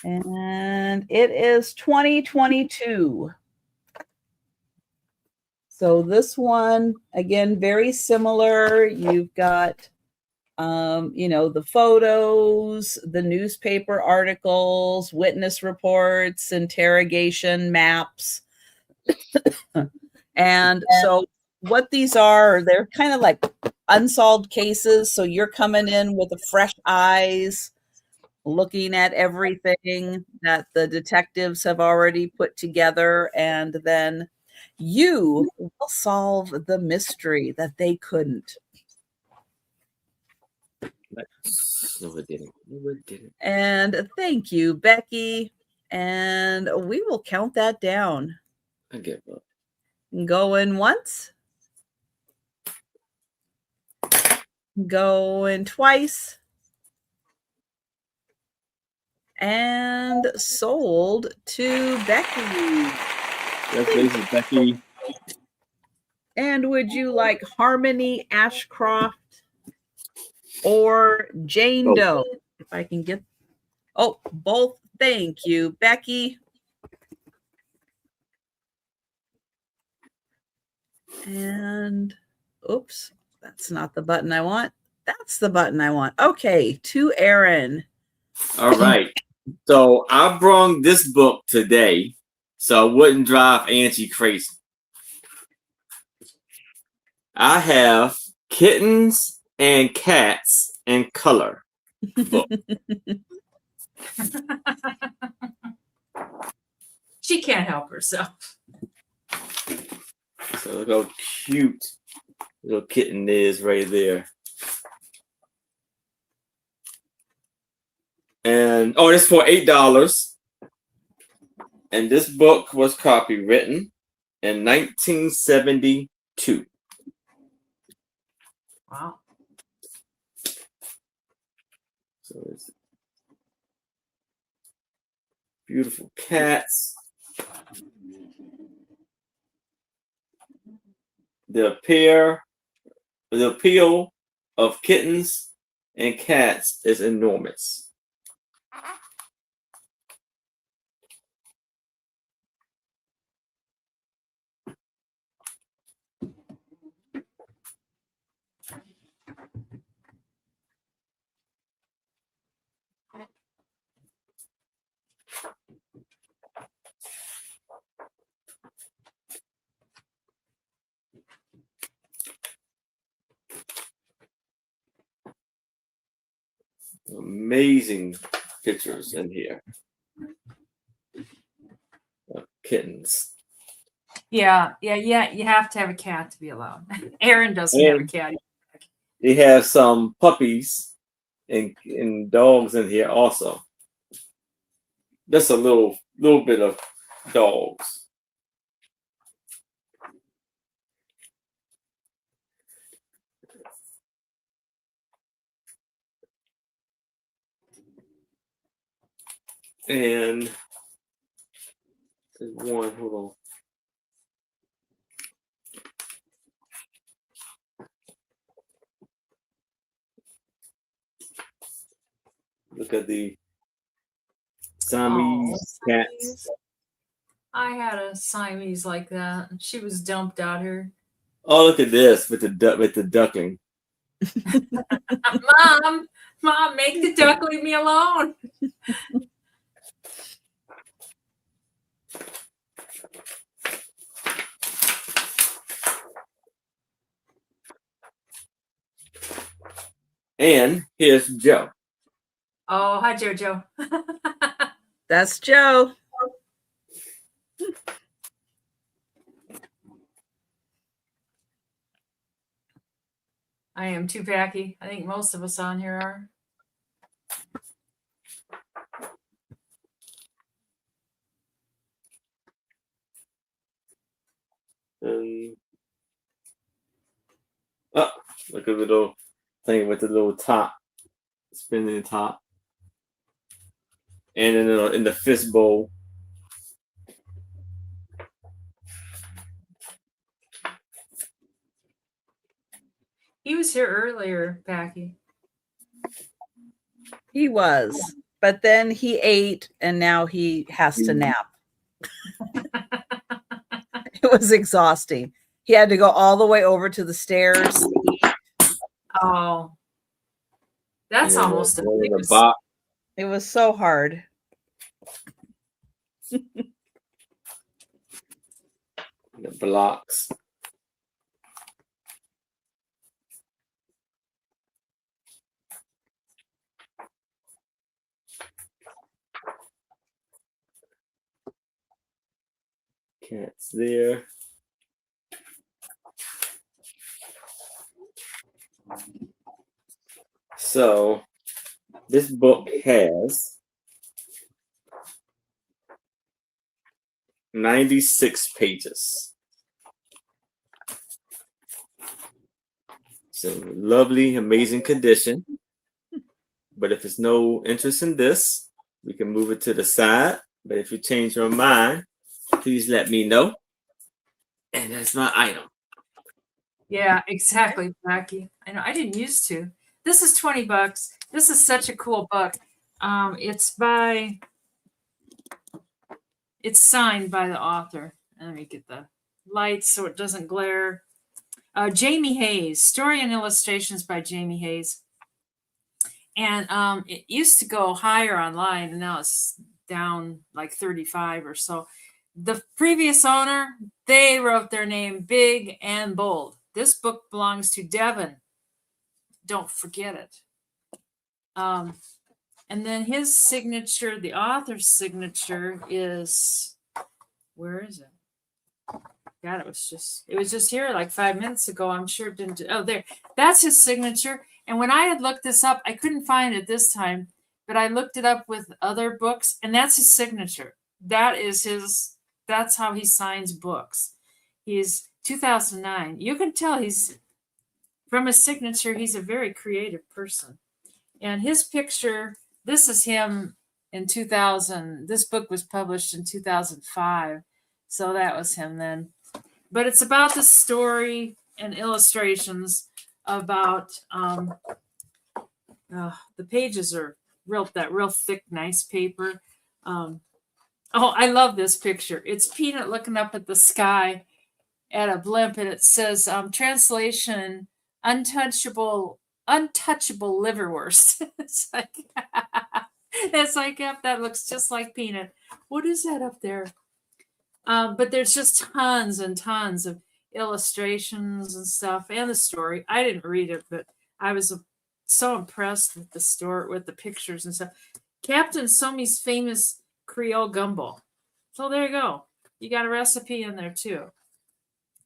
And it is 2022. So this one, again, very similar. You've got, the photos, the newspaper articles, witness reports, interrogation maps. And so what these are, they're kind of like unsolved cases. So you're coming in with fresh eyes, looking at everything that the detectives have already put together, and then you will solve the mystery that they couldn't. No, it didn't. No, it didn't. And thank you, Becky. And we will count that down. I give up. Going once. Going twice. And sold to Becky. Congratulations, Becky. And would you like Harmony Ashcroft or Jane Doe? If I can get, oh, both. Thank you, Becky. And oops, that's not the button I want. That's the button I want. Okay, to Aaron. All right. So I brought this book today so I wouldn't drive Angie crazy. I have Kittens and Cats in Color book. She can't help herself. So look how cute little kitten is right there. And oh, it's for $8. And this book was copywritten in 1972. Wow. So it's beautiful cats. The appeal of kittens and cats is enormous. Amazing pictures in here of kittens. Yeah. You have to have a cat to be alone. Aaron doesn't have a cat. They have some puppies and dogs in here also. Just a little bit of dogs. And there's one, hold on. Look at the Siamese cats. I had a Siamese like that. She was dumped out here. Oh, look at this with the duckling. Mom, make the duck, leave me alone. And here's Joe. Oh, hi, Jojo. That's Joe. I am too packy. I think most of us on here are. Oh, look at the little thing with the little top, spinning the top. And in the fist bowl. He was here earlier, Packy. He was, but then he ate and now he has to nap. It was exhausting. He had to go all the way over to the stairs. Oh, that's almost a It was so hard. blocks. Cats there. So this book has 96 pages. It's in lovely, amazing condition. But if there's no interest in this, we can move it to the side. But if you change your mind, please let me know. And that's my item. Yeah, exactly, Jackie. I know I didn't used to. This is $20. This is such a cool book. It's signed by the author. Let me get the lights so it doesn't glare. Jamie Hayes, story and illustrations by Jamie Hayes. And it used to go higher online, and now it's down like 35 or so. The previous owner, they wrote their name big and bold. This book belongs to Devin. Don't forget it. And then his signature, the author's signature is, where is it? God, it was just here like 5 minutes ago. I'm sure it didn't. Oh, there. That's his signature. And when I had looked this up, I couldn't find it this time, but I looked it up with other books, and that's his signature. That's how he signs books. He's 2009. You can tell from his signature, he's a very creative person. And his picture, this is him in 2000. This book was published in 2005. So that was him then. But it's about the story and illustrations about the pages are real thick, nice paper. I love this picture. It's Peanut looking up at the sky at a blimp, and it says translation untouchable liverwurst. It's like yep, that looks just like Peanut. What is that up there? But there's just tons and tons of illustrations and stuff, and the story. I didn't read it, but I was so impressed with the story, with the pictures and stuff. Captain Somi's famous Creole gumbo. So there you go. You got a recipe in there too.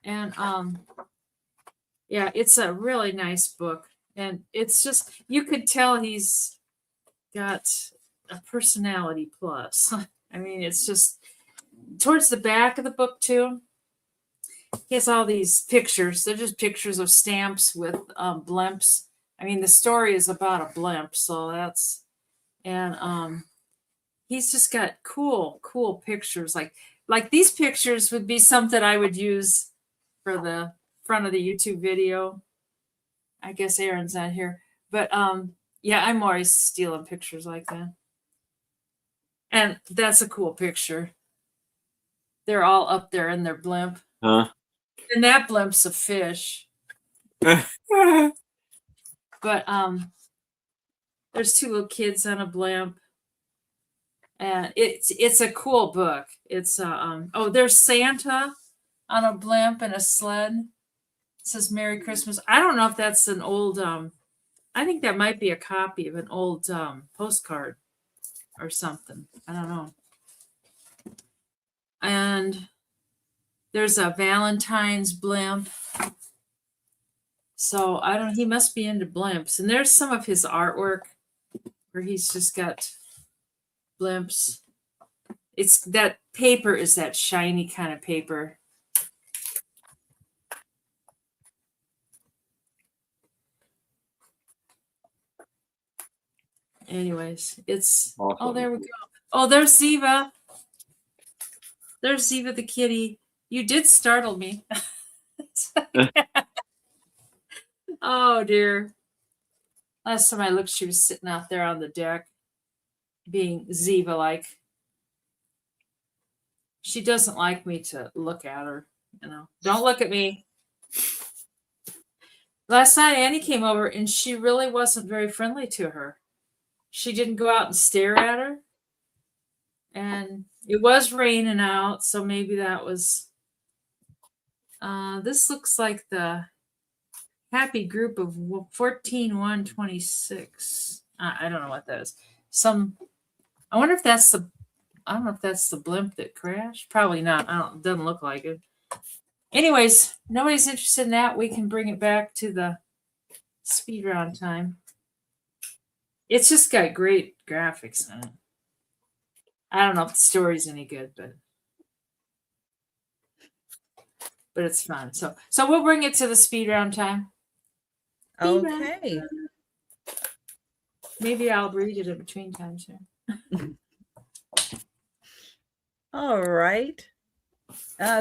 And yeah, it's a really nice book, and it's just you could tell he's got a personality plus. I mean, it's just towards the back of the book too. He has all these pictures. They're just pictures of stamps with blimps. I mean, the story is about a blimp, so that's and he's just got cool pictures. Like these pictures would be something I would use for the front of the YouTube video. I guess Aaron's not here, but yeah, I'm always stealing pictures like that. And that's a cool picture. They're all up there in their blimp. Huh? And that blimp's a fish. But there's two little kids on a blimp. And it's a cool book. It's there's Santa on a blimp and a sled. It says Merry Christmas. I don't know if that's an old I think that might be a copy of an old postcard or something. I don't know. And there's a Valentine's blimp. So I don't. He must be into blimps. And there's some of his artwork where he's just got blimps. It's that paper is that shiny kind of paper. Anyways, it's awesome. Oh, there we go. Oh, there's Ziva. There's Ziva the kitty. You did startle me. Oh dear. Last time I looked, she was sitting out there on the deck, being Ziva like. She doesn't like me to look at her, Don't look at me. Last night Annie came over and she really wasn't very friendly to her. She didn't go out and stare at her. And it was raining out, so maybe that was This looks like the happy group of 14-126. I don't know what that is. I wonder if that's the, I don't know if that's the blimp that crashed. Probably not. It doesn't look like it. Anyways, nobody's interested in that. We can bring it back to the speed round time. It's just got great graphics on it. I don't know if the story's any good, but it's fun. So we'll bring it to the speed round time. Okay. Maybe I'll read it in between times here. All right.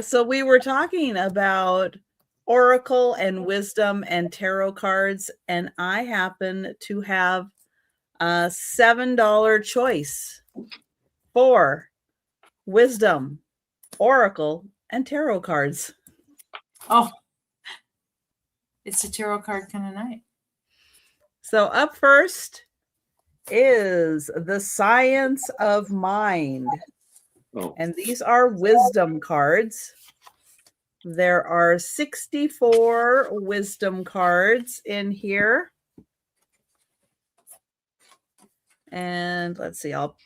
So we were talking about oracle and wisdom and tarot cards, and I happen to have a $7 choice for wisdom, oracle, and tarot cards. Oh, it's a tarot card kind of night. So up first is the Science of Mind. Oh. And these are wisdom cards. There are 64 wisdom cards in here. And let's see, I'll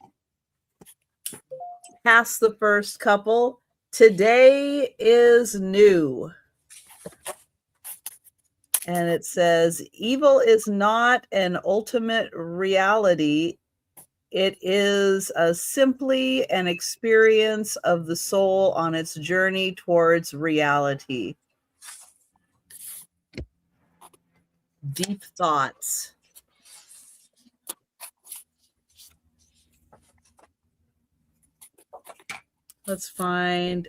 pass the first couple. Today is new. And it says, evil is not an ultimate reality. It is simply an experience of the soul on its journey towards reality. Deep thoughts. Let's find,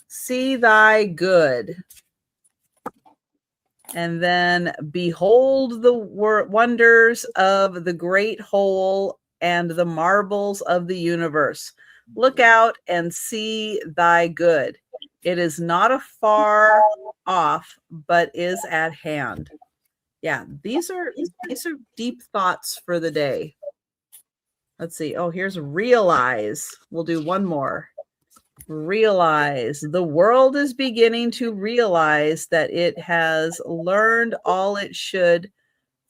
see thy good. And then behold the wonders of the great whole and the marvels of the universe. Look out and see thy good. It is not afar off, but is at hand. Yeah, these are deep thoughts for the day. Let's see. Oh, here's realize. We'll do one more. Realize. The world is beginning to realize that it has learned all it should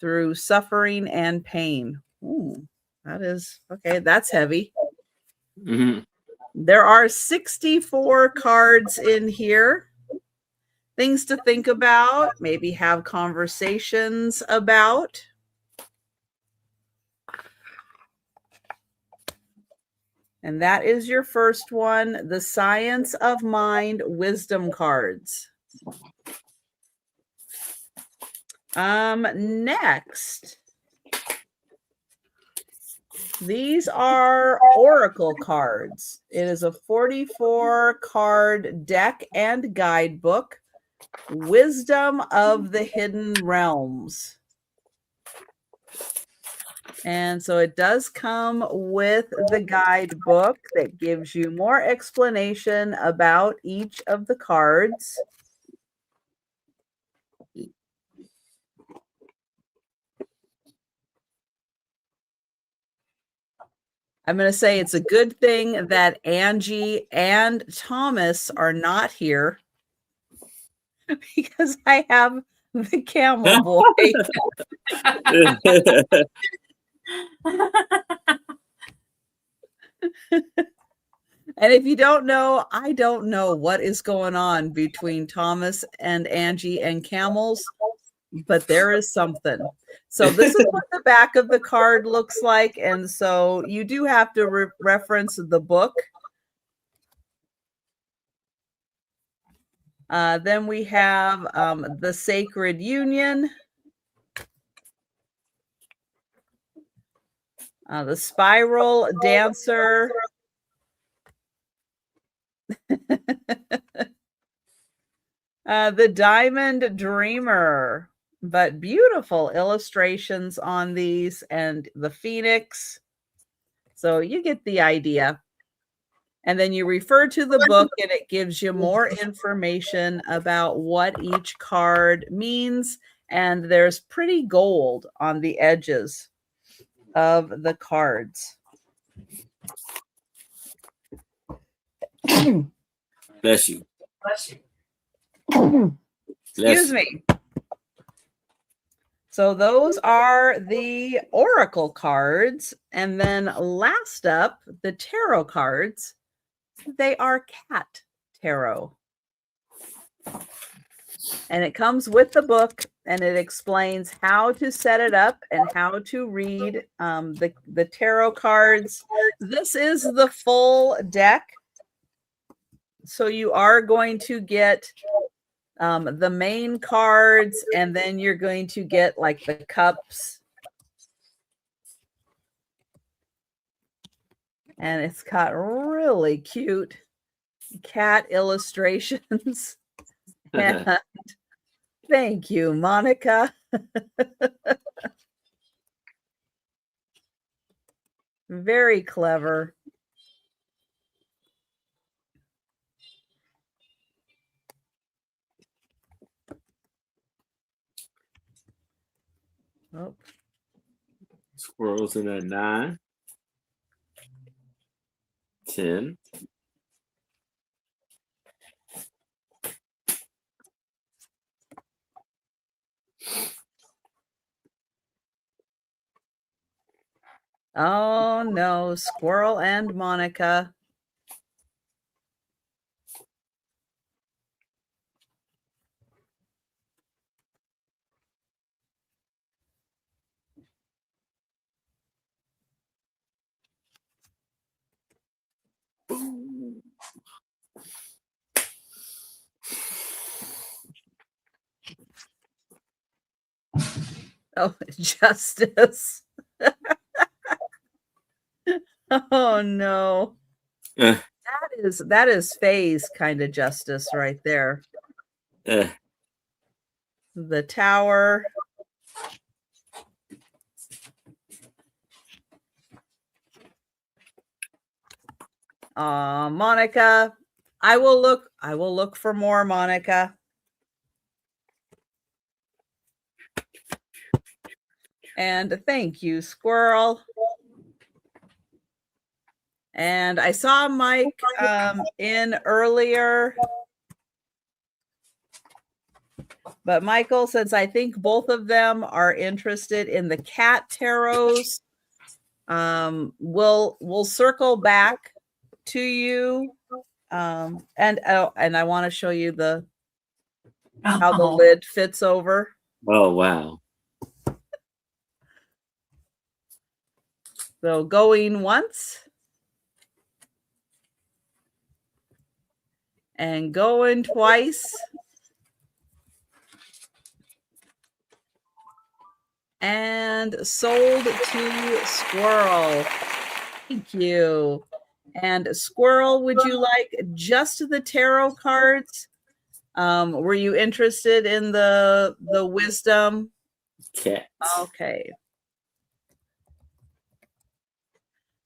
through suffering and pain. Ooh, that is okay. That's heavy. Mm-hmm. There are 64 cards in here. Things to think about, maybe have conversations about. And that is your first one, the Science of Mind wisdom cards. Next, these are oracle cards. It is a 44 card deck and guidebook, Wisdom of the Hidden Realms. And so it does come with the guidebook that gives you more explanation about each of the cards. I'm going to say it's a good thing that Angie and Thomas are not here because I have the camel boy. And if you don't know, I don't know what is going on between Thomas and Angie and camels, but there is something. So this is what the back of the card looks like. And so you do have to reference the book. Then we have the Sacred Union. The Spiral Dancer. The Diamond Dreamer, but beautiful illustrations on these, and the Phoenix. So you get the idea. And then you refer to the book and it gives you more information about what each card means. And there's pretty gold on the edges of the cards. Bless you. Bless you. Excuse me. So those are the oracle cards. And then last up, the tarot cards. They are cat tarot. And it comes with the book, and it explains how to set it up and how to read the tarot cards. This is the full deck. So you are going to get the main cards, and then you're going to get like the cups. And it's got really cute cat illustrations. And thank you, Monica. Very clever. Oh. Squirrels in at 9, 10. Oh no, Squirrel and Monica. Oh, justice. Oh no. That is Faye's kind of justice right there. The tower. Monica. I will look for more, Monica. And thank you, Squirrel. And I saw Mike in earlier. But Michael, since I think both of them are interested in the cat tarots, we'll circle back to you. And I want to show you how the lid fits over. Oh wow. So going once and going twice. And sold to Squirrel. Thank you. And Squirrel, would you like just the tarot cards? Were you interested in the wisdom? Cat. Okay.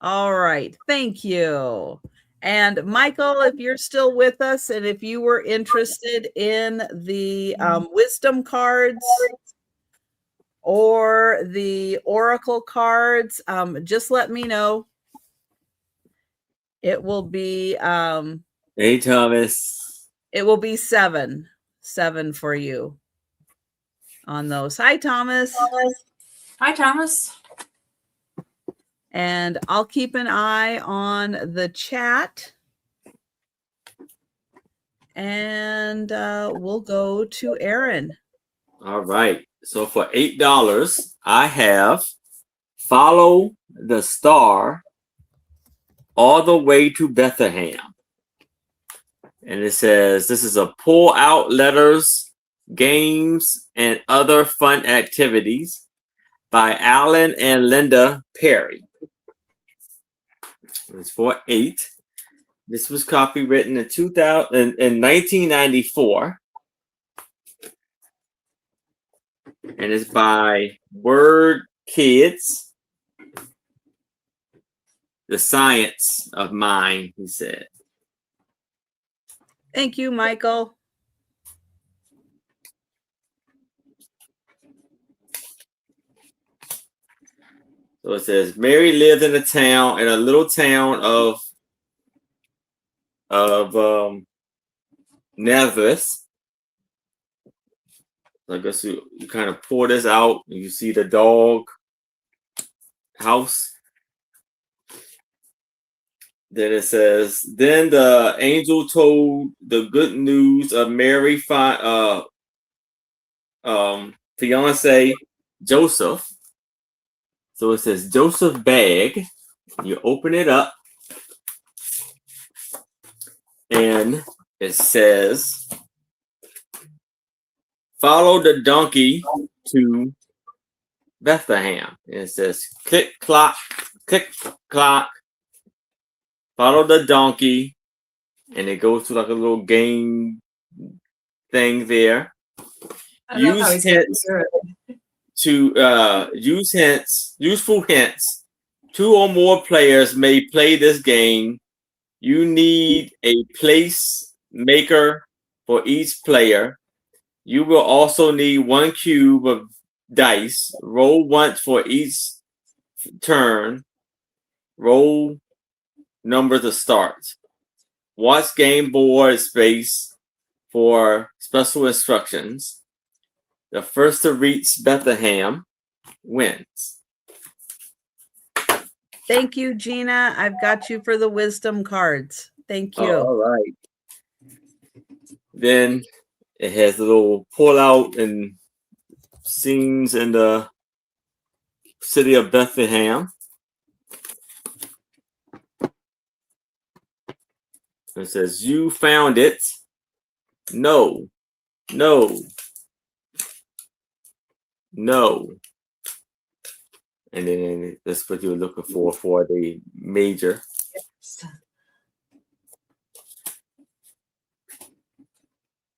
All right. Thank you. And Michael, if you're still with us, and if you were interested in the wisdom cards or the oracle cards, just let me know. It will be Hey Thomas. It will be 7 for you on those. Hi, Thomas. Hi, Thomas. And I'll keep an eye on the chat. And we'll go to Aaron. All right. So for $8, I have Follow the Star All the Way to Bethlehem. And it says this is a pull out letters, games, and other fun activities by Alan and Linda Perry. It's for $8. This was copywritten in 1994. And it's by Word Kids. The Science of Mind, he said. Thank you, Michael. So it says Mary lived in a little town of Nazareth, So I guess you kind of pour this out and you see the dog house. Then it says, then the angel told the good news of Mary fiance Joseph. So it says Joseph bag. You open it up and it says, follow the donkey to Bethlehem. And it says click clock, follow the donkey, and it goes to like a little game thing there. Use hints to useful hints. 2 or more players may play this game. You need a place maker for each player. You will also need 1 cube of dice. Roll once for each turn. Roll number to start. Watch game board space for special instructions. The first to reach Bethlehem wins. Thank you, Gina. I've got you for the wisdom cards. Thank you. All right. Then it has a little pull out and scenes in the city of Bethlehem. It says, you found it. No. And then that's what you're looking for the major.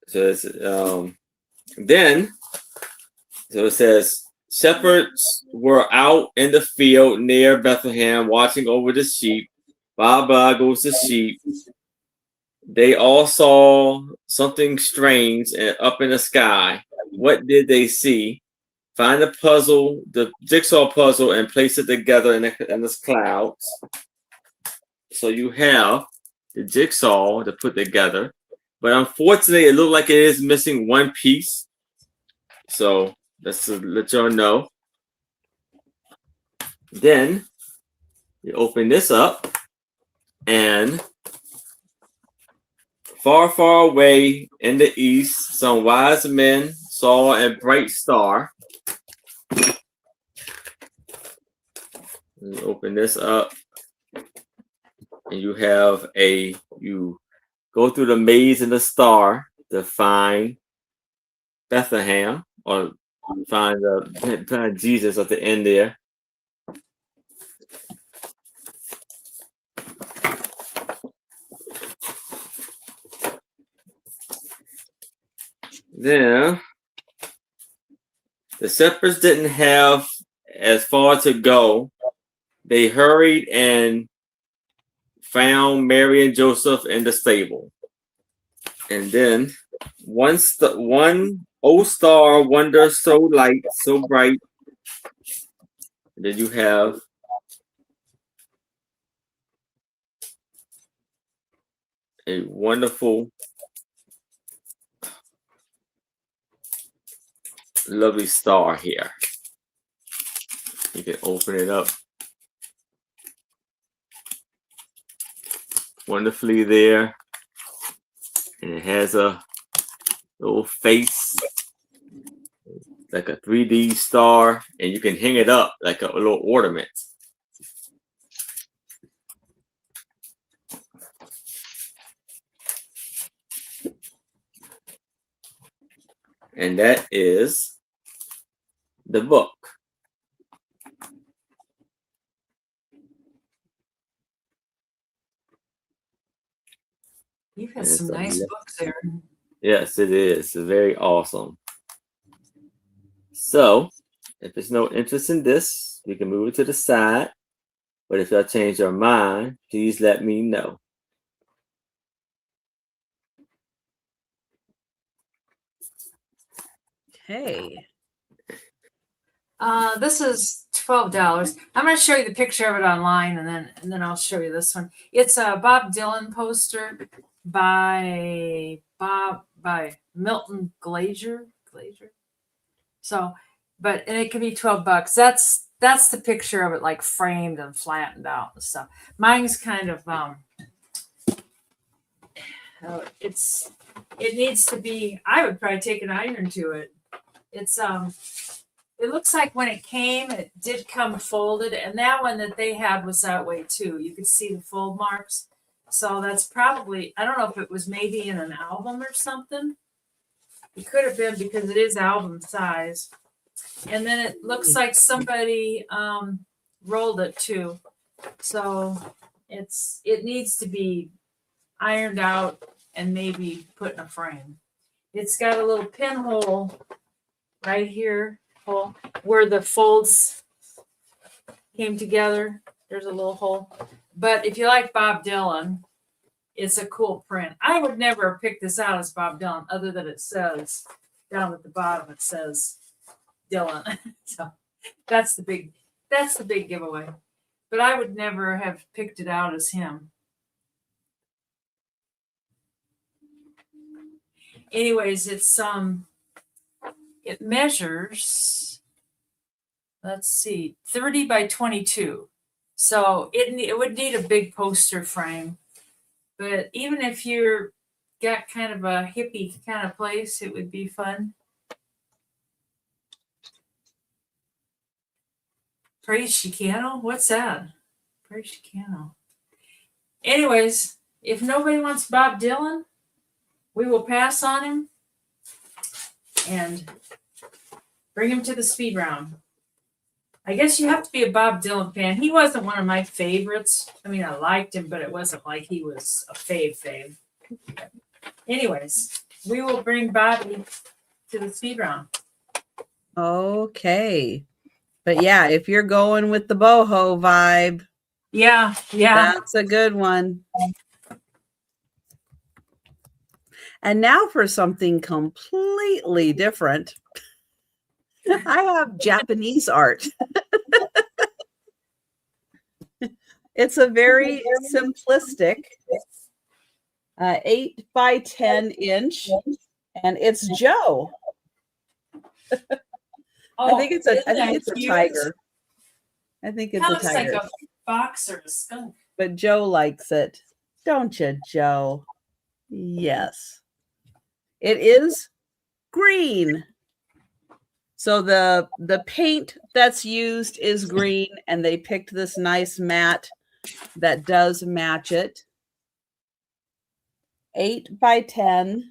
So it's, then, so it says, shepherds were out in the field near Bethlehem watching over the sheep. Blah, blah, goes the sheep. They all saw something strange up in the sky. What did they see? Find the jigsaw puzzle, and place it together in the clouds. So you have the jigsaw to put together. But unfortunately, it looked like it is missing 1 piece. So let's let y'all know. Then you open this up, and far, far away in the east, some wise men saw a bright star. You open this up, and you go through the maze in the star to find Bethlehem, or find Jesus at the end there. Then the shepherds didn't have as far to go. They hurried and found Mary and Joseph in the stable. And then one old star wonders so light, so bright. And then you have a wonderful, lovely star here. You can open it up wonderfully there, and it has a little face like a 3D star, and you can hang it up like a little ornament. And that is the book. You've got some nice books there. Yes, it is. It's very awesome. So, if there's no interest in this, we can move it to the side. But if y'all change your mind, please let me know. Hey. This is $12. I'm going to show you the picture of it online, and then I'll show you this one. It's a Bob Dylan poster by Milton Glaser. So, and it can be $12. That's the picture of it, like framed and flattened out and stuff. Mine's kind of it needs to be. I would probably take an iron to it. It's It looks like when it came, it did come folded, and that one that they had was that way too. You could see the fold marks. So that's probably, I don't know if it was maybe in an album or something. It could have been because it is album size. And then it looks like somebody rolled it too. So it needs to be ironed out and maybe put in a frame. It's got a little pinhole right here, hole where the folds came together. There's a little hole. But if you like Bob Dylan, it's a cool print. I would never pick this out as Bob Dylan, other than it says down at the bottom, it says Dylan. So that's the big giveaway. But I would never have picked it out as him. Anyways, it measures, let's see, 30 by 22. So it would need a big poster frame. But even if you're got kind of a hippie kind of place, it would be fun. Praise Chicano? What's that? Praise Chicano. Anyways, if nobody wants Bob Dylan, we will pass on him and bring him to the speed round. I guess you have to be a Bob Dylan fan. He wasn't one of my favorites. I mean, I liked him, but it wasn't like he was a fave. Anyways, we will bring Bobby to the speed round. Okay. But yeah, if you're going with the boho vibe, yeah, that's a good one. And now for something completely different. I have Japanese art. It's a very simplistic 8 by 10 inch, and it's Joe. I think it's a tiger. I think it's a tiger. Like a fox or a skunk. But Joe likes it. Don't you, Joe? Yes. It is green. So the paint that's used is green, and they picked this nice matte that does match it. 8 by 10.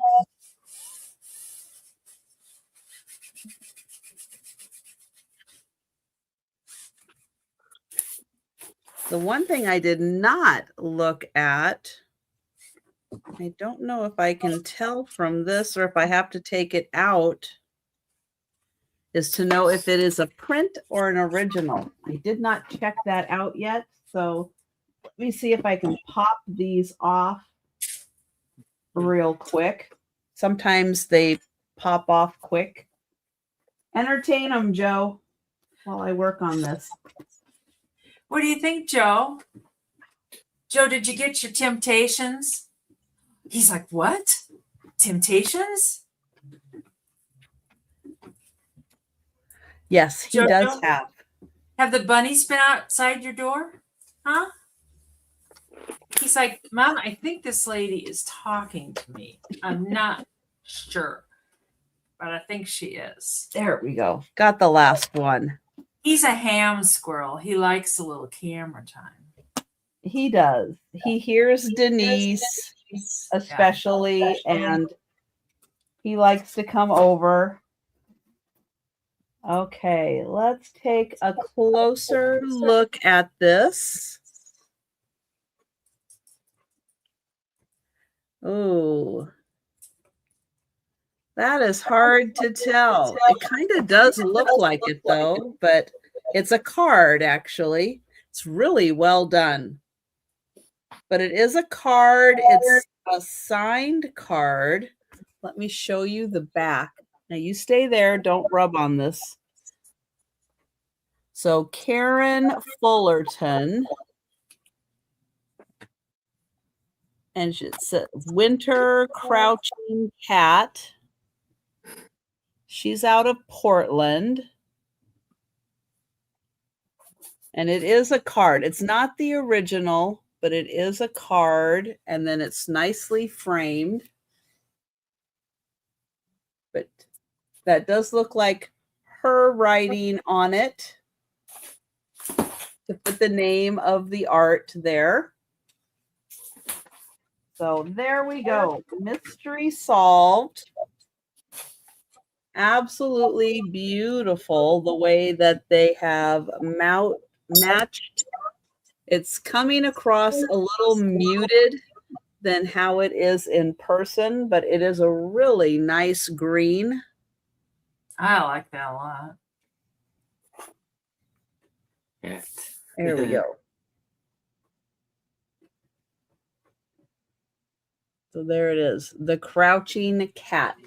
The one thing I did not look at, I don't know if I can tell from this or if I have to take it out, is to know if it is a print or an original. I did not check that out yet. So let me see if I can pop these off real quick. Sometimes they pop off quick. Entertain them, Joe, while I work on this. What do you think, Joe? Joe, did you get your Temptations? He's like, what? Temptations? Yes, he does have. Have the bunnies been outside your door? Huh? He's like, Mom, I think this lady is talking to me. I'm not sure, but I think she is. There we go. Got the last one. He's a ham squirrel. He likes a little camera time. He does. He hears Denise, especially, and he likes to come over. Okay, let's take a closer look at this. Oh, that is hard to tell. It kind of does look like it, though, but it's a card, actually. It's really well done. But it is a card. It's a signed card. Let me show you the back. Now, you stay there. Don't rub on this. So, Karen Fullerton. And it says, Winter Crouching Cat. She's out of Portland. And it is a card. It's not the original, but it is a card. And then it's nicely framed. But that does look like her writing on it to put the name of the art there. So there we go. Mystery solved. Absolutely beautiful the way that they have matched. It's coming across a little muted than how it is in person, but it is a really nice green. I like that a lot. Yeah. There we go. So there it is, the crouching cat.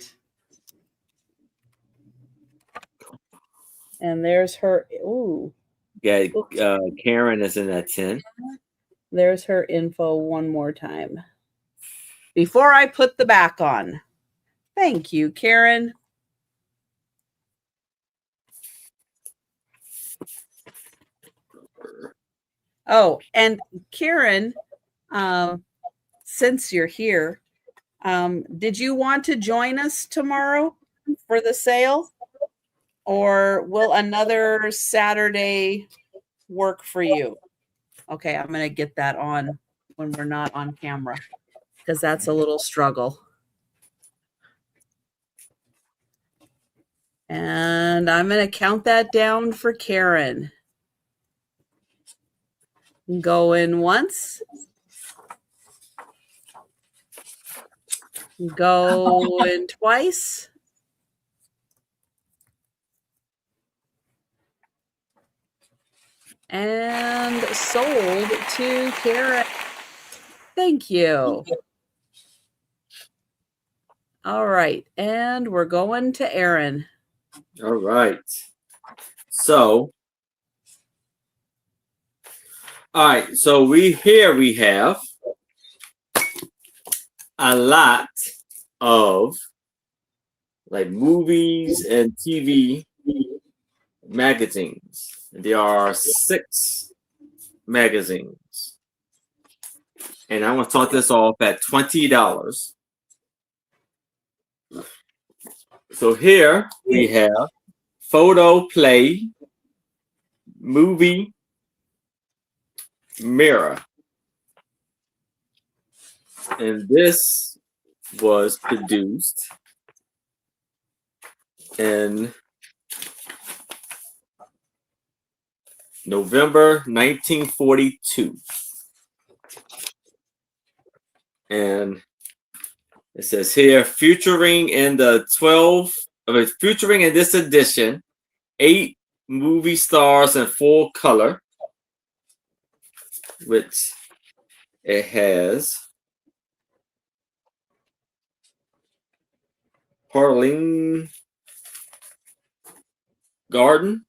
And there's her. Ooh. Yeah, Karen is in that 10. There's her info one more time. Before I put the back on. Thank you, Karen. Oh, and Karen, since you're here, did you want to join us tomorrow for the sale? Or will another Saturday work for you? Okay, I'm going to get that on when we're not on camera because that's a little struggle. And I'm going to count that down for Karen. Going once. Going twice. And sold to Karen. Thank you. All right. And we're going to Aaron. All right. So, all right. So we have a lot of like movies and TV magazines. There are 6 magazines. And I want to start this off at $20. So here we have Photo Play, Movie, Mirror. And this was produced in November 1942. And it says here, featuring in this edition, 8 movie stars in full color, which it has Harleen Gordon,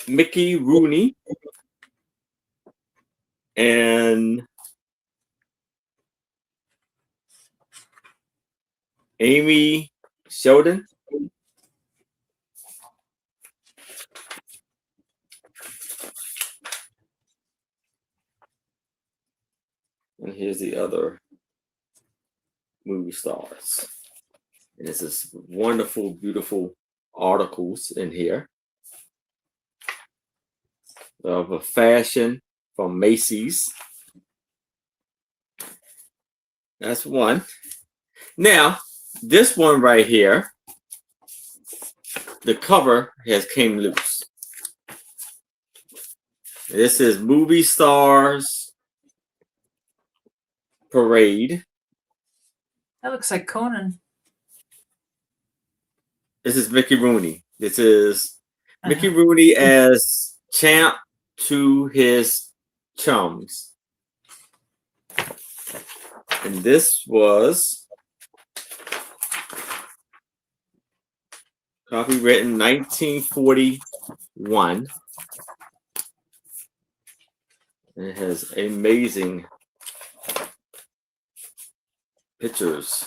Mickey Rooney, and Amy Sheldon. And here's the other movie stars. And this is wonderful, beautiful articles in here of a fashion from Macy's. That's one. Now, this one right here, the cover has came loose. This is Movie Stars Parade. That looks like Conan. This is Mickey Rooney. This is Mickey Rooney as champ to his chums. And this was copywritten 1941. And it has amazing pictures,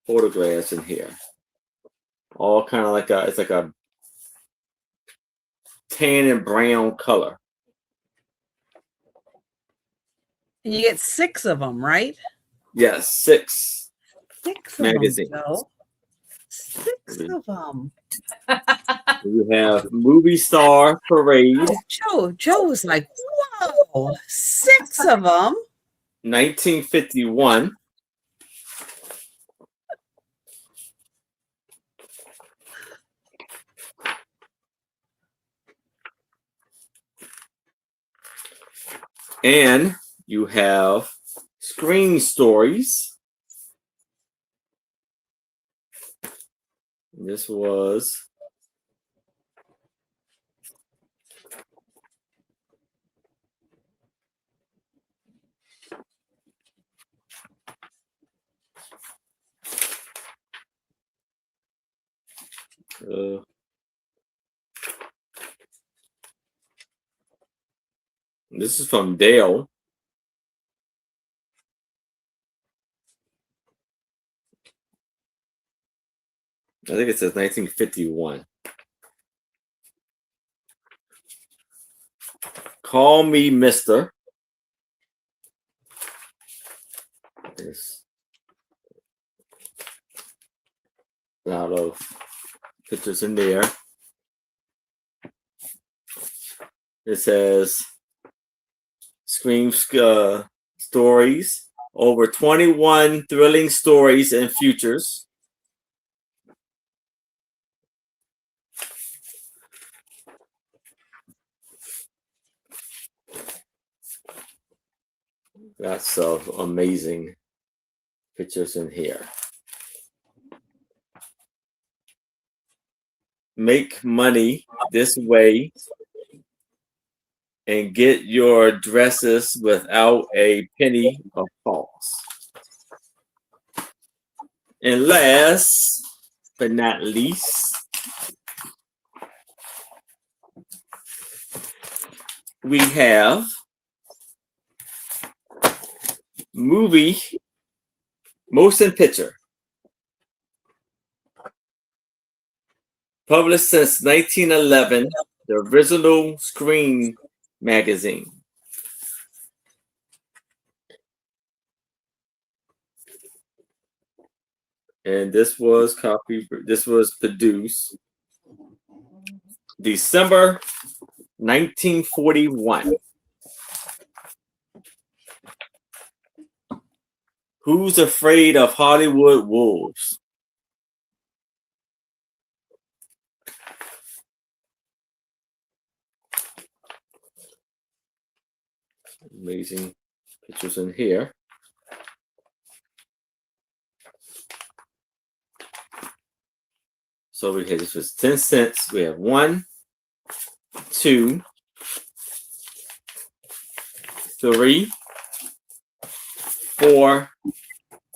photographs in here. All kind of like it's like a tan and brown color. And you get 6 of them, right? Yes, 6 magazines. magazines. Joe. 6 of them. We have Movie Star Parade. Joe was like, whoa, 6 of them. 1951. And you have Screen Stories. This was this is from Dale. I think it says 1951. Call Me Mister. There's a lot of pictures in there. It says Scream Stories. Over 21 thrilling stories and futures. Got some amazing pictures in here. Make money this way and get your dresses without a penny of cost. And last but not least, we have movie motion picture. Published since 1911, the original Screen magazine. And this was produced December 1941. Who's Afraid of Hollywood Wolves? Amazing pictures in here. So we have, this was 10 cents. We have 1, 2, 3, 4,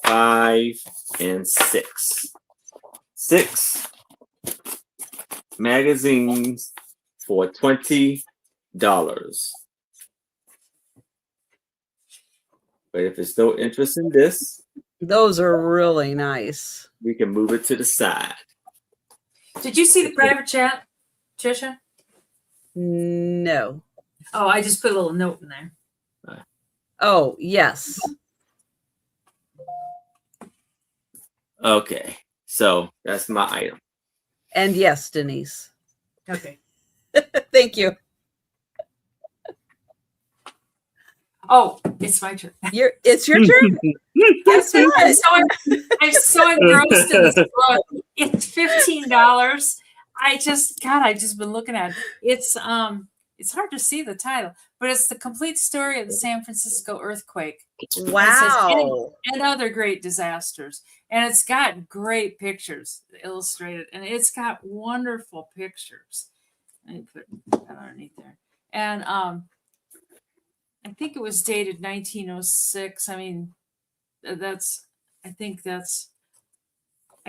5, and 6. 6 magazines for $20. But if there's no interest in this, those are really nice. We can move it to the side. Did you see the private chat, Trisha? No. Oh, I just put a little note in there. Oh, yes. Okay, so that's my item. And yes, Denise. Okay. Thank you. Oh, it's my turn. It's your turn. Guess what? I'm so engrossed in this book. It's $15. I've just been looking at it. It's hard to see the title, but it's the complete story of the San Francisco earthquake. Wow. And other great disasters. And it's got great pictures illustrated, and it's got wonderful pictures. Let me put that underneath there. And I think it was dated 1906. I mean, I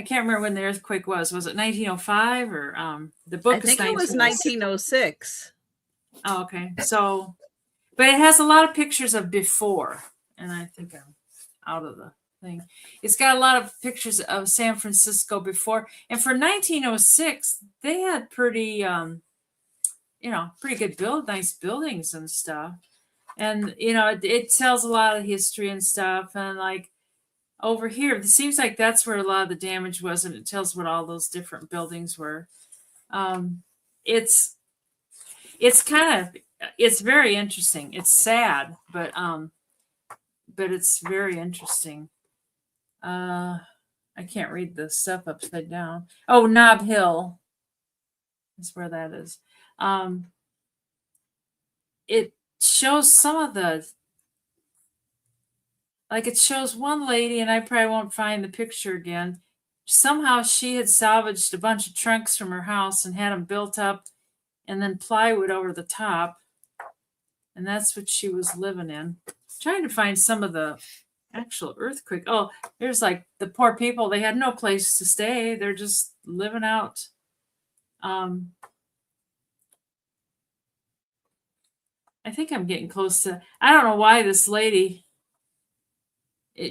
can't remember when the earthquake was. Was it 1905 or the book? I think it was 1906. Oh, okay. So, But it has a lot of pictures of before, and I think I'm out of the thing. It's got a lot of pictures of San Francisco before, and for 1906, they had pretty, pretty good nice buildings and stuff. And it tells a lot of history and stuff. And like over here, it seems like that's where a lot of the damage was, and it tells what all those different buildings were. It's it's very interesting. It's sad, but it's very interesting. I can't read the stuff upside down. Oh, Nob Hill is where that is. It shows some of the, like it shows one lady, and I probably won't find the picture again. Somehow she had salvaged a bunch of trunks from her house and had them built up and then plywood over the top. And that's what she was living in. Trying to find some of the actual earthquake. Oh, there's like the poor people. They had no place to stay. They're just living out. I think I'm getting close to, I don't know why this lady,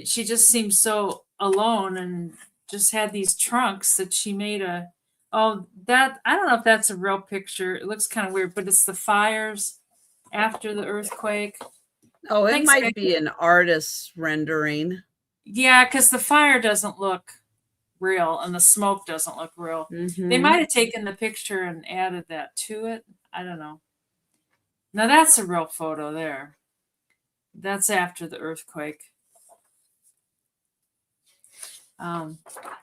she just seems so alone and just had these trunks that she made I don't know if that's a real picture. It looks kind of weird, but it's the fires after the earthquake. Oh, it might be an artist's rendering. Yeah, because the fire doesn't look real and the smoke doesn't look real. Mm-hmm. They might have taken the picture and added that to it. I don't know. Now that's a real photo there. That's after the earthquake. I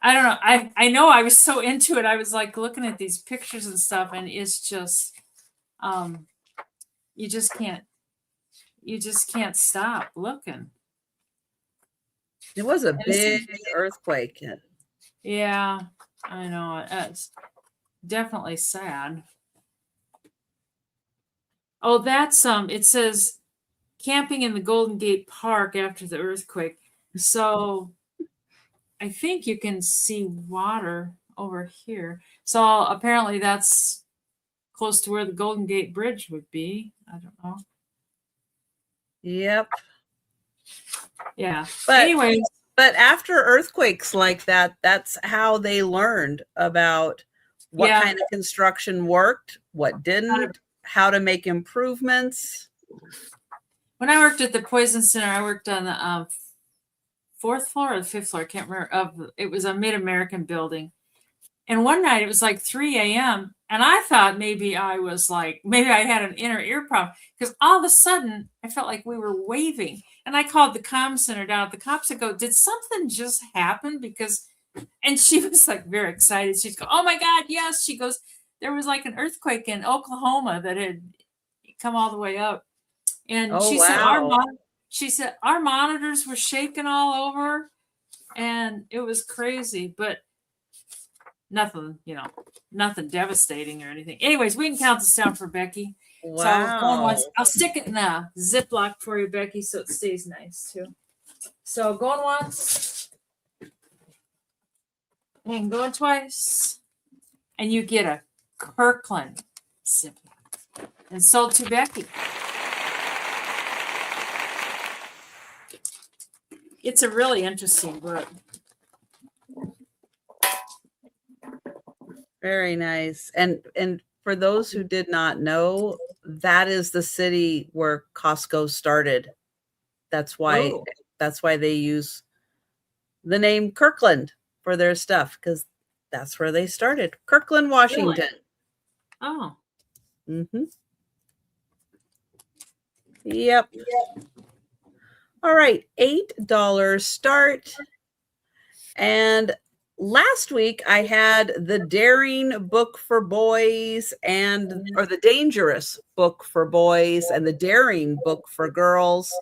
don't know. I know I was so into it. I was like looking at these pictures and stuff, and it's just you just can't stop looking. It was a big earthquake. Yeah, I know. It's definitely sad. Oh, that's it says camping in the Golden Gate Park after the earthquake. So I think you can see water over here. So apparently that's close to where the Golden Gate Bridge would be. I don't know. Yep. Yeah. But anyways, but after earthquakes like that, that's how they learned about what kind of construction worked, what didn't, how to make improvements. When I worked at the Poison Center, I worked on the 4th floor or the 5th floor. I can't remember. It was a Mid-American building. And one night it was like 3 a.m. And I thought maybe I had an inner ear problem, because all of a sudden I felt like we were waving. And I called the comm center down at the cops and go, did something just happen? And she was like very excited. She'd go, oh my God, yes. She goes, there was like an earthquake in Oklahoma that had come all the way up. And she said our monitors were shaking all over, and it was crazy, but nothing devastating or anything. Anyways, we can count this down for Becky. Wow. So I'll stick it in a Ziploc for you, Becky, so it stays nice too. So going once and going twice, and you get a Kirkland Ziploc. And sold to Becky. It's a really interesting book. Very nice. And for those who did not know, that is the city where Costco started. That's why they use the name Kirkland for their stuff, because that's where they started. Kirkland, Washington. Really? Oh. Mm-hmm. Yep. All right, $8 start. And last week I had the Daring book for boys or the Dangerous book for boys and the Daring book for girls.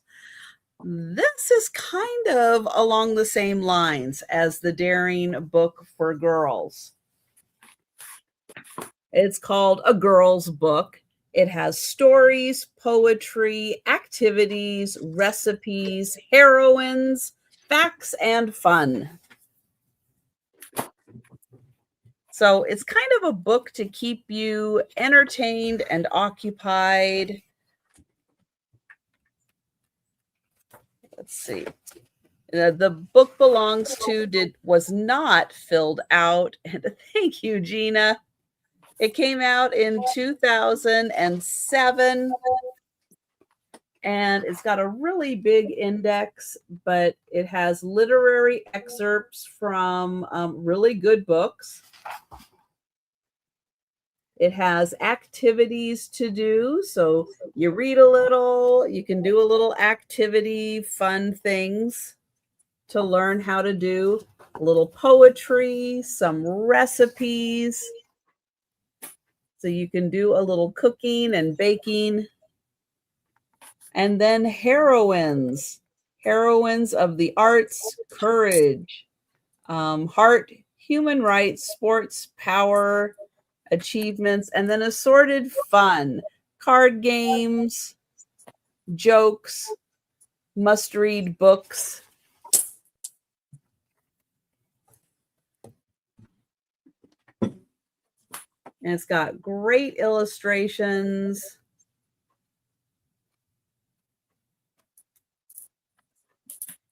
This is kind of along the same lines as the Daring book for girls. It's called A Girl's Book. It has stories, poetry, activities, recipes, heroines, facts, and fun. So it's kind of a book to keep you entertained and occupied. let's see. The book was not filled out. And thank you, Gina. It came out in 2007. And it's got a really big index, but it has literary excerpts from really good books. It has activities to do. So you read a little, you can do a little activity, fun things to learn how to do. A little poetry, some recipes. So you can do a little cooking and baking. And then heroines of the arts, courage, heart, human rights, sports, power, achievements, and then assorted fun, card games, jokes, must-read books. And it's got great illustrations.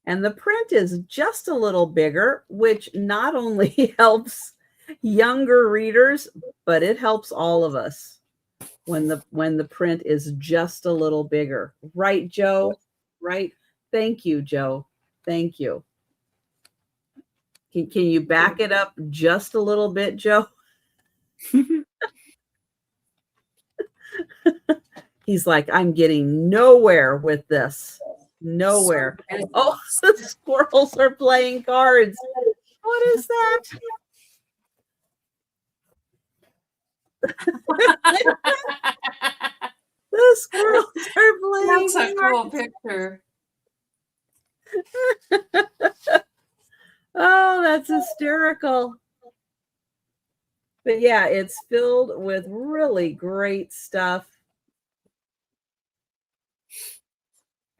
And the print is just a little bigger, which not only helps younger readers, but it helps all of us when the print is just a little bigger. Right, Joe? Right? Thank you, Joe. Thank you. Can you back it up just a little bit, Joe? He's like, I'm getting nowhere with this. Nowhere. Oh, the squirrels are playing cards. What is that? The squirrels are playing. That's a cool picture. Oh, that's hysterical. But yeah, it's filled with really great stuff.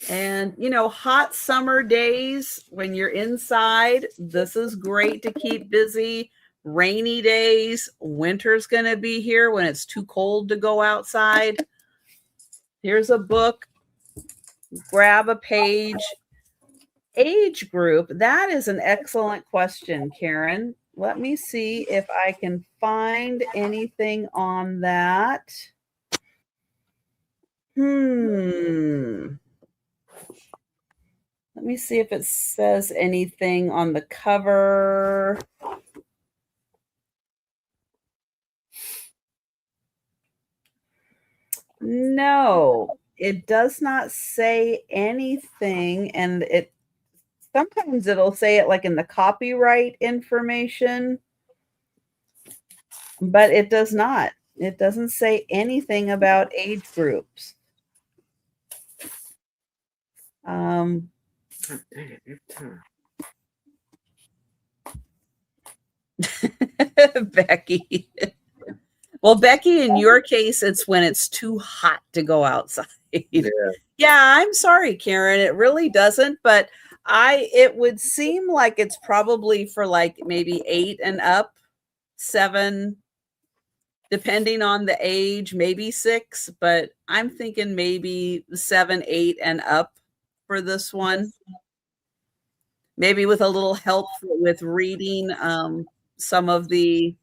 And, hot summer days when you're inside, this is great to keep busy. Rainy days, winter's going to be here when it's too cold to go outside. Here's a book. Grab a page. Age group. That is an excellent question, Karen. Let me see if I can find anything on that. Let me see if it says anything on the cover. No, it does not say anything, and sometimes it'll say it like in the copyright information, but it does not. It doesn't say anything about age groups. Becky. Well, Becky, in your case, it's when it's too hot to go outside. Yeah, I'm sorry, Karen. It really doesn't, but it would seem like it's probably for like maybe 8 and up, 7, depending on the age, maybe 6, but I'm thinking maybe 7, 8 and up for this one. Maybe with a little help with reading some of the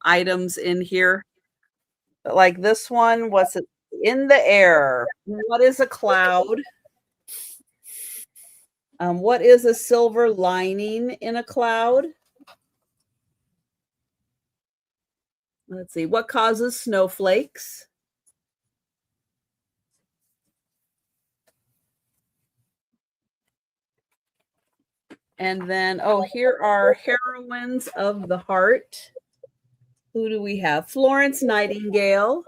items in here. Like this one, what's it? In the air. What is a cloud? What is a silver lining in a cloud? Let's see. What causes snowflakes? And then, here are heroines of the heart. Who do we have? Florence Nightingale,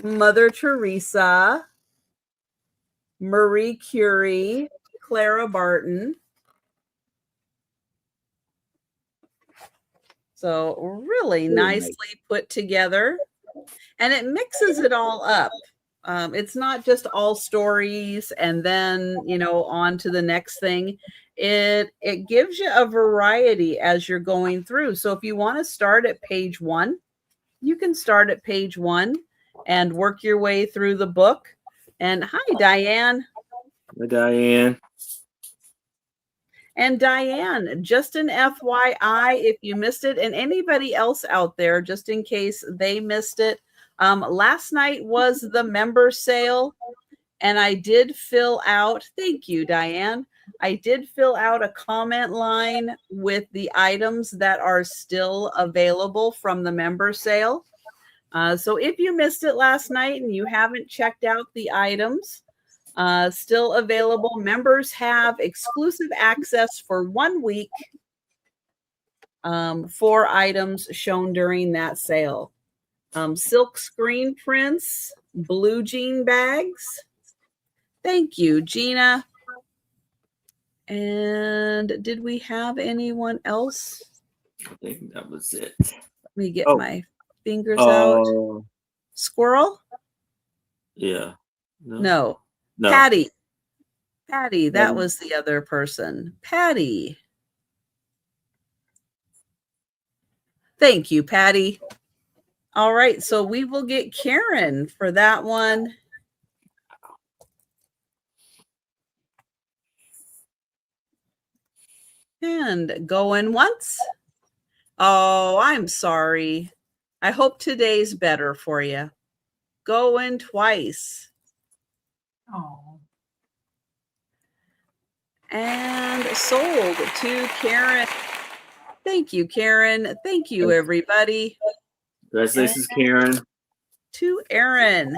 Mother Teresa, Marie Curie, Clara Barton. So really nicely put together. And it mixes it all up. It's not just all stories and then, on to the next thing. It gives you a variety as you're going through. So if you want to start at page 1, you can start at page 1 and work your way through the book. And hi, Diane. Diane. And Diane, just an FYI, if you missed it, and anybody else out there, just in case they missed it, last night was the member sale, and I did fill out, thank you, Diane. I did fill out a comment line with the items that are still available from the member sale. So if you missed it last night and you haven't checked out the items, still available. Members have exclusive access for 1 week for items shown during that sale. Silk screen prints, blue jean bags. Thank you, Gina. And did we have anyone else? I think that was it. Let me get my fingers out. Squirrel? Yeah. No. Patty. Patty, that was the other person. Patty. Thank you, Patty. All right, so we will get Karen for that one. And going once. Oh, I'm sorry. I hope today's better for you. Going twice. Oh. And sold to Karen. Thank you, Karen. Thank you, everybody. Congratulations, Karen. To Aaron.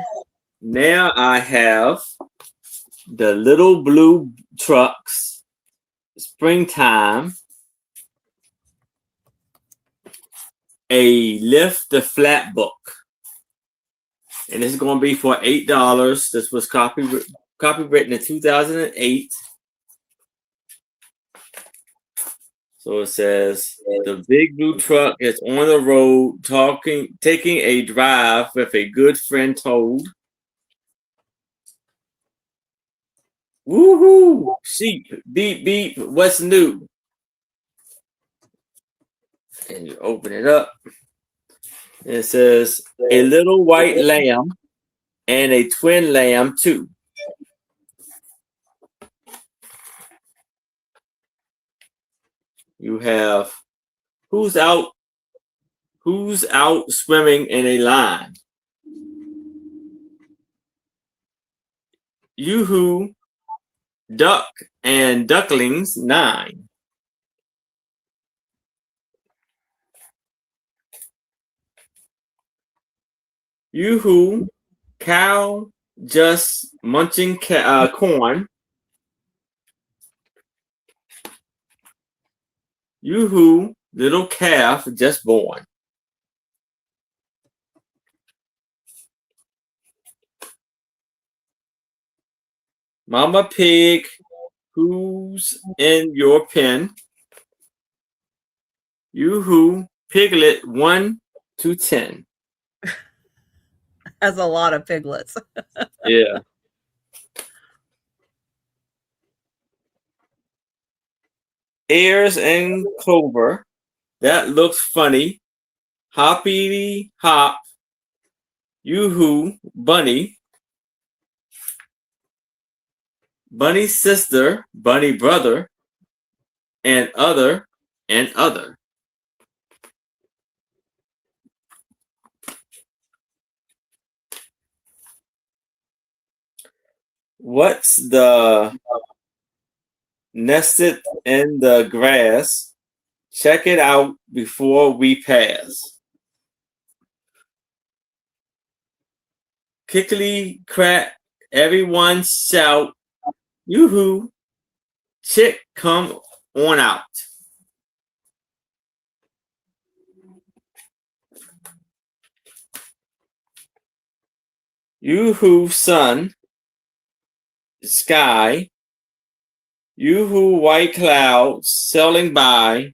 Now I have the little blue trucks, springtime, a lift the flat book. And this is going to be for $8. This was copywritten in 2008. So it says, the big blue truck is on the road taking a drive with a good friend Toad. Woohoo! Sheep, beep, beep, what's new? And you open it up. It says, a little white lamb and a twin lamb too. You have who's out swimming in a line? Yoo-hoo, duck and ducklings 9. Yoo-hoo, cow just munching corn. Yoo-hoo, little calf just born. Mama pig, who's in your pen? Yoo-hoo, piglet 1 to 10. Has a lot of piglets. Yeah. Ears and clover. That looks funny. Hoppity hop. Yoo-hoo, bunny. Bunny sister, bunny brother, and other, and other. What's the nested in the grass? Check it out before we pass. Kickly crack, everyone shout, yoo-hoo, chick come on out. Yoo-hoo sun, sky, yoo-hoo white clouds sailing by,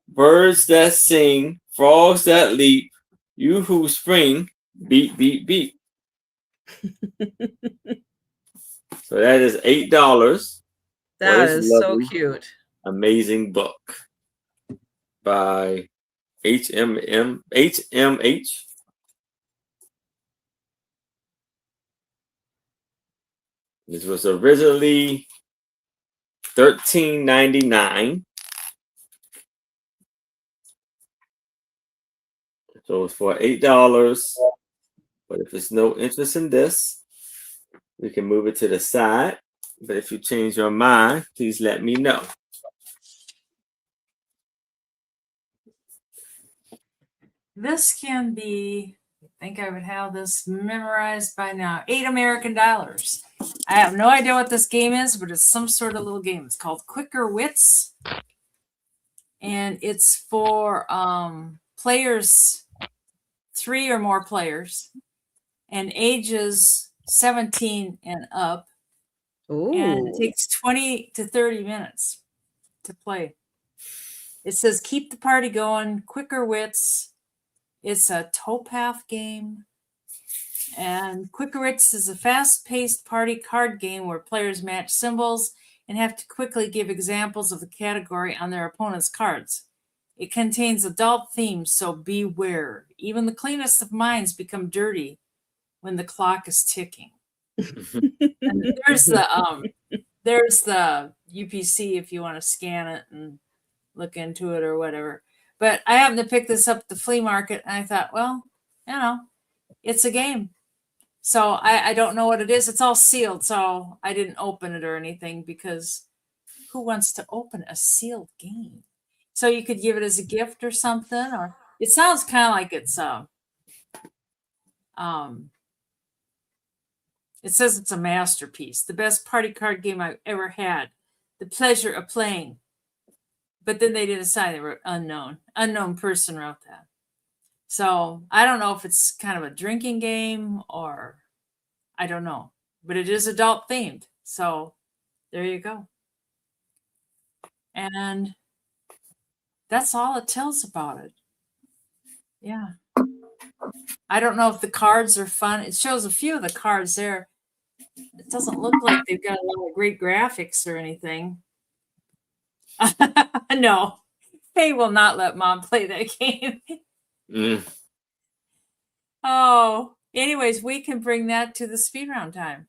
birds that sing, frogs that leap, yoo-hoo spring, beep, beep, beep. So that is $8. That is so cute. Amazing book by HMH. This was originally $13.99. So it's for $8. But if there's no interest in this, we can move it to the side. But if you change your mind, please let me know. This can be, I think I would have this memorized by now. $8 American. I have no idea what this game is, but it's some sort of little game. It's called Quicker Wits. And it's for players, 3 or more players, and ages 17 and up. Ooh. And it takes 20 to 30 minutes to play. It says keep the party going, Quicker Wits. It's a towpath game. And Quicker Wits is a fast-paced party card game where players match symbols and have to quickly give examples of the category on their opponent's cards. It contains adult themes, so beware. Even the cleanest of minds become dirty when the clock is ticking. And there's the UPC if you want to scan it and look into it or whatever. But I happened to pick this up at the flea market, and I thought, well, it's a game. So I don't know what it is. It's all sealed, so I didn't open it or anything because who wants to open a sealed game? So you could give it as a gift or something, or it sounds kind of like it's it says it's a masterpiece, the best party card game I've ever had, the pleasure of playing. But then they didn't sign, they wrote unknown person wrote that. So I don't know if it's kind of a drinking game or I don't know, but it is adult themed. So there you go. And that's all it tells about it. Yeah. I don't know if the cards are fun. It shows a few of the cards there. It doesn't look like they've got a lot of great graphics or anything. No, they will not let Mom play that game. Oh, anyways, we can bring that to the speed round time.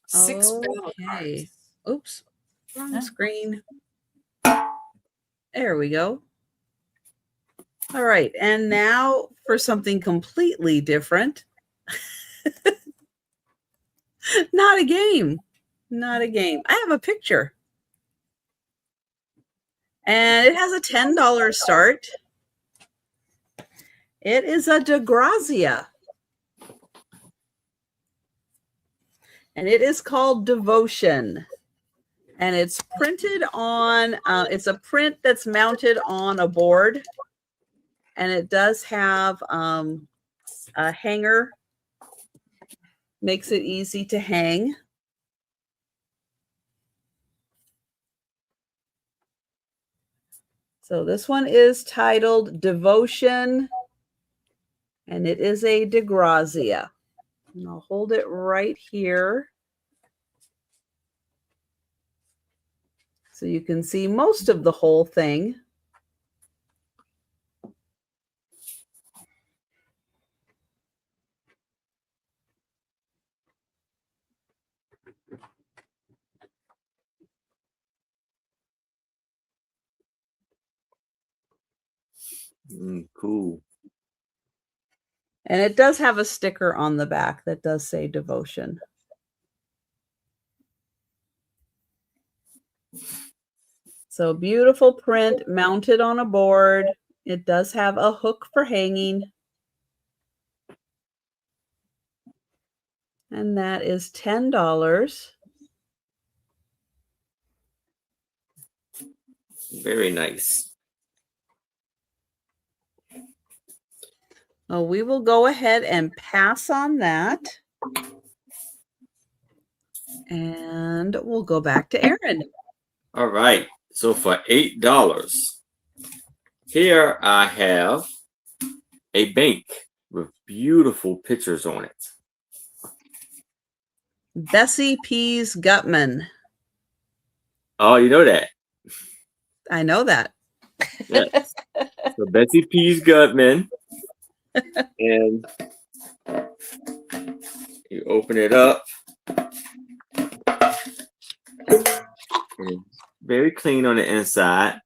6 battle cards. Oops, wrong screen. There we go. All right, and now for something completely different. Not a game. Not a game. I have a picture. And it has a $10 start. It is a DeGrazia. And it is called Devotion. And it's printed on, it's a print that's mounted on a board. And it does have a hanger. Makes it easy to hang. So this one is titled Devotion, and it is a DeGrazia. And I'll hold it right here so you can see most of the whole thing. Cool. And it does have a sticker on the back that does say Devotion. So beautiful print mounted on a board. It does have a hook for hanging. And that is $10. Very nice. Well, we will go ahead and pass on that. And we'll go back to Aaron. All right. So for $8, here I have a bank with beautiful pictures on it. Bessie Pease Gutman. Oh, you know that. I know that. Yes. So Bessie Pease Gutman. And You open it up. And very clean on the inside.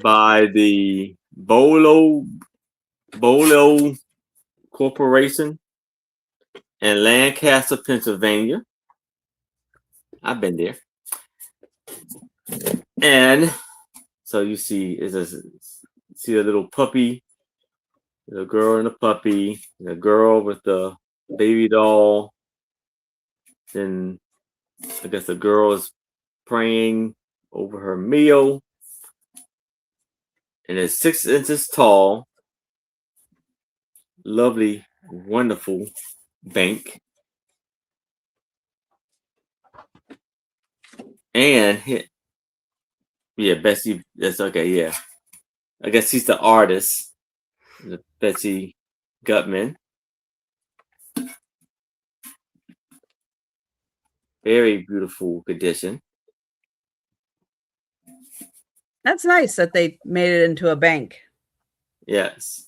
By the Bolo Corporation in Lancaster, Pennsylvania. I've been there. And so you see, see a little puppy, the girl and the puppy, the girl with the baby doll. Then I guess the girl is praying over her meal. And it's 6 inches tall. Lovely, wonderful bank. And yeah, Betsy, that's okay, yeah. I guess he's the artist, Betsy Gutman. Very beautiful condition. That's nice that they made it into a bank. Yes.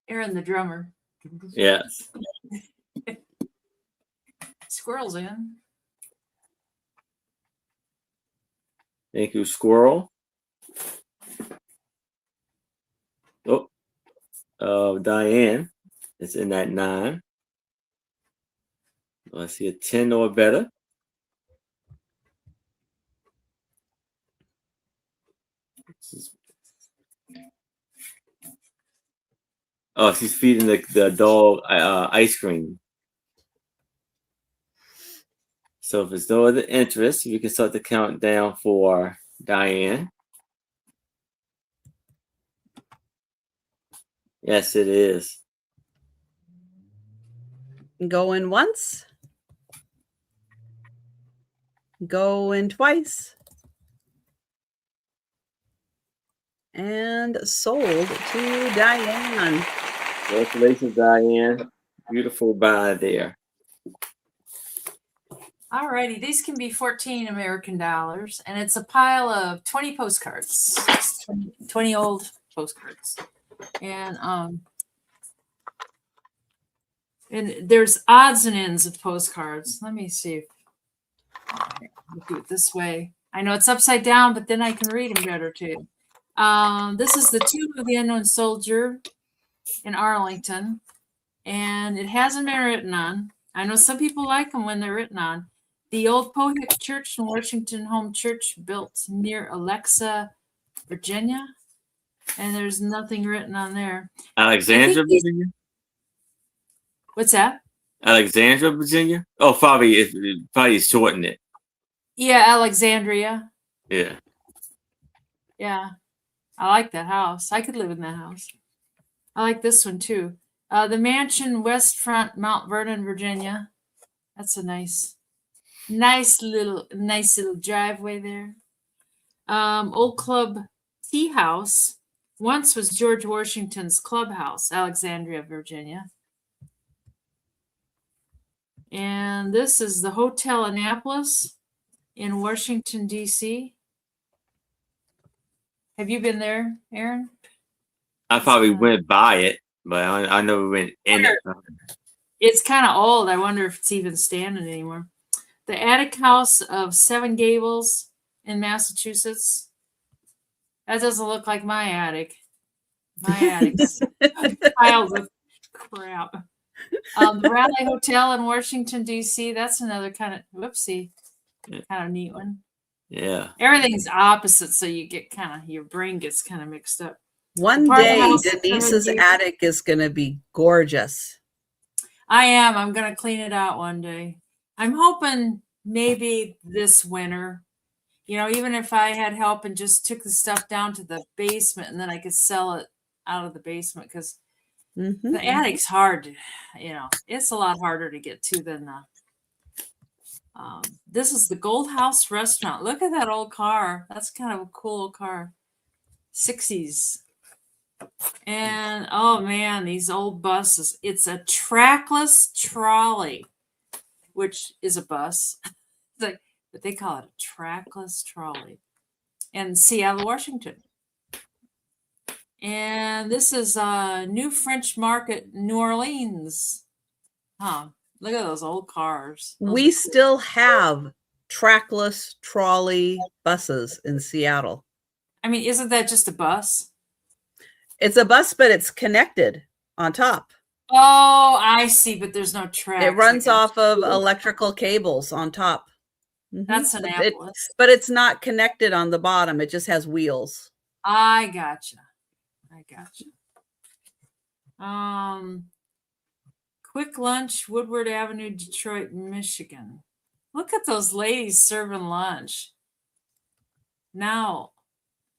Aaron, the drummer. Yes. Squirrels in. Thank you, Squirrel. Oh, Diane. It's in that 9. I see a 10 or better. Oh, she's feeding the dog ice cream. So if there's no other interest, we can start the countdown for Diane. Yes, it is. Going once. Going twice. And sold to Diane. Congratulations, Diane. Beautiful buy there. Alrighty, these can be 14 American dollars, and it's a pile of 20 postcards, 20 old postcards, and there's odds and ends of postcards. Let me see if I'll do it this way. I know it's upside down, but then I can read them better too. This is the Tomb of the Unknown Soldier in Arlington, and it hasn't been written on. I know some people like them when they're written on. The old Pohick Church in Washington Home Church, built near Alexa, Virginia, and there's nothing written on there. Alexandria, Virginia? What's that? Alexandria, Virginia? Oh, probably shorten it. Yeah, Alexandria. Yeah. Yeah. I like that house. I could live in that house. I like this one too. The mansion, West Front, Mount Vernon, Virginia. That's a nice little driveway there. Old Club Tea House once was George Washington's clubhouse, Alexandria, Virginia. And this is the Hotel Annapolis in Washington, D.C. Have you been there, Aaron? I probably went by it, but I never went in it. It's kind of old. I wonder if it's even standing anymore. The Attic House of Seven Gables in Massachusetts. That doesn't look like my attic. My attic's piled with crap. The Raleigh Hotel in Washington, D.C. That's another kind of neat one. Yeah. Everything's opposite, so you get your brain gets kind of mixed up. One day, Denise's attic is going to be gorgeous. I am. I'm going to clean it out one day. I'm hoping maybe this winter, even if I had help and just took the stuff down to the basement and then I could sell it out of the basement, because the attic's hard. It's a lot harder to get to than this is the Gold House Restaurant. Look at that old car. That's kind of a cool old car. 60s. And oh man, these old buses. It's a trackless trolley which is a bus. But they call it a trackless trolley. In Seattle, Washington. And this is New French Market, New Orleans. Huh. Look at those old cars. We still have trackless trolley buses in Seattle. I mean, isn't that just a bus? It's a bus, but it's connected on top. Oh, I see, but there's no tracks. It runs off of electrical cables on top. That's Annapolis. But it's not connected on the bottom. It just has wheels. I gotcha. Quick Lunch, Woodward Avenue, Detroit, Michigan. Look at those ladies serving lunch. Now,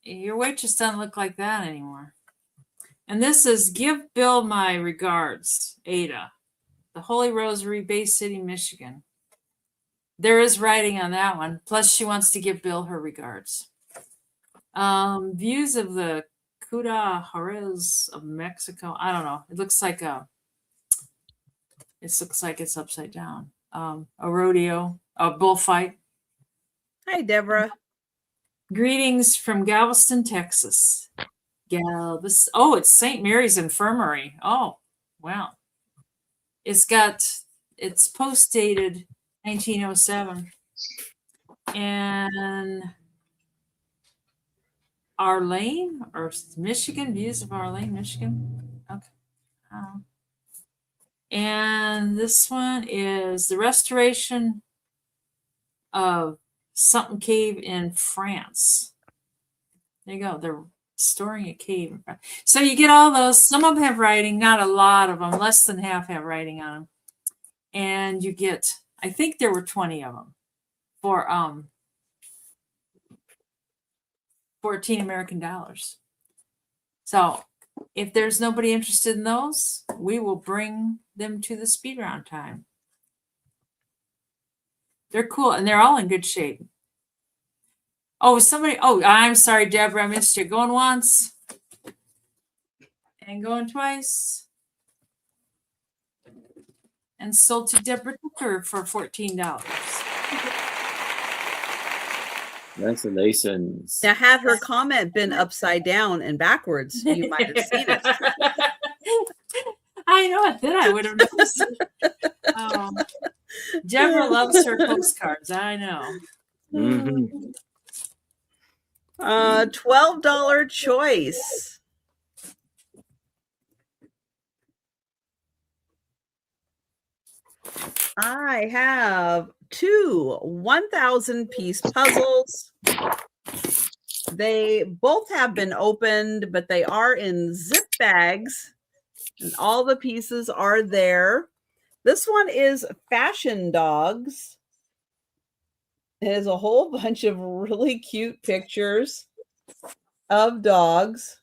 your waitress doesn't look like that anymore. And this is Give Bill My Regards, Ada. The Holy Rosary, Bay City, Michigan. There is writing on that one. Plus, she wants to give Bill her regards. Views of the Cuda Juarez of Mexico. I don't know. It looks like it's upside down. A rodeo, a bullfight. Hi, Deborah. Greetings from Galveston, Texas. Oh, it's St. Mary's Infirmary. Oh, wow. It's post dated 1907. And Arlene or Michigan, views of Arlene, Michigan. Okay. And this one is the restoration of something cave in France. There you go. They're storing a cave in France. So you get all those. Some of them have writing, not a lot of them. Less than half have writing on them. And you get, I think there were 20 of them for $14 American. So if there's nobody interested in those, we will bring them to the speed round time. They're cool and they're all in good shape. Oh, I'm sorry, Deborah, I missed you. Going once and going twice. And sold to Deborah Tucker for $14. Congratulations. Now, had her comment been upside down and backwards, you might have seen it. I know it. Then I would have noticed it. Deborah loves her postcards. I know. Mm-hmm. $12 choice. I have two 1,000-piece puzzles. They both have been opened, but they are in zip bags, and all the pieces are there. This one is Fashion Dogs. It has a whole bunch of really cute pictures of dogs.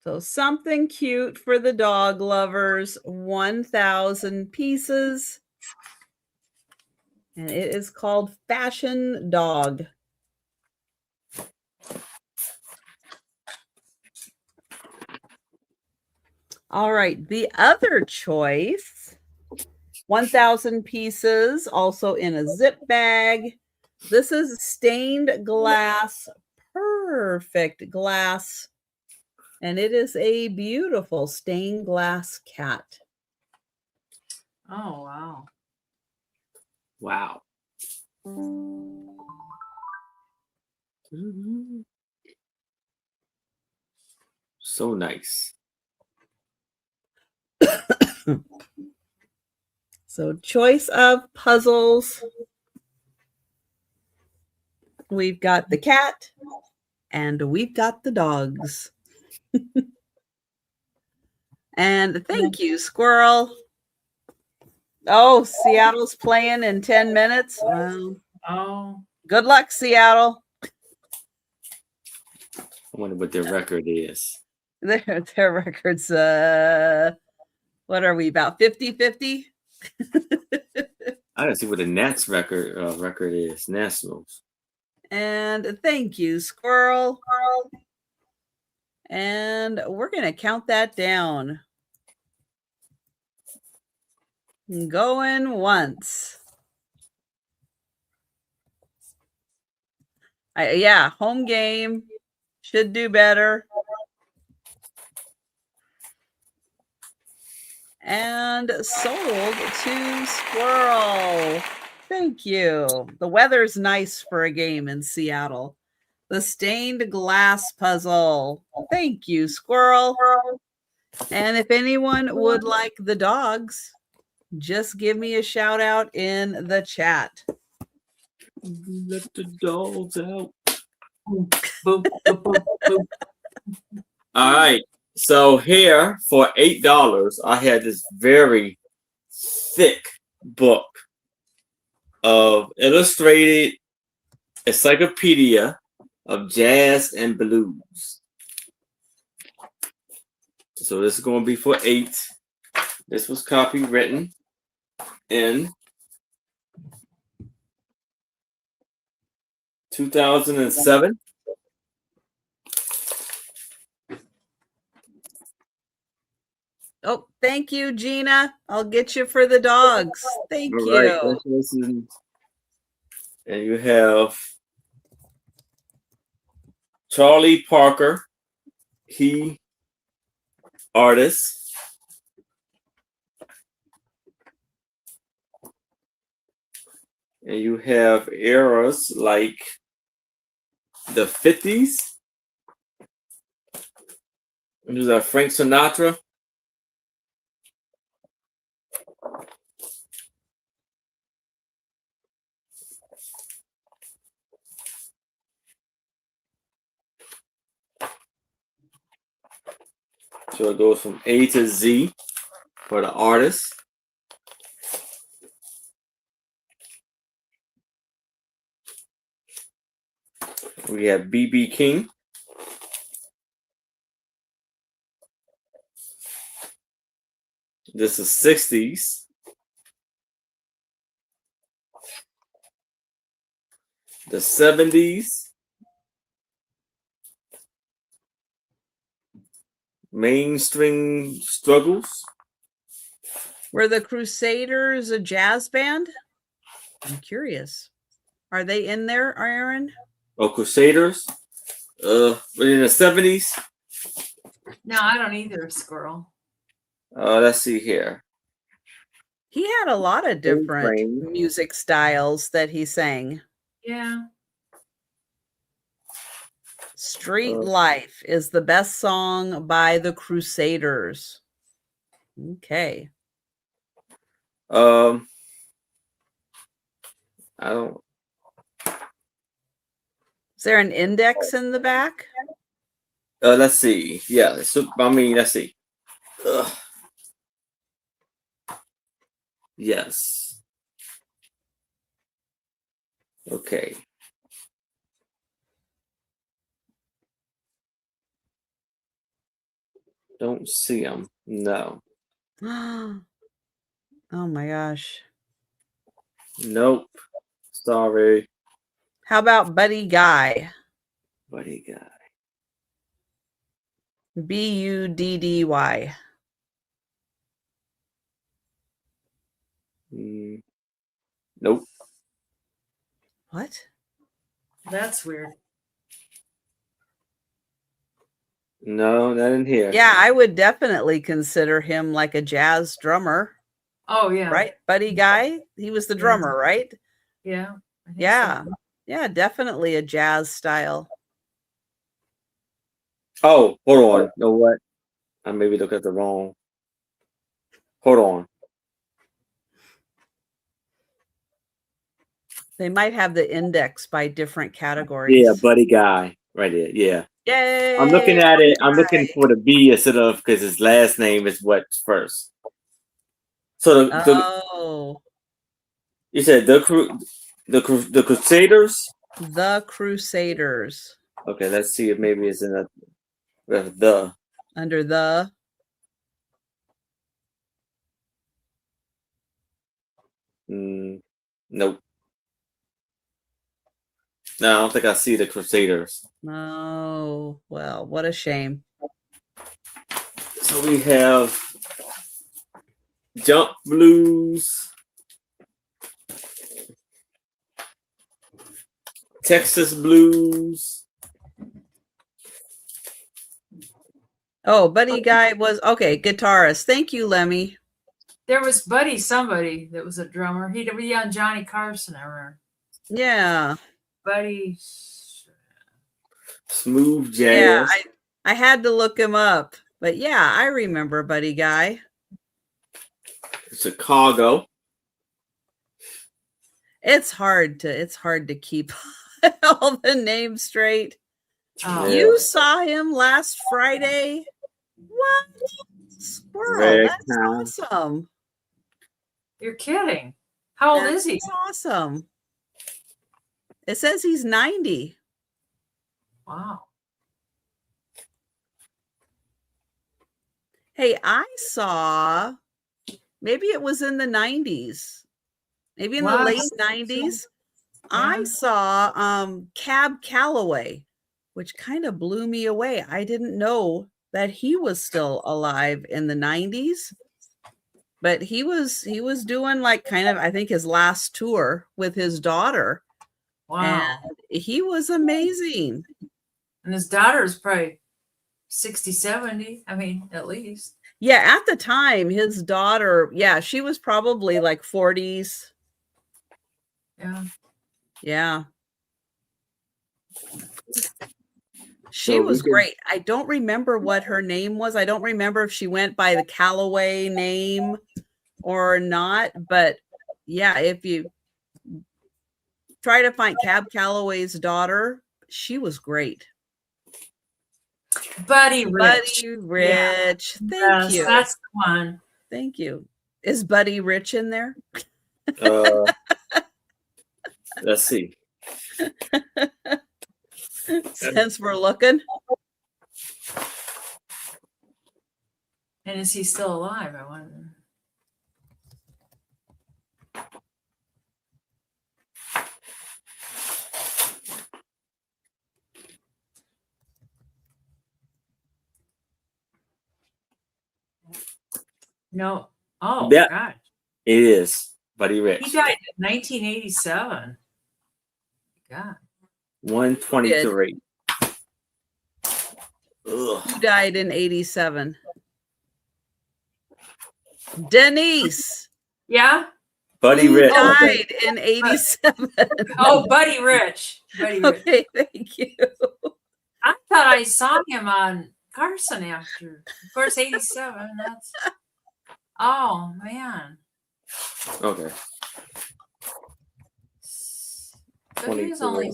So something cute for the dog lovers, 1,000 pieces. And it is called Fashion Dog. All right, the other choice, 1,000 pieces, also in a zip bag. This is stained glass, perfect glass. And it is a beautiful stained glass cat. Oh, wow. Wow. Mm-hmm. So nice. So choice of puzzles. We've got the cat and we've got the dogs. And thank you, Squirrel. Oh, Seattle's playing in 10 minutes. Well, Oh, good luck, Seattle. I wonder what their record is. Their records, what are we, about 50-50? I gotta see what the Nats record is. Nationals. And thank you, Squirrel. And we're going to count that down. Going once. Yeah, home game. Should do better. And sold to Squirrel. Thank you. The weather's nice for a game in Seattle. The stained glass puzzle. Thank you, Squirrel. And if anyone would like the dogs, just give me a shout out in the chat. Let the dogs out. boop, boop, boop, boop. All right. So here for $8, I had this very thick book of illustrated encyclopedia of jazz and blues. So this is going to be for $8. This was copywritten in 2007. Oh, thank you, Gina. I'll get you for the dogs. Thank All you. right, let's listen. And you have Charlie Parker, he artist. And you have eras like the 50s. There's a Frank Sinatra. So it goes from A to Z for the artist. We have B.B. King. This is 60s. The 70s. Mainstream struggles. Were the Crusaders a jazz band? I'm curious. Are they in there, Aaron? Oh, Crusaders. But in the 70s. No, I don't either, Squirrel. Let's see here. He had a lot of different music styles that he sang. Yeah. Street Life is the best song by the Crusaders. Okay. I don't. Is there an index in the back? Let's see. Yeah. So, I mean, let's see. Yes. Okay. Don't see them. No. Oh my gosh. Nope. Sorry. How about Buddy Guy? Buddy Guy. Buddy. Nope. What? That's weird. No, not in here. Yeah, I would definitely consider him like a jazz drummer. Oh, yeah. Right? Buddy Guy? He was the drummer, right? Yeah. Yeah. So. Yeah, definitely a jazz style. Oh, hold on. You know what? I maybe look at the wrong. Hold on. They might have the index by different categories. Yeah, Buddy Guy. Right there. Yeah. Yay! I'm looking at it. I'm looking for the B instead of because his last name is what's first. So Oh, you said the Crusaders. The Crusaders. Okay, let's see if maybe it's in the. Under the. Nope. No, I don't think I see the Crusaders. Oh, well, what a shame. So we have Jump Blues, Texas Blues. Oh, Buddy Guy was okay. Guitarist. Thank you, Lemmy. There was Buddy somebody that was a drummer. He'd be on Johnny Carson, I remember. Yeah. Buddy. Smooth Jazz. Yeah, I had to look him up. But yeah, I remember Buddy Guy. Chicago. It's hard to keep all the names straight. Oh. You saw him last Friday? What? Squirrel, Red that's Town. awesome. You're kidding. How old is he? That's awesome. It says he's 90. Wow. Hey, I saw, maybe it was in the 90s, maybe in the Wow. late 90s. I saw Cab Calloway, which kind of blew me away. I didn't know that he was still alive in the 90s, but he was doing like kind of, I think, his last tour with his daughter. Wow. And he was amazing. And his daughter's probably 60, 70. I mean, at least. Yeah, at the time, his daughter, yeah, she was probably like 40s. Yeah. Yeah. She was great. I don't remember what her name was. I don't remember if she went by the Calloway name or not. But yeah, if you try to find Cab Calloway's daughter, she was great. Buddy Rich. Buddy Rich. Yeah. Thank you. That's the one. Thank you. Is Buddy Rich in there? Let's see. Since we're looking. And is he still alive? I wonder. No. Oh, Yeah. God. It is Buddy Rich. He died in 1987. God. 123. Who died in 87? Denise. Yeah. Buddy Who Rich. died in 87? Oh, Buddy Rich. Buddy Rich. Okay, thank you. I thought I saw him on Carson after. Of course, 87. That's. Oh, man. Okay. So he was only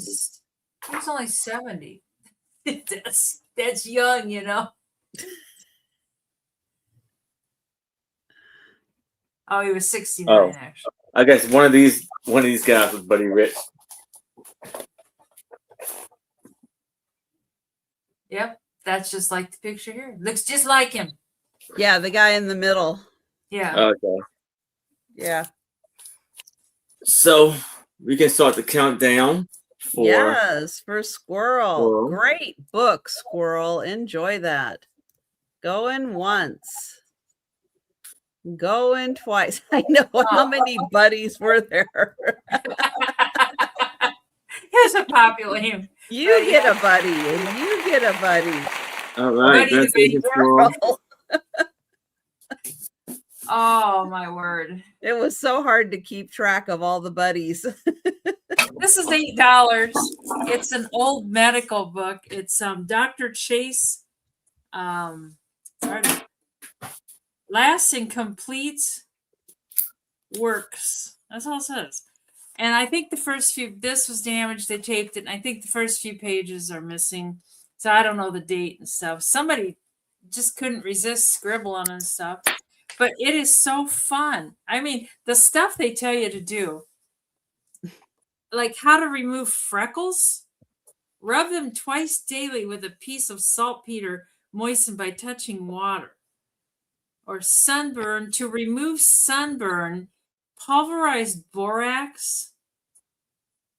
70. That's young, you know. Oh, he was 69 actually. I guess one of these guys was Buddy Rich. Yep, that's just like the picture here. Looks just like him. Yeah, the guy in the middle. Yeah. Okay. Yeah. So we can start the countdown for Yes, for Squirrel. Squirrel. Great book, Squirrel. Enjoy that. Going once. Going twice. I know. How many buddies were there? Here's a popular name. You get a buddy, and you get a buddy. All right. Buddy That's the it for Oh, my word. It was so hard to keep track of all the buddies. This is $8. It's an old medical book. It's Dr. Chase Last and Complete Works. That's all it says. And I think the first few, this was damaged. They taped it. And I think the first few pages are missing. So I don't know the date and stuff. Somebody just couldn't resist scribbling and stuff. but it is so fun. I mean, the stuff they tell you to do, like how to remove freckles, rub them twice daily with a piece of saltpeter moistened by touching water. Or sunburn, to remove sunburn, pulverize borax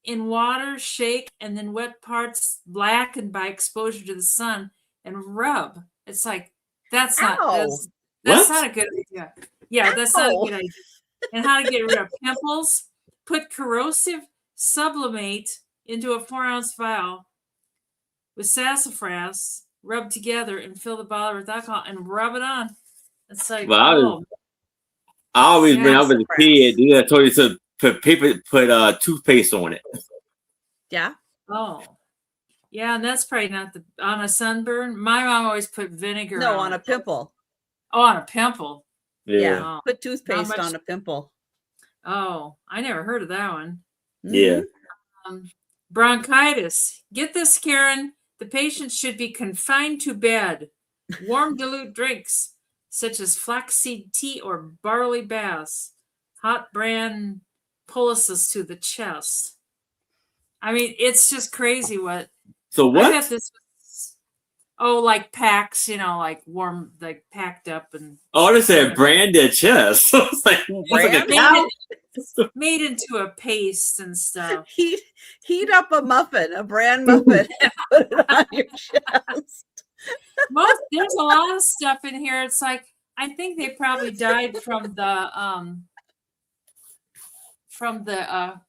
in water, shake, and then wet parts blackened by exposure to the sun and rub. It's like, that's not a good idea. Yeah, that's not a good idea. And how to get rid of pimples, put corrosive sublimate into a 4-ounce vial with sassafras, rub together and fill the bottle with alcohol and rub it on. It's like, well, I always when I was a kid, I told you to put toothpaste on it. Yeah. Oh. Yeah, and that's probably not on a sunburn. My mom always put vinegar on a pimple. Oh, on a pimple. Yeah. Oh, put toothpaste on a pimple. Oh, I never heard of that one. Yeah. Bronchitis. Get this, Karen. The patient should be confined to bed. Warm dilute drinks such as flaxseed tea or barley baths. Hot bran poultices to the chest. I mean, it's just crazy what. So what? I got this. Like packs, like warm, like packed up and. Oh, they said branded chest. So it's like made into a paste and stuff. Heat up a muffin, a bran muffin, and put it on your chest. There's a lot of stuff in here. It's like I think they probably died from the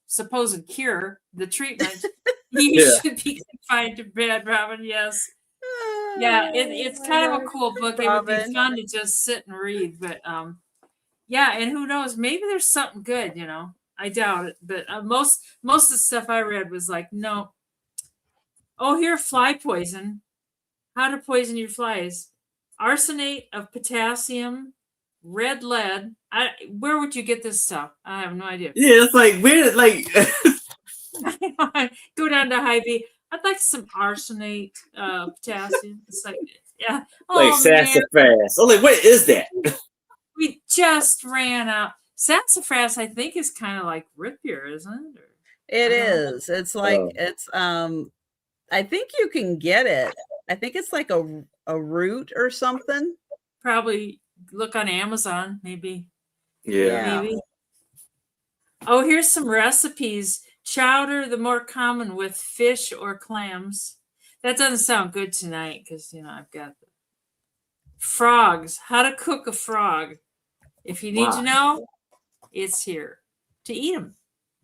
supposed cure, the treatment. You should be confined to bed, Robin. Yes. Yeah, it's kind of a cool book. It would be fun to just sit and read, but yeah, and who knows? Maybe there's something good. I doubt it, but most of the stuff I read was like, no. Oh, here, fly poison. How to poison your flies: arsenate of potassium, red lead. Where would you get this stuff? I have no idea. Yeah, it's like weird. Like go down to Hy-Vee. I'd like some arsenate, potassium. It's like, yeah. Like sassafras. Oh, like, what is that? We just ran out. Sassafras, I think, is kind of like root beer, isn't it? It is. It's like, it's, I think you can get it. I think it's like a root or something. Probably look on Amazon, maybe. Yeah. Maybe. Oh, here's some recipes. Chowder, the more common with fish or clams. That doesn't sound good tonight because, I've got the frogs. How to cook a frog. If you need to know, it's here. To eat them.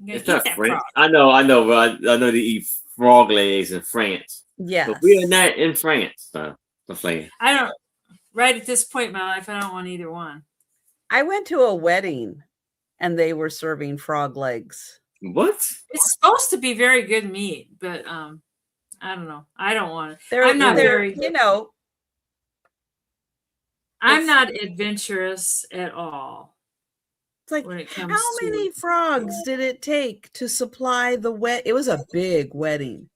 It's not French. I know, but I know they eat frog legs in France. Yeah. But we are not in France. So I don't, right at this point in my life, I don't want either one. I went to a wedding and they were serving frog legs. What? It's supposed to be very good meat, but I don't know. I don't want it. I'm not I'm not adventurous at all. It's like, how many frogs did it take to supply the It was a big wedding.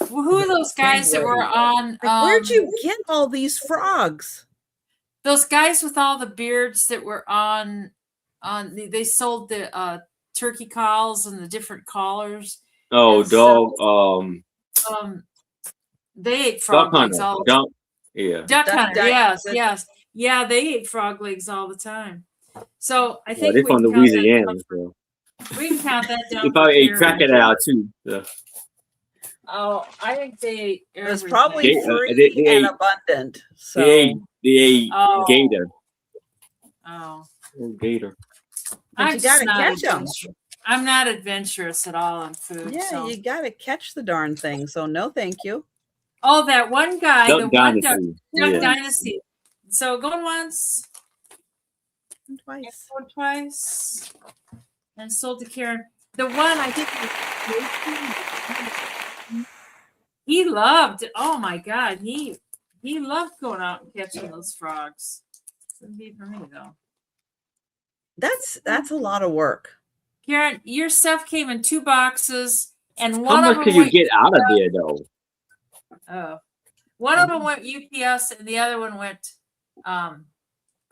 Well, who are those guys that were on? Where'd you get all these frogs? Those guys with all the beards that were on. They sold the turkey calls and the different collars. Oh, dog. They ate frog legs all the time. Duck hunter. Yes. Yeah, they ate frog legs all the time. So I think they're from Louisiana. We can count that down. They probably ate crocodile too. So. Oh, I think they ate. It was probably free and abundant. So they ate gator. Oh, gator. But you gotta catch them. I'm not adventurous at all on food. Yeah, you gotta catch the darn thing. So no, thank you. Oh, that one guy, Duck Dynasty. Duck Dynasty. So going once, and twice, going twice, and sold to Karen. The one I think he loved. Oh my God, he loved going out and catching those frogs. Wouldn't be for me though. That's a lot of work. Karen, your stuff came in 2 boxes, and one of them. How much can you get out of there though? Oh, one of them went UPS, and the other one went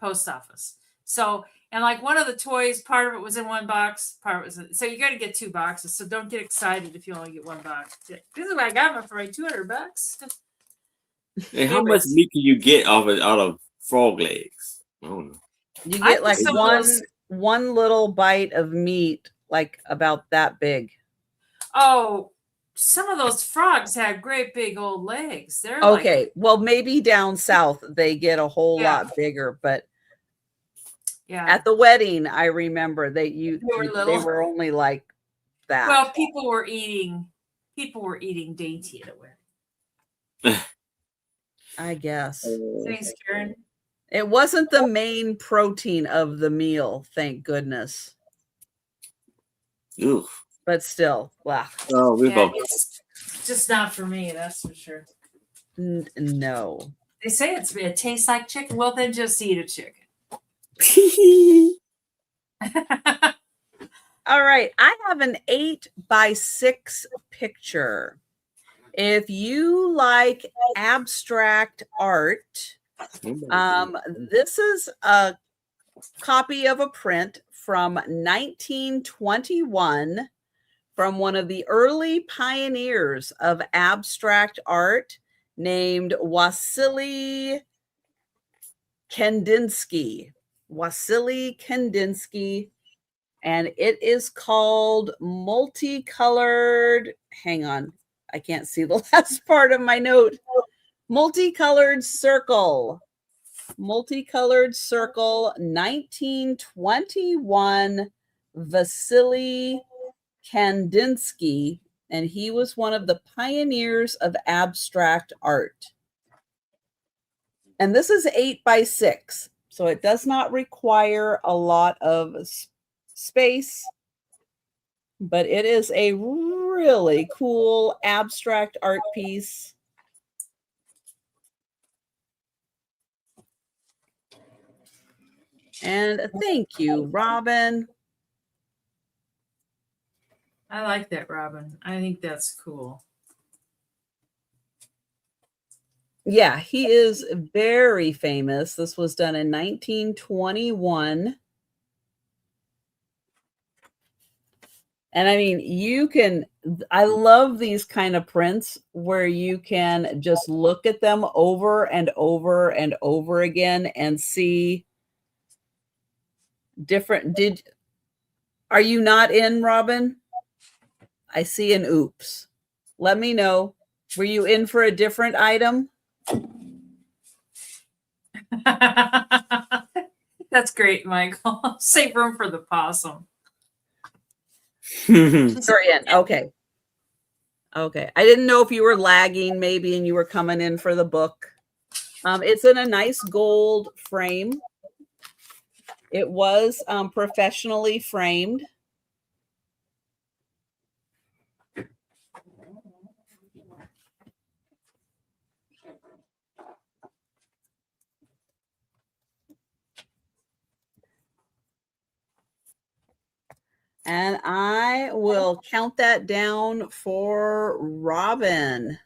post office. So, and like one of the toys, part of it was in one box, part was so you got to get 2 boxes. So don't get excited if you only get 1 box. This is what I got for my $200. And how much meat can you get out of frog legs? I don't know. You get like one little bite of meat, like about that big. Oh, some of those frogs have great big old legs. They're okay. Like, well, maybe down south they get a whole lot bigger, but at the wedding, I remember they were only like that. Well, people were eating dainty at a wedding. I guess. Thanks, Karen. It wasn't the main protein of the meal, thank goodness. Oof. But still, wow. Oh, we both. It's just not for me, that's for sure. No. They say it tastes like chicken. Well, then just eat a chicken. All right. I have an 8x6 picture. If you like abstract art, this is a copy of a print from 1921 from one of the early pioneers of abstract art named Wasily Kandinsky. Wasily Kandinsky. And it is called multicolored. Hang on. I can't see the last part of my note. Multicolored Circle. Multicolored Circle, 1921, Vasily Kandinsky, and he was one of the pioneers of abstract art. And this is 8x6, so it does not require a lot of space, but it is a really cool abstract art piece. And thank you, Robin. I like that, Robin. I think that's cool. Yeah, he is very famous. This was done in 1921. And I mean, I love these kind of prints where you can just look at them over and over and over again and see different. Are you not in, Robin? I see an oops. Let me know. Were you in for a different item? That's great, Michael. Save room for the possum. You're in. Okay. Okay. I didn't know if you were lagging maybe and you were coming in for the book. It's in a nice gold frame. It was professionally framed. And I will count that down for Robin.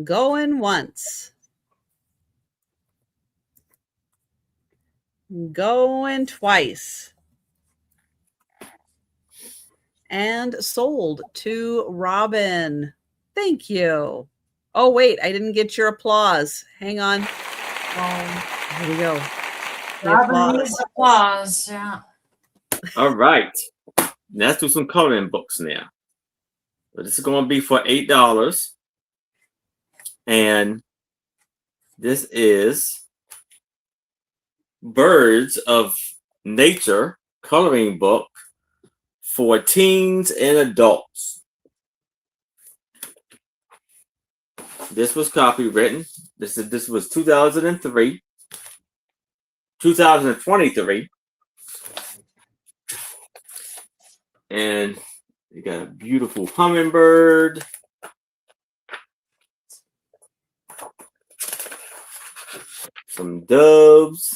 Going once. Going twice. And sold to Robin. Thank you. Oh, wait, I didn't get your applause. Hang on. Here we go. Robin needs applause. Yeah. All right. Let's do some coloring books now. So this is going to be for $8. And this is Birds of Nature coloring book for teens and adults. This was copywritten. This was 2023. 2023. And you got a beautiful hummingbird. Some doves.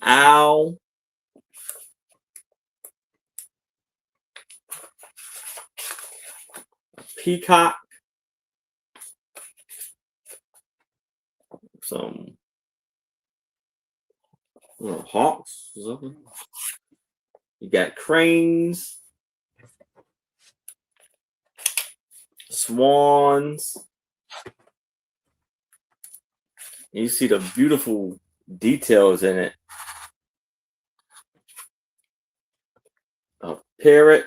Owl. Peacock. some hawks or something. You got cranes, swans. You see the beautiful details in it. A parrot.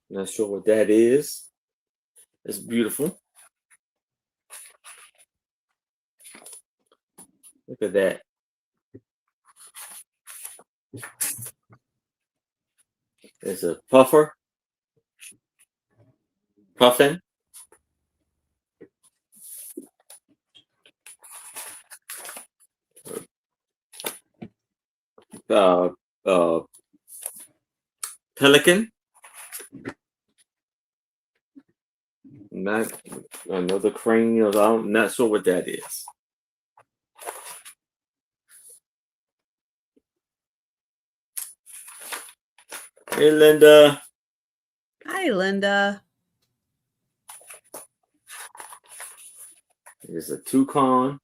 Not sure what that is. It's beautiful. Look at that. There's a puffin. Pelican. Not another crane. I'm not sure what that is. Hey, Linda. Hi, Linda. There's a toucan.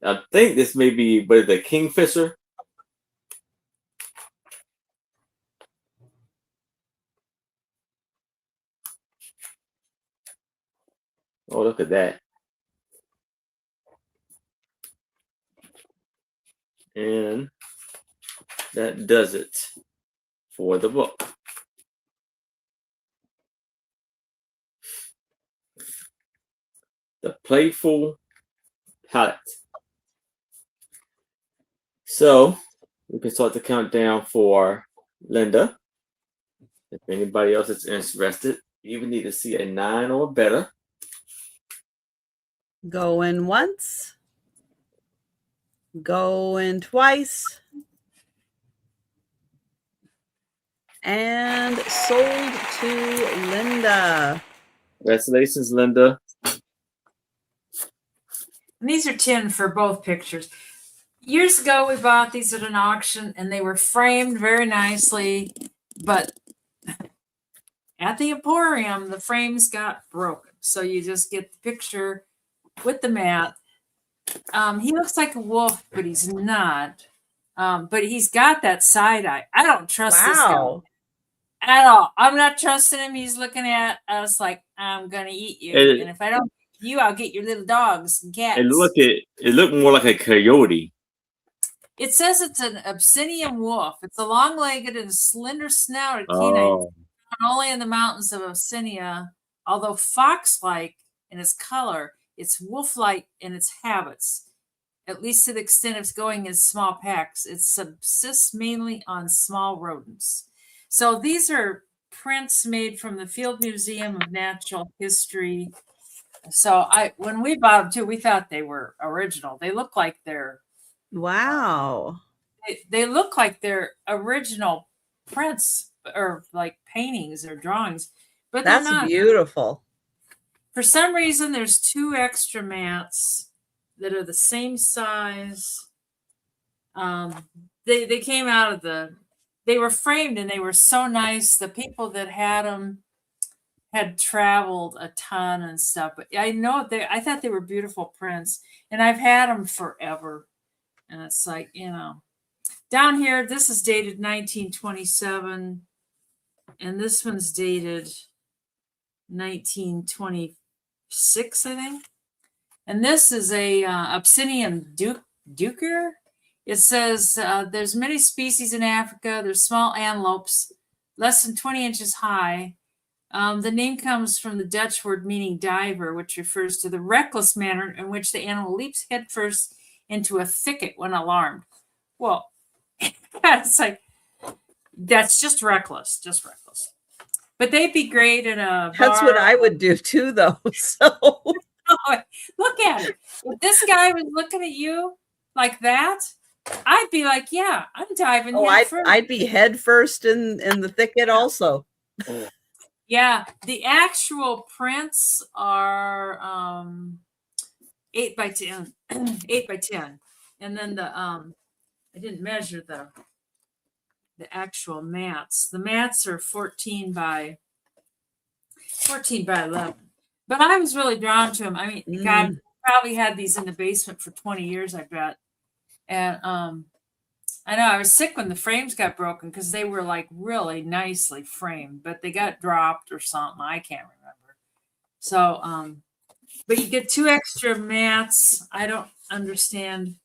I think this may be, but the kingfisher. Oh, look at that. And that does it for the book. The Playful Palette. So we can start the countdown for Linda. If anybody else is interested, you even need to see a 9 or better. Going once. Going twice. And sold to Linda. Congratulations, Linda. And these are 10 for both pictures. Years ago, we bought these at an auction, and they were framed very nicely, but at the Emporium, the frames got broken. So you just get the picture with the mat. He looks like a wolf, but he's not. But he's got that side eye. I don't trust this guy at all. I'm not trusting him. He's looking at us like, I'm going to eat you. And if I don't eat you, I'll get your little dogs and cats. It looked more like a coyote. It says it's an Abyssinian wolf. It's a long-legged and slender-snouted canine, only in the mountains of Abyssinia. Although fox-like in its color, it's wolf-like in its habits, at least to the extent of going in small packs. It subsists mainly on small rodents. So these are prints made from the Field Museum of Natural History. So when we bought them too, we thought they were original. They look like they're wow. They look like they're original prints or like paintings or drawings, but that's they're not. Beautiful. For some reason, there's 2 extra mats that are the same size. They came out of they were framed and they were so nice. The people that had them had traveled a ton and stuff, but I thought they were beautiful prints, and I've had them forever. And it's like, down here, this is dated 1927, and this one's dated 1926, I think. And this is a Abyssinian duiker. It says there's many species in Africa. There's small antelopes, less than 20 inches high. The name comes from the Dutch word meaning diver, which refers to the reckless manner in which the animal leaps headfirst into a thicket when alarmed. Well, it's like, that's just reckless. But they'd be great in a bar. That's what I would do too, though. So look at it. If this guy was looking at you like that, I'd be like, yeah, I'm diving head first. I'd be head first in the thicket also. Yeah, the actual prints are 8 by 10, 8 by 10, and then I didn't measure the actual mats. The mats are 14 by 11. But I was really drawn to them. I mean, God, probably had these in the basement for 20 years, I bet. And I know I was sick when the frames got broken because they were like really nicely framed, but they got dropped or something. I can't remember. So, but you get 2 extra mats. I don't understand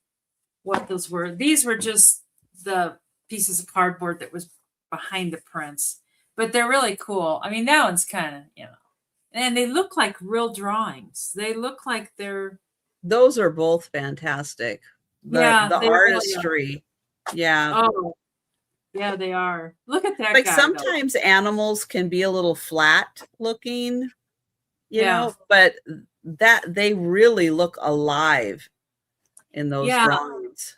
what those were. These were just the pieces of cardboard that was behind the prints, but they're really cool. I mean, that one's kind of, and they look like real drawings. They look like they're. Those are both fantastic. The They artistry. Really yeah. Oh, yeah, they are. Look at that. Like guy, sometimes animals can be a little flat looking, you know, but that they really look alive in those drawings.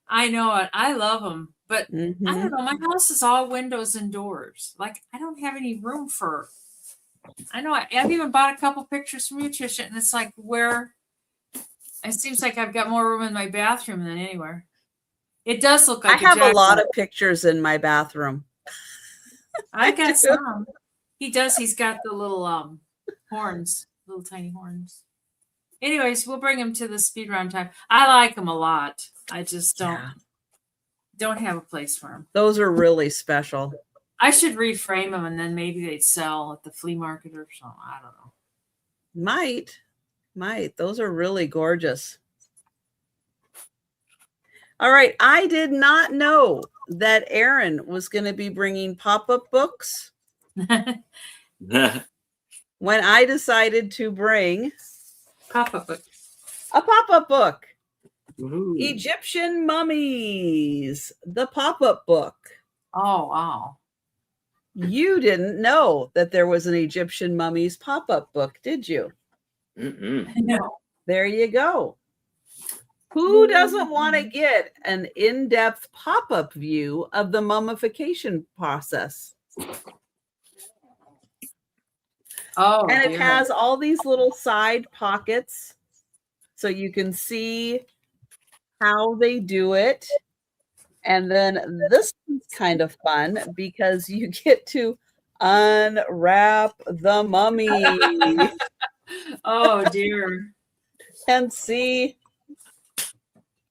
I know it. I love them, but I don't know. My house is all windows and doors. Like I don't have any room for. I know. I've even bought a couple pictures from you, Trisha, and it's like where. It seems like I've got more room in my bathroom than anywhere. It does look like I have a lot of pictures in my bathroom. I got some. He does. He's got the little horns, little tiny horns. Anyways, we'll bring him to the speed round time. I like him a lot. I just don't have a place for him. Those are really special. I should reframe them and then maybe they'd sell at the flea market or something. I don't know. Might. Those are really gorgeous. All right. I did not know that Aaron was going to be bringing pop-up books when I decided to bring pop-up book. A pop-up book. Ooh. Egyptian Mummies, the pop-up book. Oh, wow. You didn't know that there was an Egyptian Mummies pop-up book, did you? No. There you go. Who doesn't want to get an in-depth pop-up view of the mummification process? Oh, and it has all these little side pockets so you can see how they do it. And then this is kind of fun because you get to unwrap the mummy. Oh dear. and see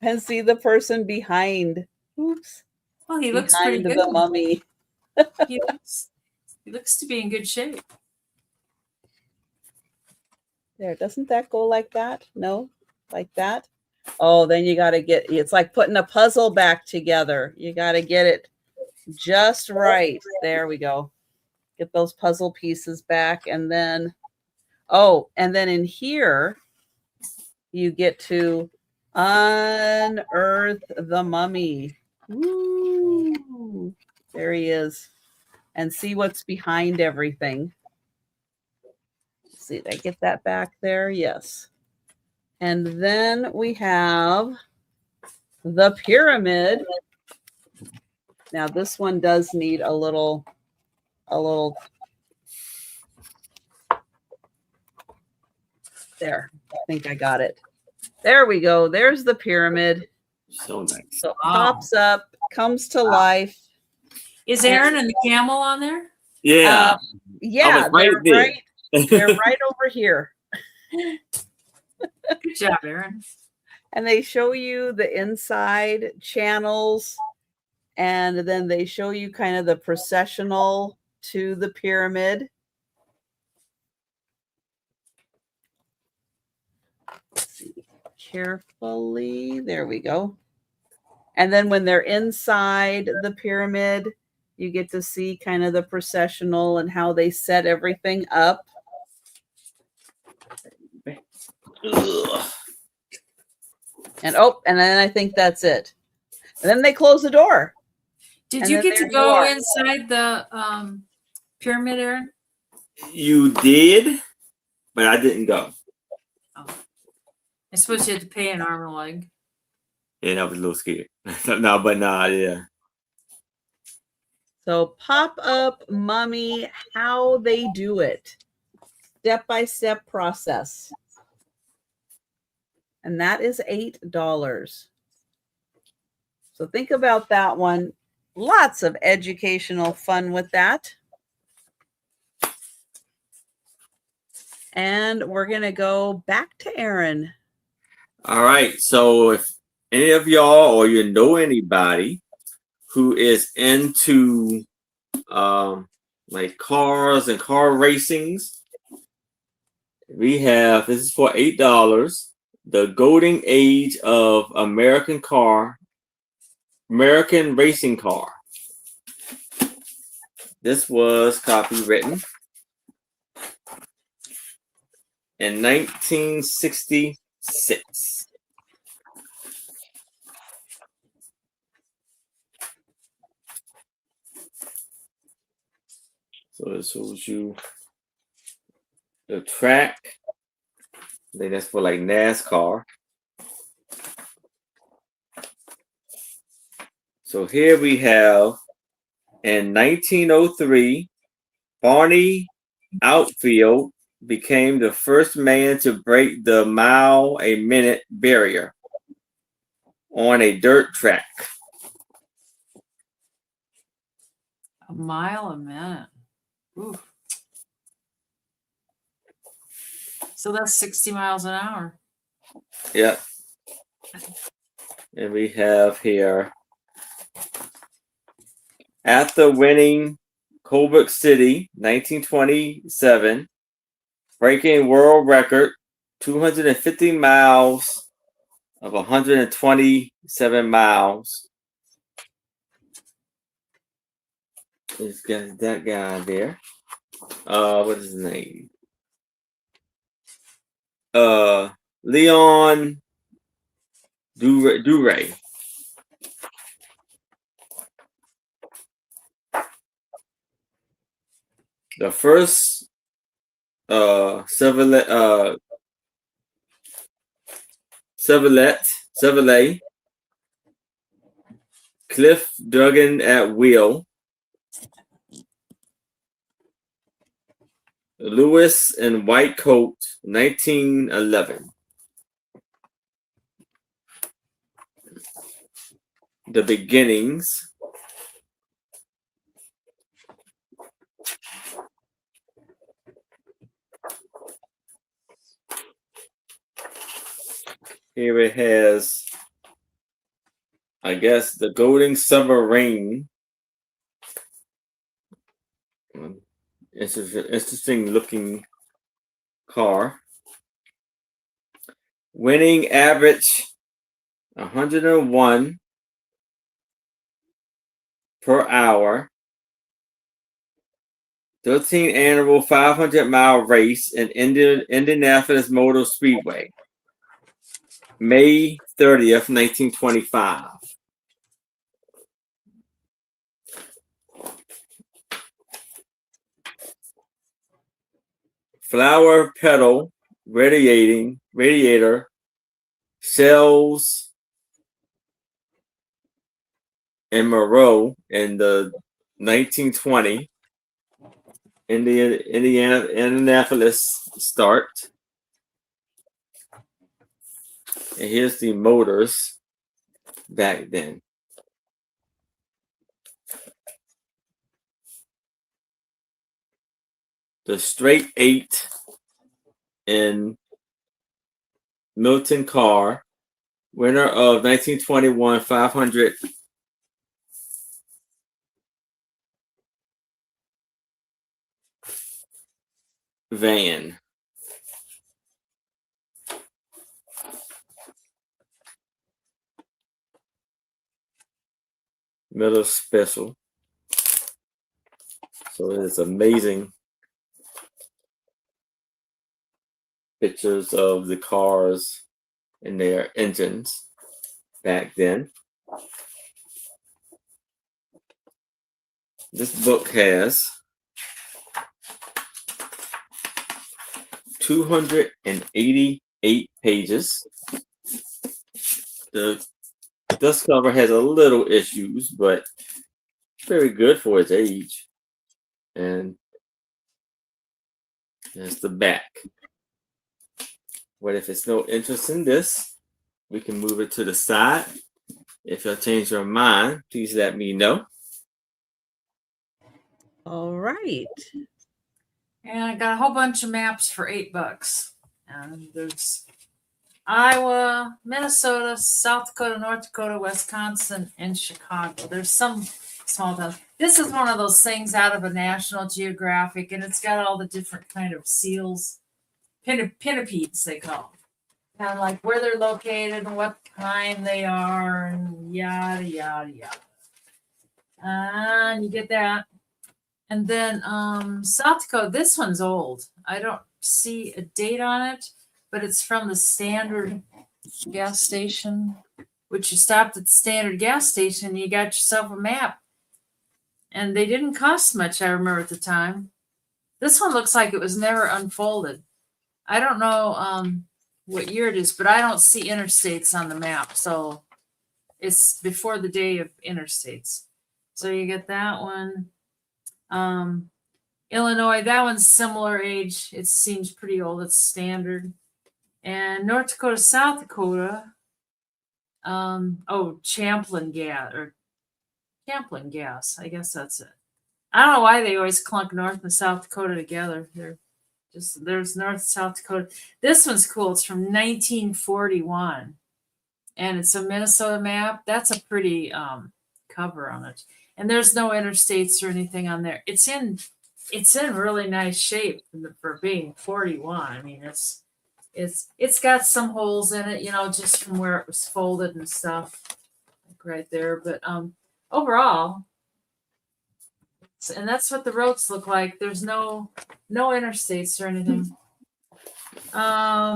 the person behind. Oops. Well, he looks pretty good. The mummy. he looks to be in good shape. There, doesn't that go like that? No, like that. Oh, then you got to get, it's like putting a puzzle back together. You got to get it just right. There we go. Get those puzzle pieces back. And then, and then in here, you get to unearth the mummy. Woo. There he is. And see what's behind everything. See, did I get that back there? Yes. And then we have the pyramid. Now this one does need a little there. I think I got it. There we go. There's the pyramid. So nice. So it pops up, comes to life. Is Aaron and the camel on there? Yeah. Yeah, they're right over here. Good job, Aaron. And they show you the inside channels, and then they show you kind of the processional to the pyramid. Let's see carefully. There we go. And then when they're inside the pyramid, you get to see kind of the processional and how they set everything up. Ugh. And then I think that's it. And then they close the door. Did you get to go inside the pyramid, Aaron? You did, but I didn't go. Oh. I suppose you had to pay an arm and a leg. Yeah, I was a little scared. Yeah. So pop-up mummy, how they do it. Step-by-step process. And that is $8. So think about that one. Lots of educational fun with that. And we're going to go back to Aaron. All right. So if any of y'all or you know anybody who is into like cars and car racings, we have, this is for $8, the golden age of American racing car. This was copywritten in 1966. So it shows you the track. I think that's for like NASCAR. So here we have in 1903, Barney Outfield became the first man to break the mile-a-minute barrier on a dirt track. A mile a minute. Ooh. So that's 60 miles an hour. Yep. And we have here, after winning Culver City, 1927, breaking world record, 250 miles of 127 miles. It's got that guy there. What is his name? Leon Duray. The first Chevrolet Cliff Duggan at wheel. Lewis in white coat, 1911. The beginnings. Here it has, I guess, the Golden Submarine. It's an interesting looking car. Winning average 101 per hour. 13th annual 500-mile race in Indianapolis Motor Speedway. May 30th, 1925. Flower petal radiator cells in Monroe in the 1920 Indianapolis start. And here's the motors back then. The straight 8 in Milton car, winner of 1921 500 van. Middle special. So it's amazing pictures of the cars and their engines back then. This book has 288 pages. The dust cover has a little issues, but very good for its age. And there's the back. But if it's no interest in this, we can move it to the side If you change your mind, please let me know. All right. And I got a whole bunch of maps for $8. And there's Iowa, Minnesota, South Dakota, North Dakota, Wisconsin, and Chicago. There's some small towns. This is one of those things out of a National Geographic, and it's got all the different kind of seals, pinnipedes they call them. Kind of like where they're located and what kind they are, and yada yada yada. And you get that. And then South Dakota, this one's old. I don't see a date on it, but it's from the Standard gas station, which you stopped at the Standard gas station and you got yourself a map. And they didn't cost much, I remember at the time. This one looks like it was never unfolded. I don't know what year it is, but I don't see interstates on the map. So it's before the day of interstates. So you get that one. Illinois, that one's similar age. It seems pretty old. It's Standard. And North Dakota, South Dakota. Champlain gas. I guess that's it. I don't know why they always clunk North and South Dakota together. There's North and South Dakota. This one's cool. It's from 1941. And it's a Minnesota map. That's a pretty cover on it. And there's no interstates or anything on there. It's in really nice shape for being 41. I mean, it's got some holes in it, just from where it was folded and stuff, like right there. But overall, and that's what the roads look like. There's no interstates or anything.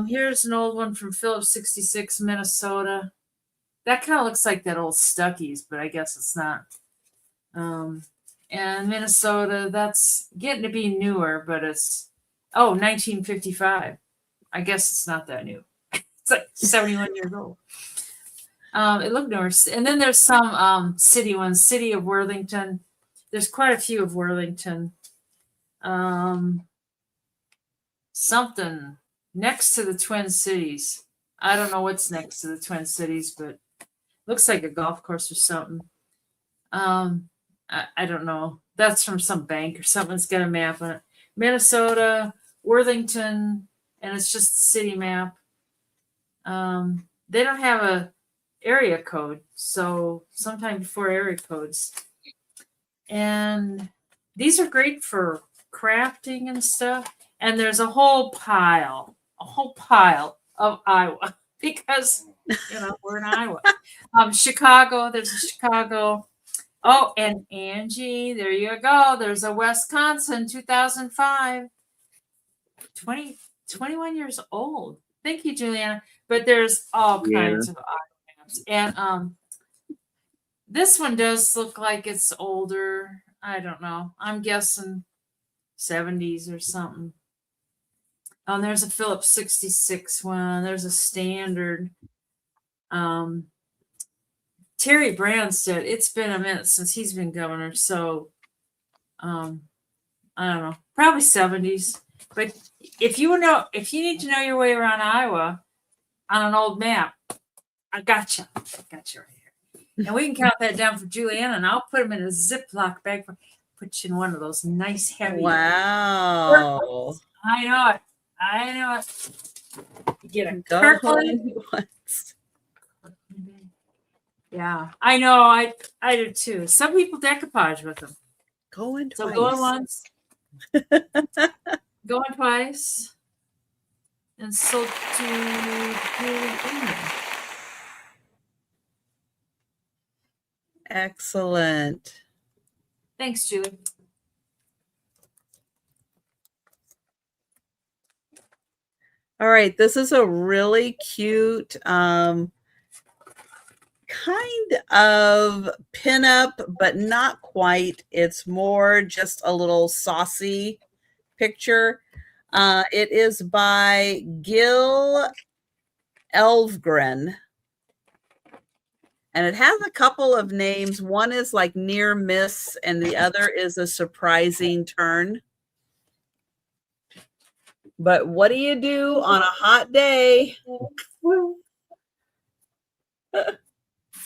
Here's an old one from Phillips 66, Minnesota. That kind of looks like that old Stuckey's, but I guess it's not. And Minnesota, that's getting to be newer, but it's 1955. I guess it's not that new. It's like 71 years old. It looked newer. And then there's some city ones. City of Worthington. There's quite a few of Worthington. Something next to the Twin Cities. I don't know what's next to the Twin Cities, but looks like a golf course or something. I don't know. That's from some bank or something. It's got a map on it. Minnesota, Worthington, and it's just a city map. They don't have a area code, so sometime before area codes. And these are great for crafting and stuff. And there's a whole pile of Iowa because we're in Iowa. Chicago, there's a Chicago. Oh, and Angie, there you go. There's a Wisconsin, 2005. 21 years old. Thank you, Juliana. But there's all kinds of Iowa maps. And this one does look like it's older. I don't know. I'm guessing 70s or something. And there's a Phillips 66 one. There's a Standard. Terry Branstad, it's been a minute since he's been governor, so I don't know, probably 70s. But if you need to know your way around Iowa on an old map, I got you right here. And we can count that down for Juliana, and I'll put them in a Ziploc bag. Put you in one of those nice heavy. Wow! I know it. You get a Go Kirkland. Yeah, I know. I do too. Some people decoupage with them. Going twice. So going once, going twice, and so to Excellent. Thanks, Julie. All right, this is a really cute kind of pinup, but not quite. It's more just a little saucy picture. It is by Gil Elvgren. And it has a couple of names. One is like near miss, and the other is a surprising turn. But what do you do on a hot day?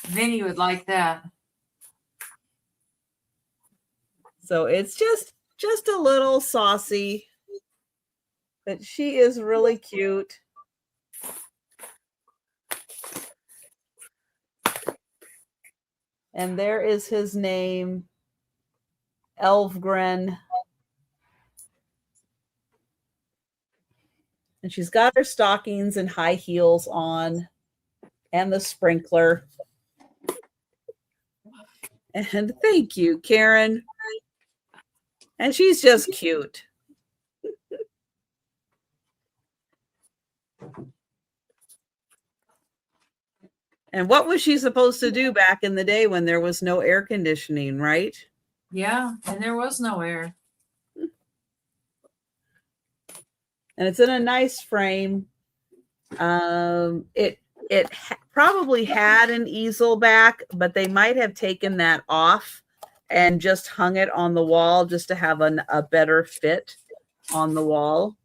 Vinny would like that. So it's just a little saucy, but she is really cute. And there is his name, Elfgren. And she's got her stockings and high heels on and the sprinkler. And thank you, Karen. And she's just cute. And what was she supposed to do back in the day when there was no air conditioning, right? Yeah, and there was no air. And it's in a nice frame. It probably had an easel back, but they might have taken that off and just hung it on the wall just to have a better fit on the wall.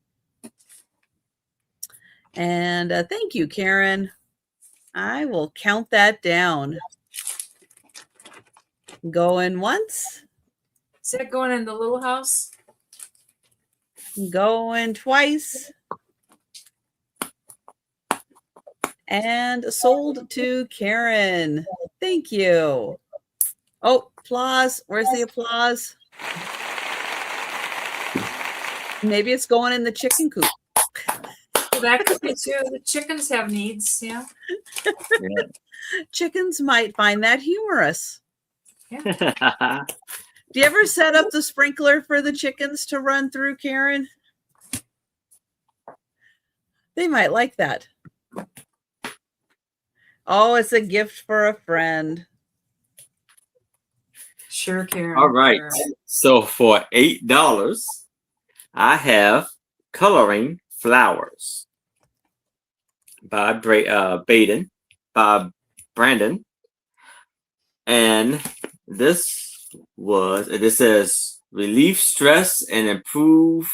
And thank you, Karen. I will count that down. Going once. Is that going in the little house? Going twice. And sold to Karen. Thank you. Oh, applause. Where's the applause? Maybe it's going in the chicken coop. Well, that could be too. The chickens have needs, yeah. Yeah. Chickens might find that humorous. Yeah. Do you ever set up the sprinkler for the chickens to run through, Karen? They might like that. Oh, it's a gift for a friend. Sure, Karen. All right. Sure. So for $8, I have Coloring Flowers by Brandon. And this says relieve stress and improve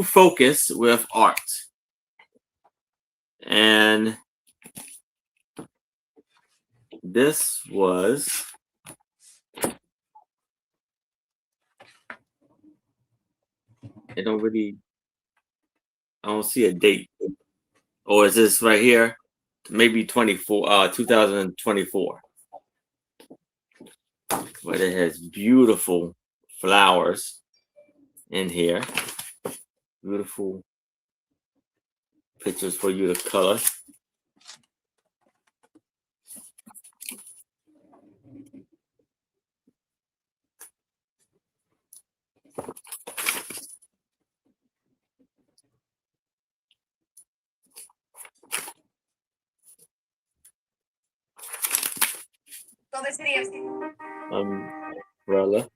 focus with art. And this was I don't see a date. Or is this right here? Maybe 2024. But it has beautiful flowers in here. Beautiful pictures for you to color. Umbrella.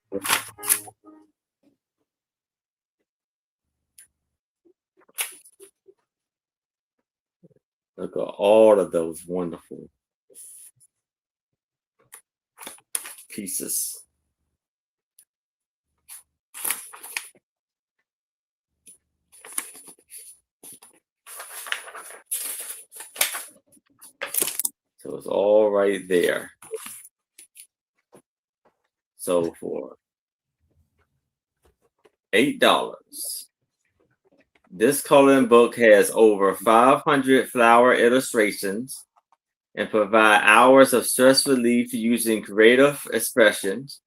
Look at all of those wonderful pieces. So it's all right there. So for $8, this coloring book has over 500 flower illustrations and provide hours of stress relief using creative expressions.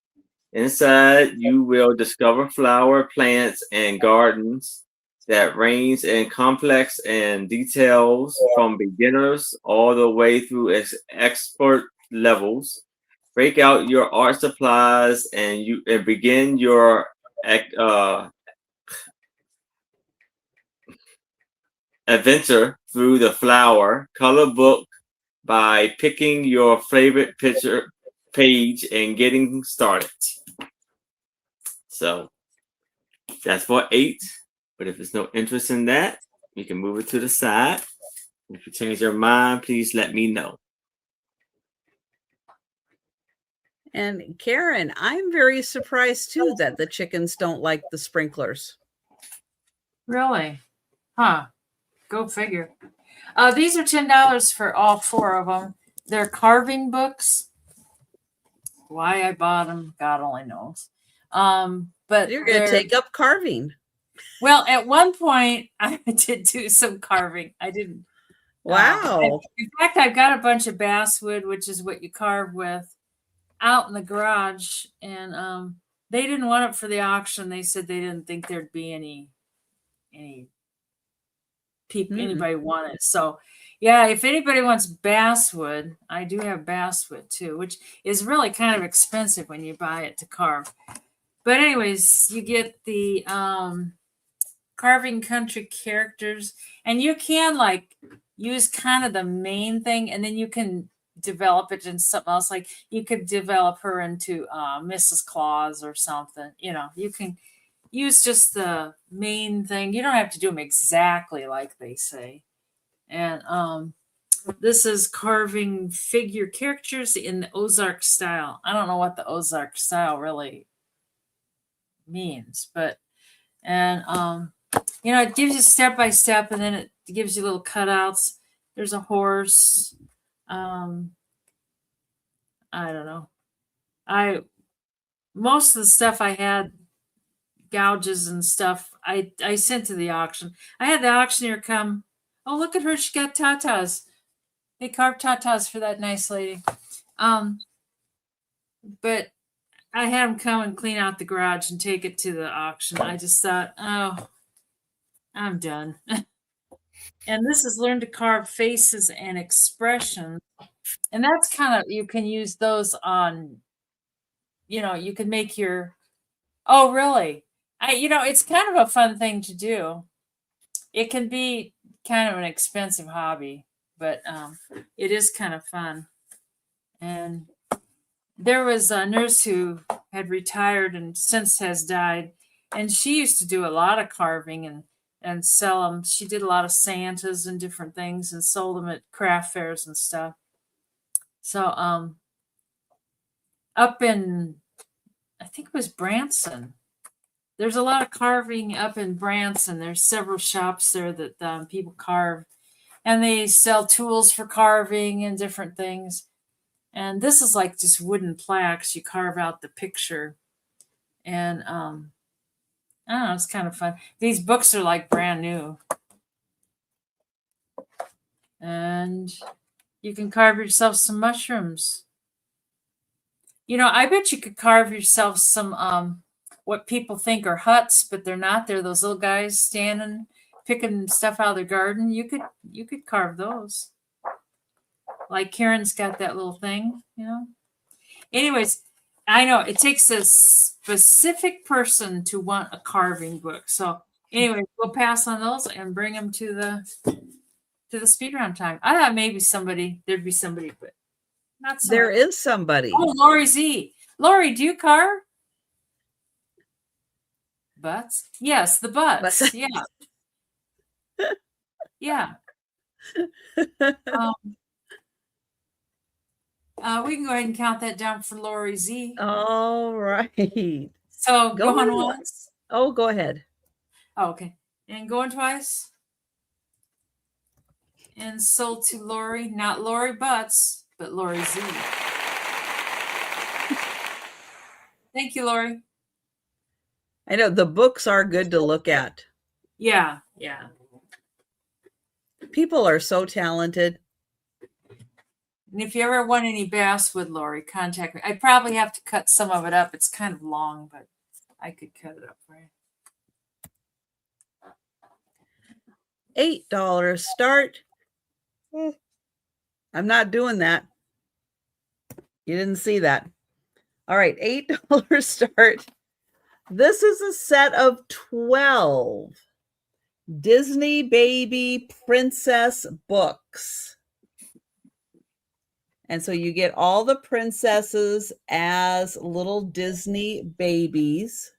Inside, you will discover flower plants and gardens that range in complex and details from beginners all the way through expert levels. Break out your art supplies and begin your adventure through the flower color book by picking your favorite picture page and getting started. So that's for $8. But if there's no interest in that, you can move it to the side. If you change your mind, please let me know. And Karen, I'm very surprised too that the chickens don't like the sprinklers. Really? Huh. Go figure. These are $10 for all 4 of them. They're carving books. Why I bought them, God only knows. But you're going to take up carving. Well, at one point, I did do some carving. I didn't. Wow. In fact, I've got a bunch of basswood, which is what you carve with, out in the garage, and they didn't want it for the auction. They said they didn't think there'd be any people anybody want it. So yeah, if anybody wants basswood, I do have basswood too, which is really kind of expensive when you buy it to carve. But anyways, you get the carving country characters, and you can like use kind of the main thing, and then you can develop it into something else. Like you could develop her into Mrs. Claus or something. You know, you can use just the main thing. You don't have to do them exactly like they say. And this is carving figure characters in the Ozark style. I don't know what the Ozark style really means, but you know, it gives you step by step, and then it gives you little cutouts. There's a horse. I don't know. Most of the stuff I had, gouges and stuff, I sent to the auction. I had the auctioneer come. Oh, look at her. She got tatas. They carved tatas for that nice lady. But I had him come and clean out the garage and take it to the auction. I just thought, oh, I'm done. And this is learn to carve faces and expressions. And that's kind of, you can use those on, you know, you can make your, oh, really? You know, it's kind of a fun thing to do. It can be kind of an expensive hobby, but it is kind of fun. And there was a nurse who had retired and since has died, and she used to do a lot of carving and sell them. She did a lot of Santas and different things and sold them at craft fairs and stuff. So up in, I think it was Branson, there's a lot of carving up in Branson. There's several shops there that people carve, and they sell tools for carving and different things. And this is like just wooden plaques. You carve out the picture, and I don't know, it's kind of fun. These books are like brand new, and you can carve yourself some mushrooms. You know, I bet you could carve yourself some what people think are huts, but they're not. They're those little guys standing picking stuff out of their garden. You could carve those. Like Karen's got that little thing, you know. Anyways, I know it takes a specific person to want a carving book. So anyway, we'll pass on those and bring them to the speed round time. I thought maybe there'd be somebody, but not so There much. is somebody. Oh, Lori Z. Lori, do you carve? Butts? Yes, the butts. Yeah. Yeah. We can go ahead and count that down for Lori Z. All right. So going once. Oh, go ahead. Oh, okay. And going twice. And sold to Lori, not Lori Butts, but Lori Z. Thank you, Lori. I know the books are good to look at. Yeah, yeah. People are so talented. And if you ever want any basswood, Lori, contact me. I probably have to cut some of it up. It's kind of long, but I could cut it up for you. $8 start. I'm not doing that. You didn't see that. All right, $8 start. This is a set of 12 Disney baby princess books. And so you get all the princesses as little Disney babies.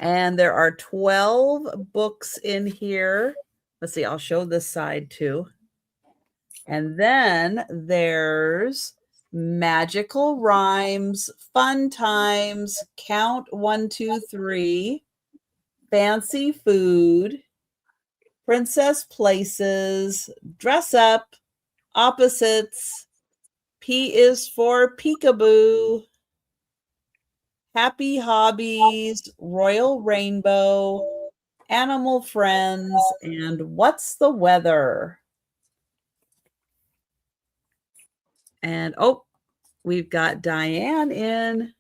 And there are 12 books in here. Let's see, I'll show this side too. And then there's magical rhymes, fun times, count 1, 2, 3, fancy food, Princess Places, Dress Up, Opposites, P is for Peekaboo, Happy Hobbies, Royal Rainbow, Animal Friends, and What's the Weather? And oh, we've got Diane in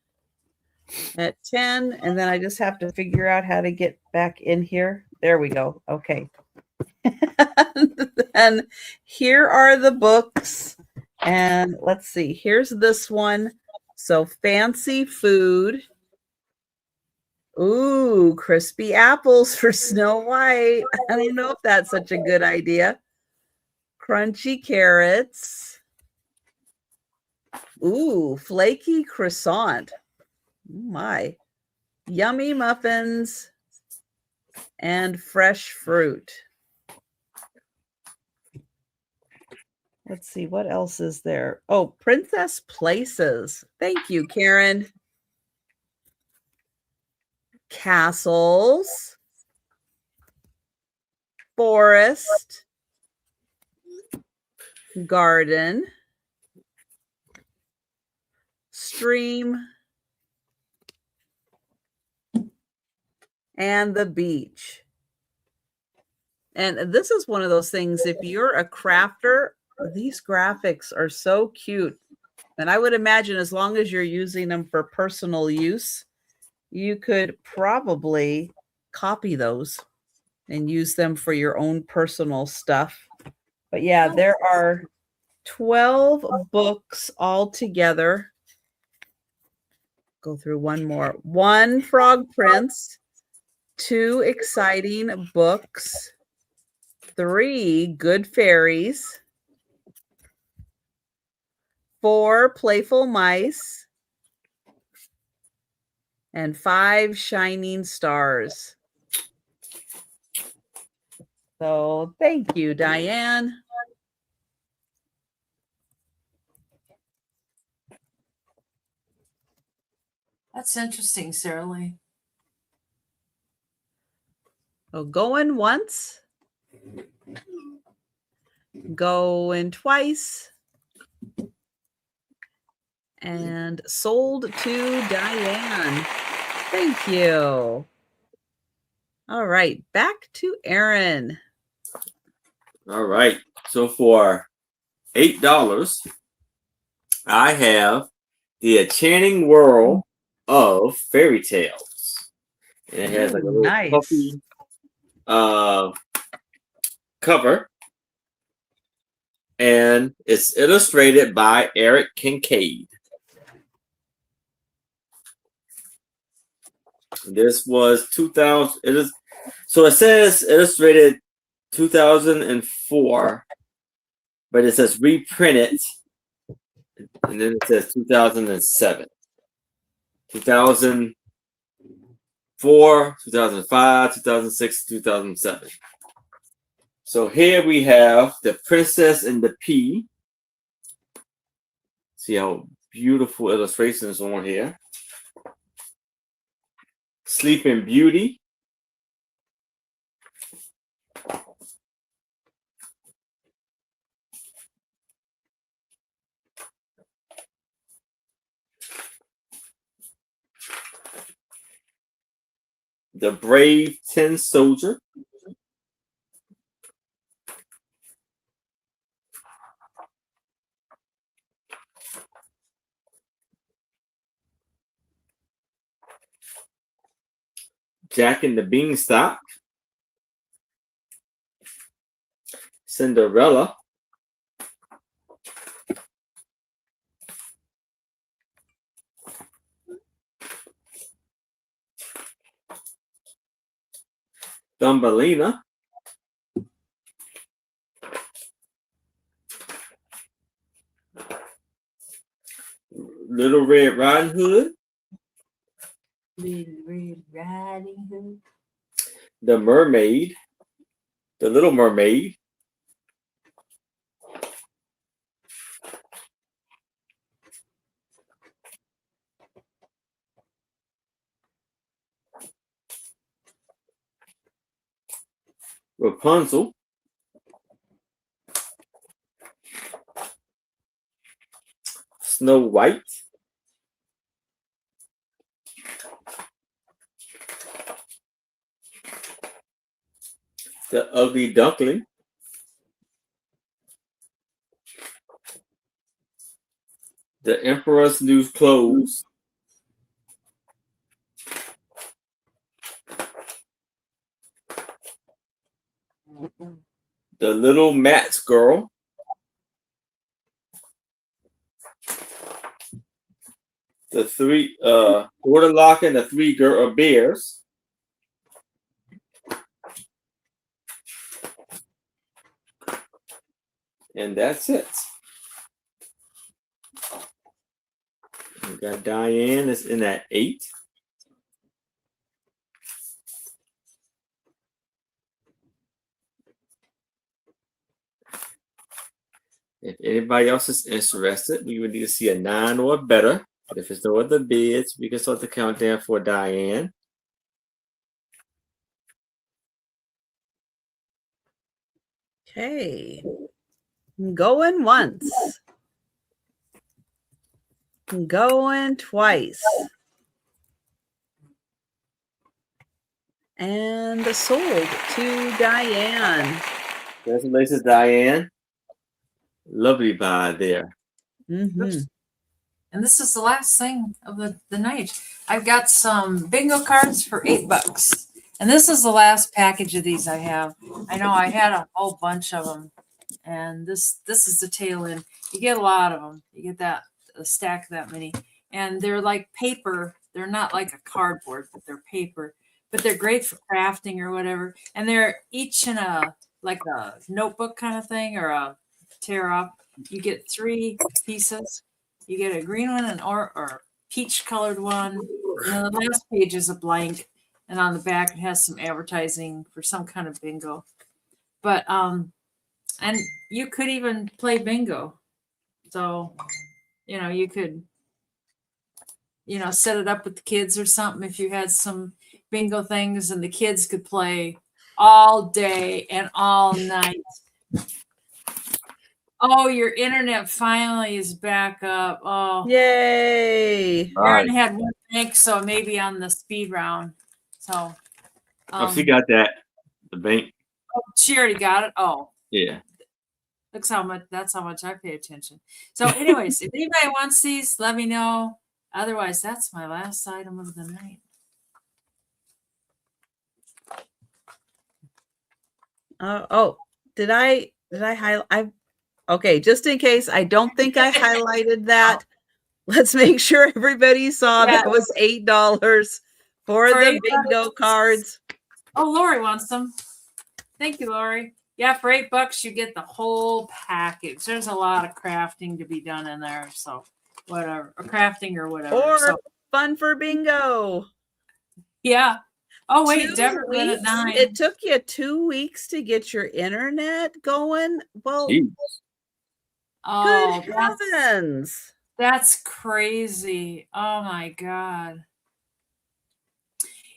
at 10, and then I just have to figure out how to get back in here. There we go. Okay. And here are the books. And let's see. Here's this one. So Fancy Food. Ooh, crispy apples for Snow White. I don't know if that's such a good idea. Crunchy carrots. Ooh, flaky croissant. Oh my. Yummy muffins and fresh fruit. Let's see, what else is there? Oh, Princess Places. Thank you, Karen. Castles. Forest. Garden. Stream. And the beach. And this is one of those things, if you're a crafter, these graphics are so cute. And I would imagine as long as you're using them for personal use, you could probably copy those and use them for your own personal stuff. But yeah, there are 12 books altogether. Go through one more. 1 Frog Prince, 2 Exciting Books, 3 Good Fairies, 4 Playful Mice, and 5 Shining Stars. So thank you, Diane. That's interesting, Sarah Lee. So going once, going twice, and sold to Diane. Thank you. All right, back to Aaron. All right. So for $8, I have The Enchanting World of Fairy Tales. And it has like a little nice puffy cover. And it's illustrated by Eric Kincaid. This was 2000. So it says illustrated 2004, but it says reprinted, and then it says 2007, 2004, 2005, 2006, 2007. So here we have The Princess and the Pea. See how beautiful illustrations on here. Sleeping Beauty. The Brave Tin Soldier. Jack and the Beanstalk. Cinderella. Thumbelina. Little Red Riding Hood. Little Red Riding Hood. The Mermaid. The Little Mermaid. Rapunzel, Snow White, the Ugly Duckling, the Emperor's New Clothes, the Little Match Girl, the three Borderlock and the Three Bears, and that's it. We got Diane is in at 8. If anybody else is interested, we would need to see a 9 or better. But if there's no other bids, we can start the countdown for Diane. Okay. Going once. Going twice. And sold to Diane. Congratulations, Diane. Lovely buy there. Mm-hmm. And this is the last thing of the night. I've got some bingo cards for $8. And this is the last package of these I have. I know I had a whole bunch of them. And this is the tail end. You get a lot of them. You get a stack of that many. And they're like paper. They're not like a cardboard, but they're paper. But they're great for crafting or whatever. And they're each in a notebook kind of thing or a tear off. You get 3 pieces. You get a green one or peach colored one. And then the last page is a blank. And on the back, it has some advertising for some kind of bingo. But, and you could even play bingo. So, you could, set it up with the kids or something if you had some bingo things and the kids could play all day and all night. Oh, your internet finally is back up. Oh, yay. Erin had one bank, so maybe on the speed round. So, she got that. The bank. Oh, she already got it. Oh, yeah. That's how much I pay attention. So, anyways, if anybody wants these, let me know. Otherwise, that's my last item of the night. Did I highlight? Okay, just in case, I don't think I highlighted that. Let's make sure everybody saw that was $8 for the bingo cards. Oh, Lori wants them. Thank you, Lori. Yeah, for $8, you get the whole package. There's a lot of crafting to be done in there. So, whatever, or crafting or whatever. Or fun for bingo. Yeah. Oh, wait, Deborah went at 9. It took you 2 weeks to get your internet going. Well, good heavens. That's crazy. Oh, my God.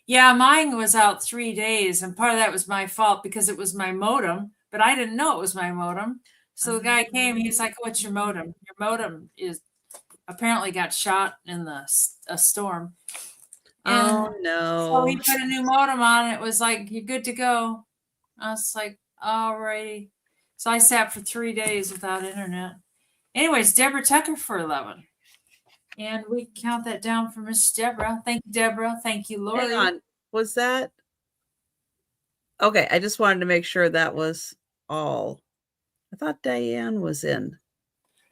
Yeah, mine was out 3 days, and part of that was my fault because it was my modem, but I didn't know it was my modem. So the guy came, he's like, "What's your modem? Your modem is apparently got shot in a storm." And oh no! So he put a new modem on, and it was like, "You're good to go." I was like, "Alrighty." So I sat for 3 days without internet. Anyways, Deborah Tucker for 11. And we count that down for Miss Deborah. Thank you, Deborah. Thank you, Lori. Hang on. Was that? Okay, I just wanted to make sure that was all. I thought Diane was in.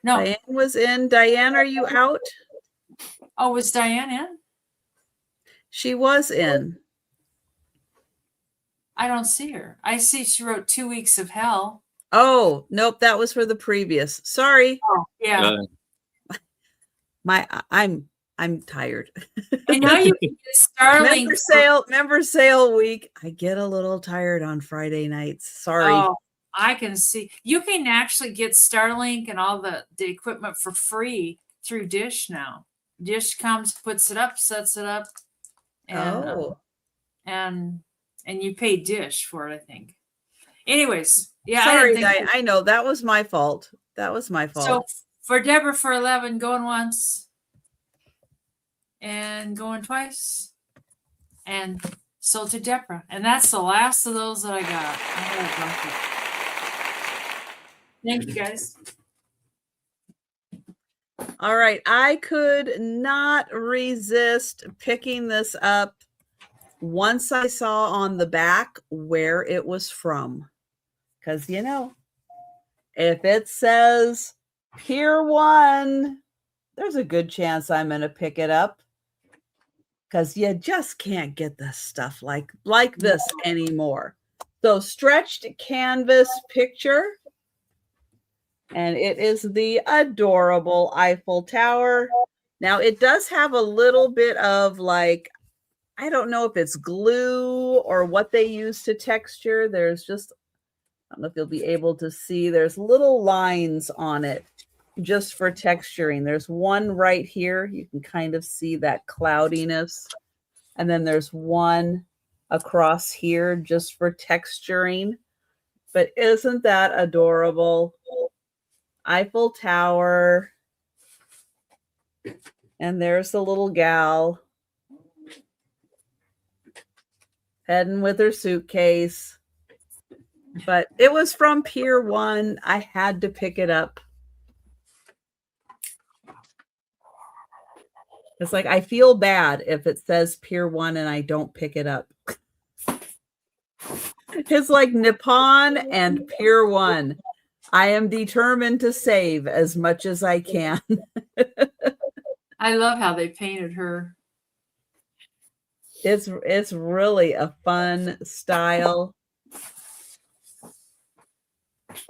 No. Diane was in. Diane, are you out? Oh, was Diane in? She was in. I don't see her. I see she wrote 2 weeks of hell. Oh, nope. That was for the previous. Sorry. Oh, yeah. I'm tired. I know you can get Starlink. Member sale week. I get a little tired on Friday nights. Sorry. Oh, I can see. You can actually get Starlink and all the equipment for free through Dish now. Dish comes, puts it up, sets it up, and and you pay Dish for it, I think. Anyways, yeah, Sorry, I didn't think I know that was my fault. That was my so. fault. For Deborah for 11, going once and going twice, and sold to Deborah, and that's the last of those that I got. Thank you guys. All right, I could not resist picking this up once I saw on the back where it was from. Because, you know, if it says Pier 1, there's a good chance I'm going to pick it up. Because you just can't get this stuff like this anymore. So, stretched canvas picture. And it is the adorable Eiffel Tower. Now, it does have a little bit of like, I don't know if it's glue or what they use to texture. There's just, I don't know if you'll be able to see, there's little lines on it just for texturing. There's one right here. You can kind of see that cloudiness. And then there's one across here just for texturing. But isn't that adorable? Eiffel Tower. And there's the little gal heading with her suitcase. But it was from Pier 1. I had to pick it up. It's like I feel bad if it says Pier 1 and I don't pick it up. It's like Nippon and Pier 1. I am determined to save as much as I can. I love how they painted her. It's really a fun style.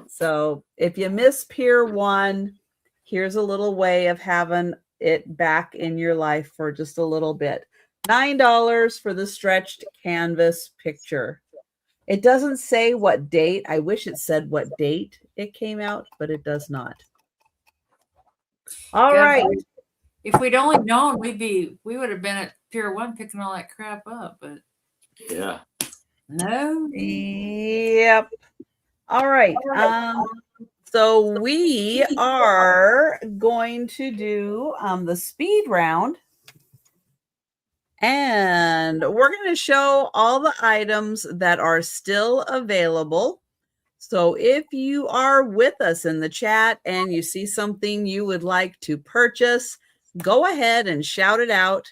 So if you miss Pier 1, here's a little way of having it back in your life for just a little bit. $9 for the stretched canvas picture. It doesn't say what date. I wish it said what date it came out, but it does not. All right. If we'd only known, we would have been at Pier 1 picking all that crap up, but Yeah. no. Yep. All right. So we are going to do the speed round. And we're going to show all the items that are still available. So if you are with us in the chat and you see something you would like to purchase, go ahead and shout it out.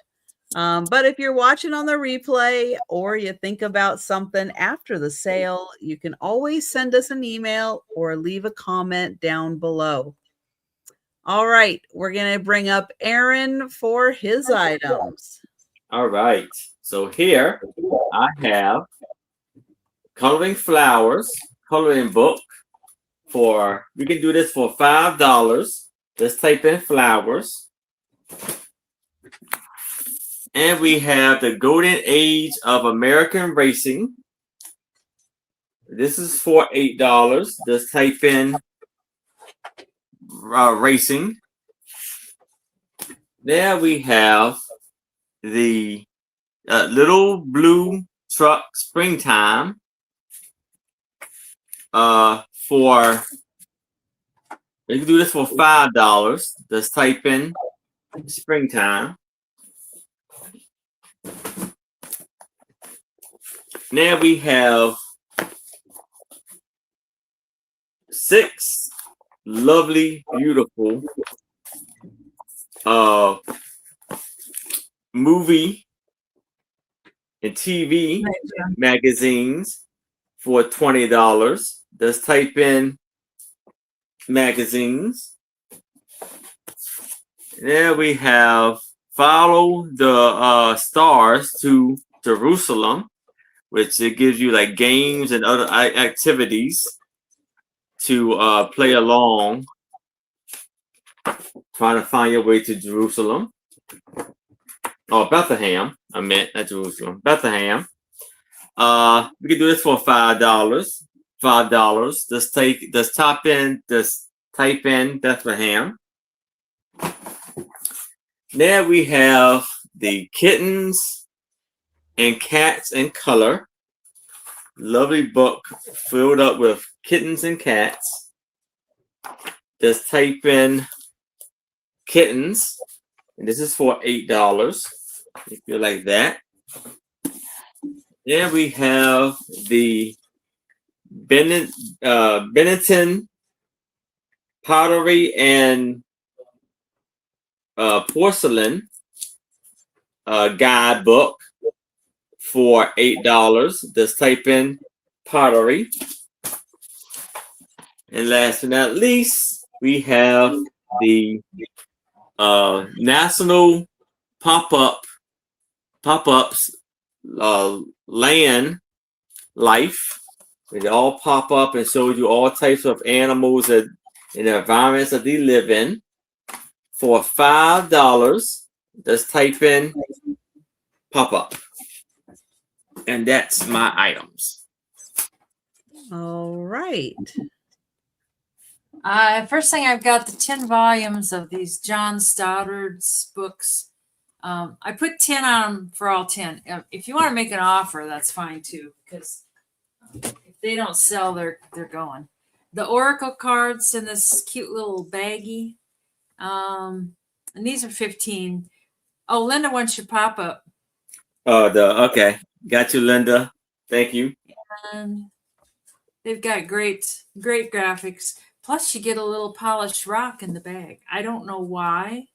But if you're watching on the replay or you think about something after the sale, you can always send us an email or leave a comment down below. All right, we're going to bring up Aaron for his items. All right. So here I have coloring flowers, coloring book we can do this for $5. Just type in flowers. And we have the Golden Age of American Racing. This is for $8. Just type in racing. There we have the little blue truck springtime for you can do this for $5. Just type in springtime. Now we have 6 lovely, beautiful movie and TV magazines for $20. Just type in magazines. There we have Follow the Stars to Jerusalem, which it gives you like games and other activities to play along, trying to find your way to Jerusalem. Oh, Bethlehem. I meant not Jerusalem. Bethlehem. We can do this for $5. $5. Just type in Bethlehem. Now we have the kittens and cats in color lovely book filled up with kittens and cats. Just type in kittens, and this is for $8 if you like that. Then we have the Benetton pottery and porcelain guidebook for $8. Just type in pottery. And last but not least, we have the National Pop-ups Land Life. They all pop up and show you all types of animals and the environments that they live in for $5. Just type in pop-up. And that's my items. All right. First thing, I've got the 10 volumes of these John Stoddard's books. I put 10 on them for all 10. If you want to make an offer, that's fine too, because if they don't sell, they're going. The Oracle cards in this cute little baggie. And these are 15. Oh, Linda wants your pop-up. Okay. Got you, Linda. Thank you. And they've got great graphics. Plus, you get a little polished rock in the bag. I don't know why,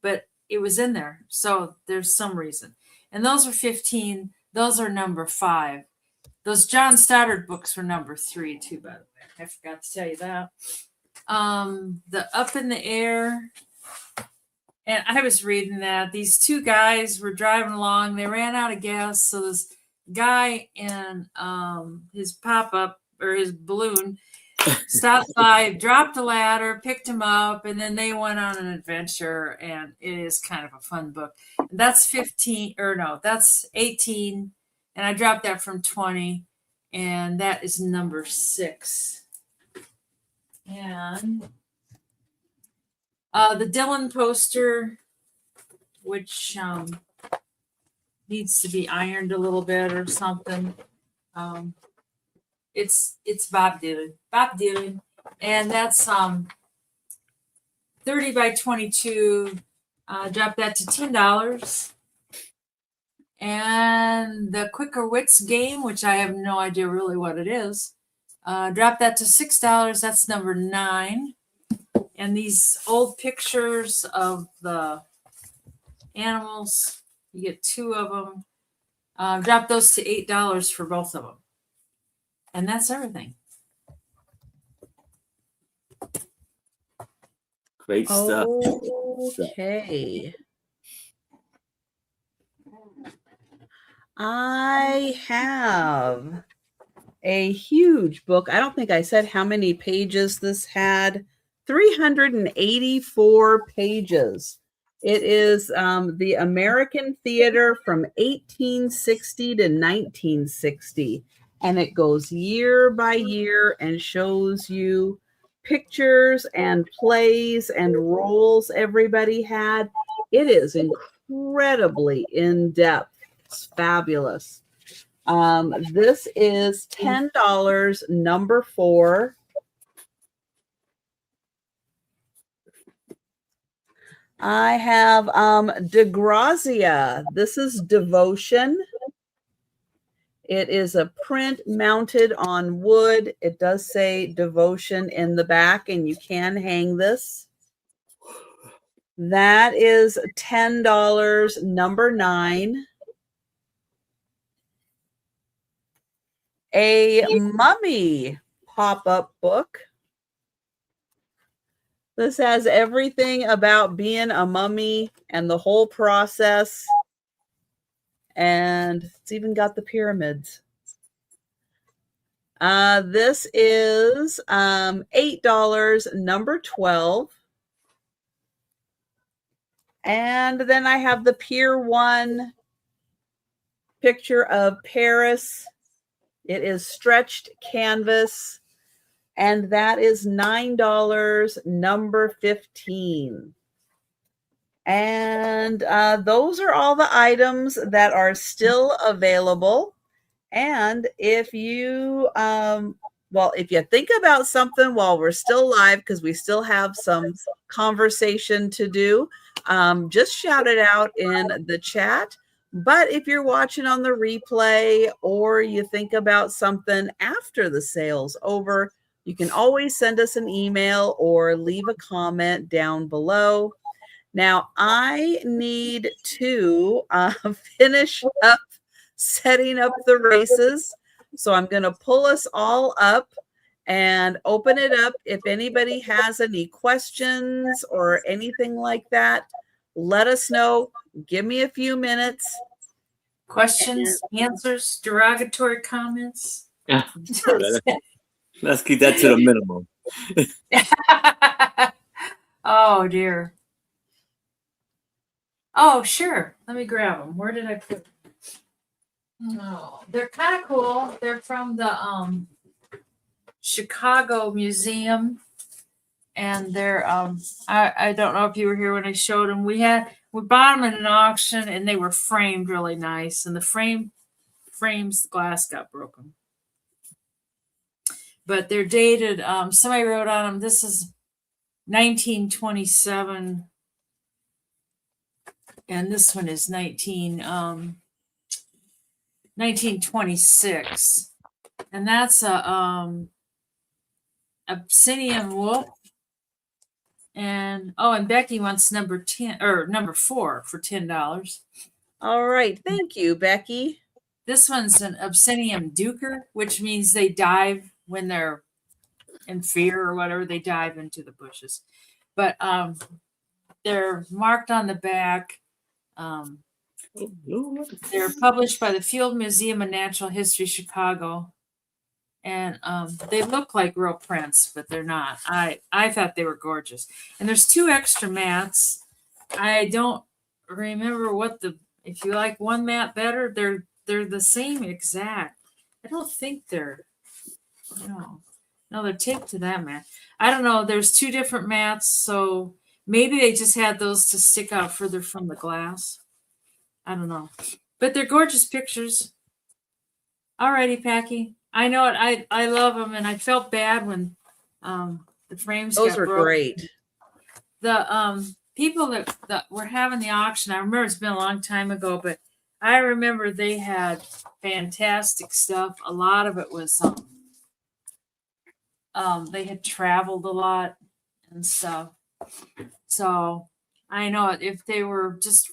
but it was in there. So there's some reason. And those are 15. Those are number 5. Those John Stoddard books were number 3 too, by the way. I forgot to tell you that. The Up in the Air. And I was reading that these two guys were driving along. They ran out of gas. So this guy in his pop-up or his balloon stopped by, dropped the ladder, picked him up, and then they went on an adventure. And it is kind of a fun book. That's 15, or no, that's 18. And I dropped that from 20. And that is number 6. And the Dylan poster, which needs to be ironed a little bit or something. It's Bob Dylan, and that's 30 by 22. Drop that to $10. And the Quicker Wits game, which I have no idea really what it is, drop that to $6. That's number 9. And these old pictures of the animals, you get 2 of them. Drop those to $8 for both of them. And that's everything. Great stuff. Okay. I have a huge book. I don't think I said how many pages this had. 384 pages. It is the American theater from 1860 to 1960. And it goes year by year and shows you pictures and plays and roles everybody had. It is incredibly in-depth. It's fabulous. This is $10, number 4. I have DeGrazia. This is Devotion. It is a print mounted on wood. It does say Devotion in the back, and you can hang this. That is $10, number 9. A mummy pop-up book. This has everything about being a mummy and the whole process. And it's even got the pyramids. This is $8, number 12. And then I have the Pier 1 picture of Paris. It is stretched canvas. And that is $9, number 15. And those are all the items that are still available. And if you, well, if you think about something while we're still live, because we still have some conversation to do, just shout it out in the chat. But if you're watching on the replay or you think about something after the sale's over, you can always send us an email or leave a comment down below. Now, I need to finish up setting up the races. So I'm going to pull us all up and open it up. If anybody has any questions or anything like that, let us know. Give me a few minutes. Questions, answers, derogatory comments. Yeah. Let's keep that to the minimum. Oh, dear. Oh, sure. Let me grab them. Where did I put them? Oh, they're kind of cool. They're from the Chicago Museum. And they're I don't know if you were here when I showed them. We bought them at an auction and they were framed really nice. And the frames, the glass got broken. But they're dated. Somebody wrote on them, this is 1927. And this one is 1926. And that's a obsidian wolf. And and Becky wants number 10 or number 4 for $10. All right. Thank you, Becky. This one's an obsidian duker, which means they dive when they're in fear or whatever. They dive into the bushes. But they're marked on the back. They're published by the Field Museum of Natural History, Chicago. And they look like real prints, but they're not. I thought they were gorgeous. And there's 2 extra mats. I don't remember if you like one mat better, they're the same exact. I don't think they're no, they're taped to that mat. I don't know. There's 2 different mats, so maybe they just had those to stick out further from the glass. I don't know. But they're gorgeous pictures. Alrighty, Packy. I know it. I love them, and I felt bad when the frames Those got were broken. great. The people that were having the auction, I remember it's been a long time ago, but I remember they had fantastic stuff. A lot of it was they had traveled a lot and stuff. So I know if they were just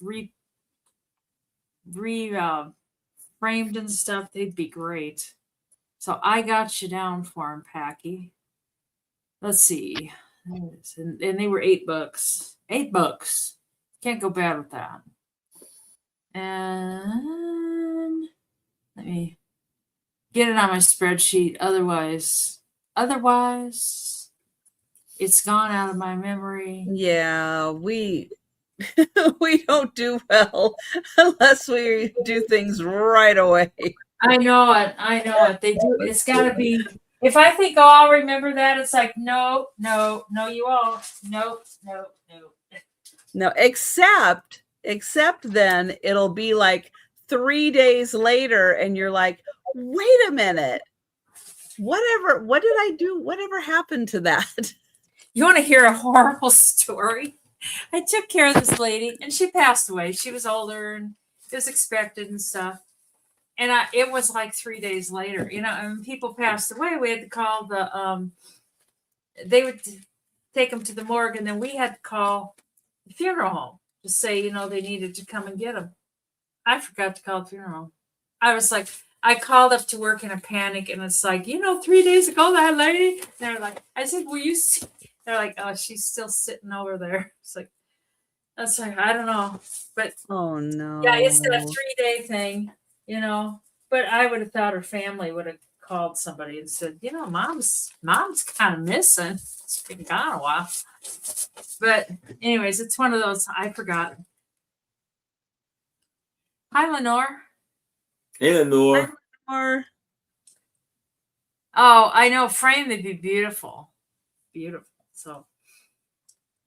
framed and stuff, they'd be great. So I got you down for them, Packy. Let's see. And they were $8. $8. Can't go bad with that. And let me get it on my spreadsheet. Otherwise, it's gone out of my memory. Yeah, we don't do well unless we do things right away. I know it. They do. It's got to be. If I think, I'll remember that, it's like, no, you won't. No. No, except then it'll be like 3 days later and you're like, wait a minute. What did I do? Whatever happened to that? You want to hear a horrible story? I took care of this lady and she passed away. She was older and it was expected and stuff. And it was like 3 days later, and people passed away. We had to call they would take them to the morgue, and then we had to call the funeral home to say, they needed to come and get them. I forgot to call the funeral home. I was like, I called up to work in a panic, and it's like, 3 days ago, that lady. And they're like, I said, will you see? They're like, oh, she's still sitting over there. It's like, that's like, I don't know. But oh no. Yeah, it's that 3-day thing. But I would have thought her family would have called somebody and said, mom's kind of missing. It's been gone a while. But anyways, it's one of those I forgot. Hi, Lenore. Hey, Lenore. Hi, oh, I know. Frame would be beautiful. Beautiful. So,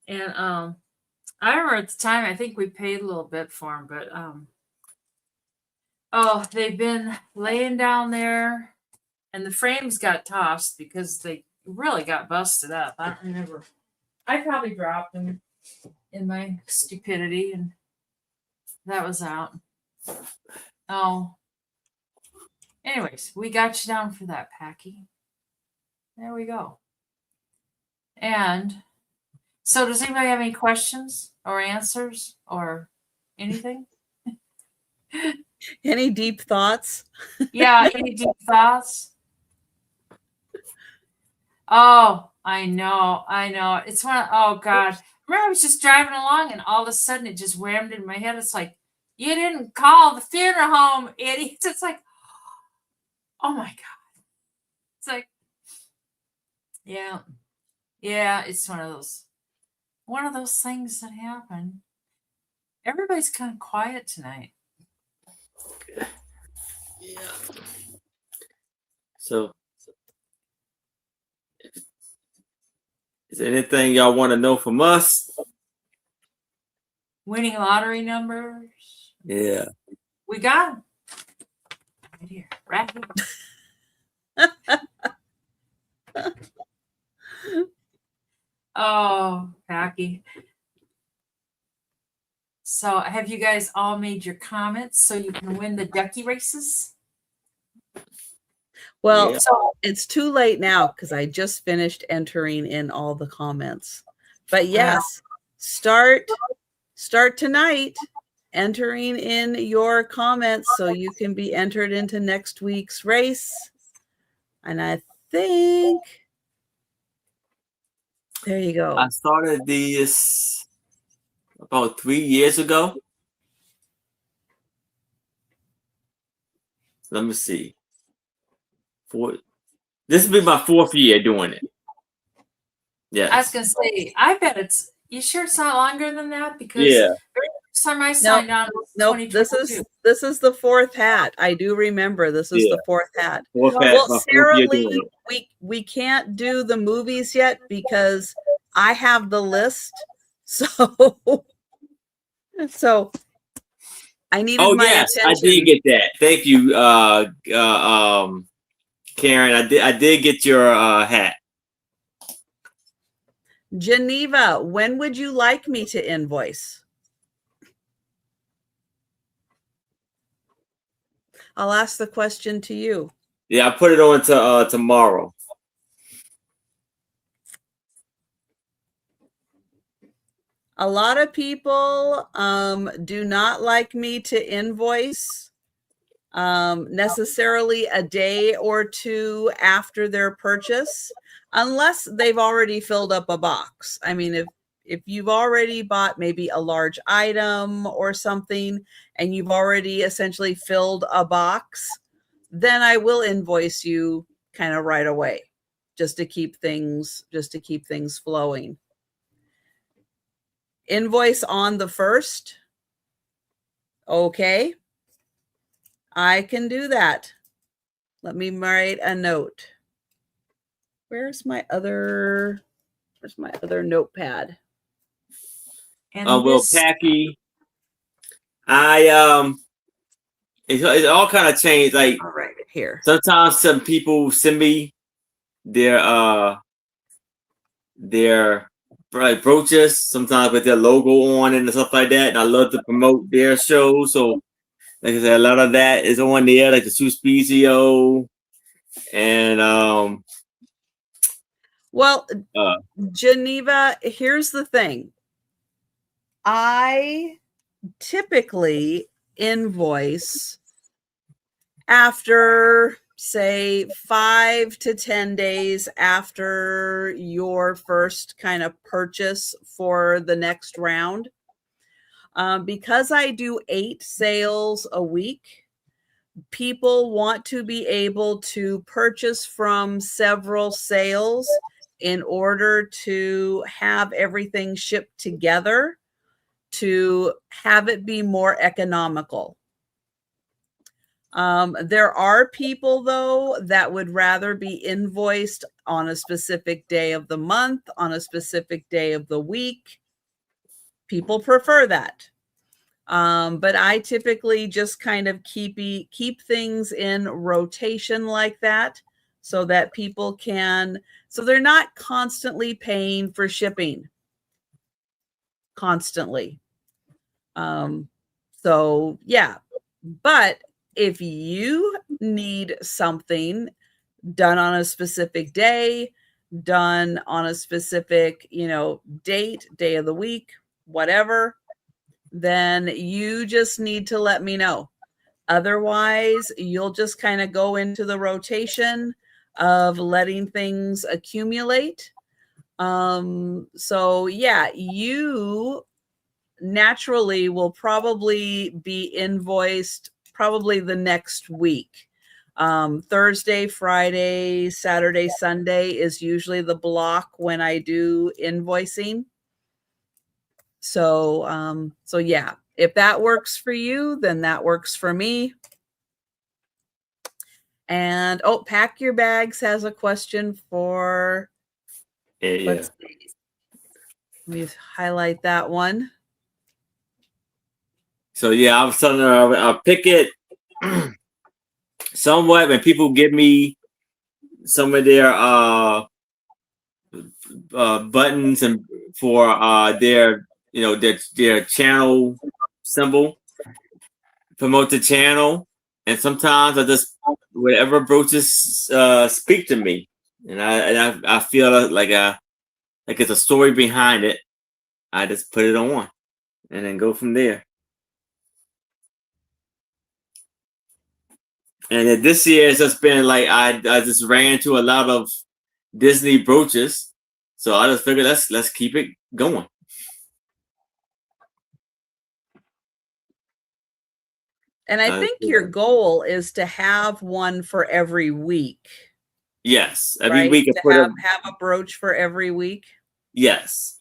and I remember at the time, I think we paid a little bit for them, but Oh, they've been laying down there, and the frames got tossed because they really got busted up. I don't remember. I probably dropped them in my stupidity, and that was out. Oh. Anyways, we got you down for that, Packy. There we go. And so, does anybody have any questions or answers or anything? Any deep thoughts? Yeah, any deep thoughts? Oh, I know. It's one. Oh God, remember I was just driving along, and all of a sudden it just whammed in my head. It's like, you didn't call the funeral home, idiots. It's like, oh my God. It's like, yeah, it's one of those things that happen. Everybody's kind of quiet tonight. Yeah. So, is there anything y'all want to know from us? Winning lottery numbers. Yeah. We got them. Right here. Right here. Oh, Packy. So, have you guys all made your comments so you can win the ducky races? Well, Yeah. so it's too late now because I just finished entering in all the comments. But yes, start tonight entering in your comments so you can be entered into next week's race. And I think there you go. I started this about 3 years ago. Let me see. This will be my 4th year doing it. Yeah. I was gonna say, I bet you sure it's not longer than that? Because Yeah. the first time I signed on was Nope, 2022. this is the 4th hat. I do remember this is the 4th hat. Well, Sarah Lee, we can't do the movies yet because I have the list. So I needed my attention. I did get that. Thank you, Karen. I did get your hat. Geneva, when would you like me to invoice? I'll ask the question to you. Yeah, I put it on to tomorrow. A lot of people do not like me to invoice necessarily a day or two after their purchase, unless they've already filled up a box. I mean, if you've already bought maybe a large item or something and you've already essentially filled a box, then I will invoice you kind of right away just to keep things flowing. Invoice on the 1st. Okay. I can do that. Let me write a note. Where's my other notepad? And well, Packy, it all kind of changed. Like, all right, here. Sometimes some people send me their like brooches, sometimes with their logo on it and stuff like that. And I love to promote their show. So, like I said, a lot of that is on there, like the Sue Spiezio and well, Geneva, here's the thing. I typically invoice after, say, 5 to 10 days after your first kind of purchase for the next round. Because I do 8 sales a week, people want to be able to purchase from several sales in order to have everything shipped together to have it be more economical. There are people, though, that would rather be invoiced on a specific day of the month, on a specific day of the week. People prefer that. But I typically just kind of keep things in rotation like that so that people can, so they're not constantly paying for shipping constantly. So yeah, but if you need something done on a specific day, done on a specific, date, day of the week, whatever, then you just need to let me know. Otherwise, you'll just kind of go into the rotation of letting things accumulate. So yeah, you naturally will probably be invoiced probably the next week. Thursday, Friday, Saturday, Sunday is usually the block when I do invoicing. So yeah, if that works for you, then that works for me. And Pack Your Bags has a question for, let's see. Let me highlight that one. So yeah, I was telling her I'll pick it somewhat when people give me some of their buttons and for their their channel symbol, promote the channel, and sometimes I just whatever brooches speak to me, and I feel like it's a story behind it. I just put it on and then go from there. And this year it's just been like I just ran into a lot of Disney brooches, so I just figured let's keep it going. And I think your goal is to have one for every week. Yes, every week to have a brooch for every week. Yes.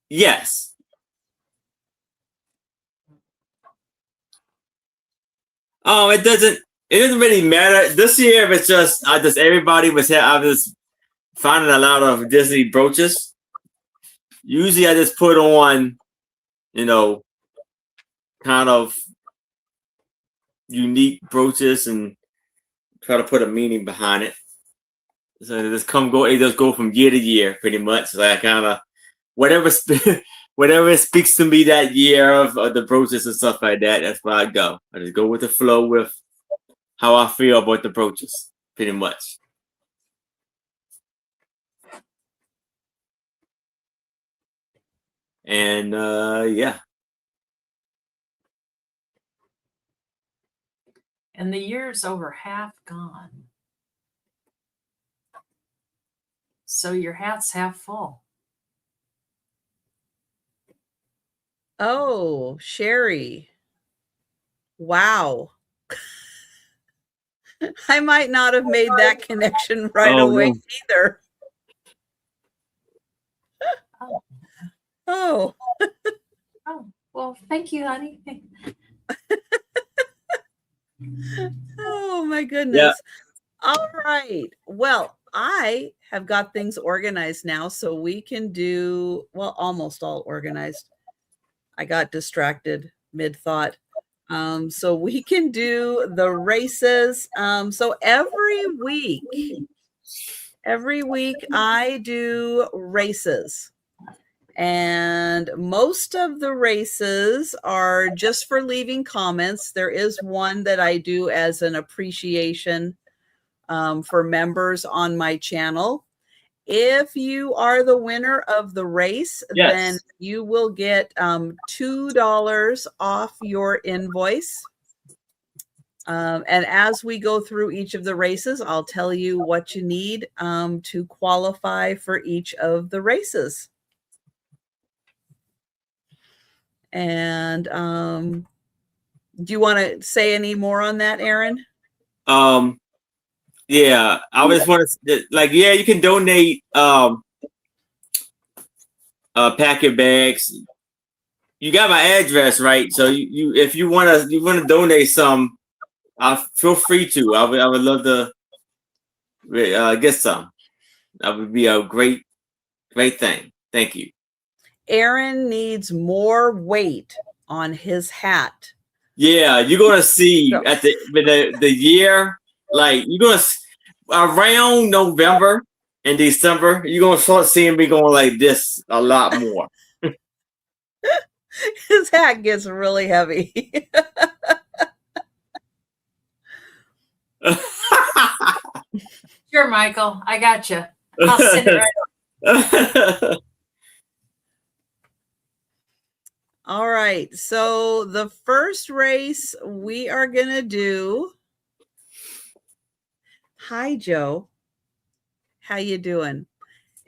Yes. Oh, it doesn't really matter. This year it's just everybody was here. I was finding a lot of Disney brooches. Usually I just put on, kind of unique brooches and try to put a meaning behind it. So it just go from year to year pretty much. Like kind of whatever speaks to me that year of the brooches and stuff like that. That's where I go. I just go with the flow with how I feel about the brooches, pretty much. And yeah. And the year's over half gone. So your hat's half full. Oh, Sherry. Wow. I might not have made that connection right away either. Oh. Oh, well, thank you, honey. Oh my goodness. Yeah. All right. Well, I have got things organized now, so we can do, well, almost all organized. I got distracted mid-thought. So we can do the races. So every week I do races. And most of the races are just for leaving comments. There is one that I do as an appreciation for members on my channel. If you are the winner of the race, then you will get $2 off your invoice. And as we go through each of the races, I'll tell you what you need to qualify for each of the races. And do you want to say any more on that, Aaron? Yeah, I just want to you can donate pack your bags. You got my address, right? So you if you want to donate some, feel free to. I would love to get some. That would be a great thing. Thank you. Aaron needs more weight on his hat. Yeah, you're gonna see at the year, like you're gonna around November and December, you're gonna start seeing me going like this a lot more. His hat gets really heavy. Sure, Michael. I got you. I'll send it right over. All right. So the first race we are going to do. Hi, Joe. How you doing?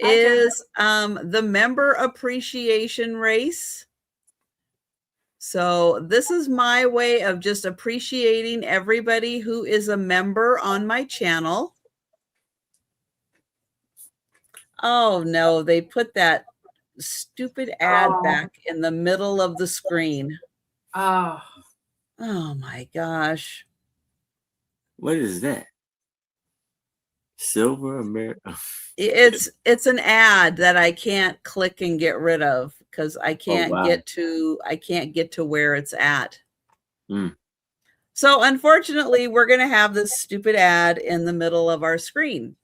Hi, Joe. Is the member appreciation race. So this is my way of just appreciating everybody who is a member on my channel. Oh, no, they put that stupid ad back in the middle of the screen. Oh My gosh. What is that? Silver America. It's an ad that I can't click and get rid of because I can't get to where it's at. So unfortunately, we're going to have this stupid ad in the middle of our screen.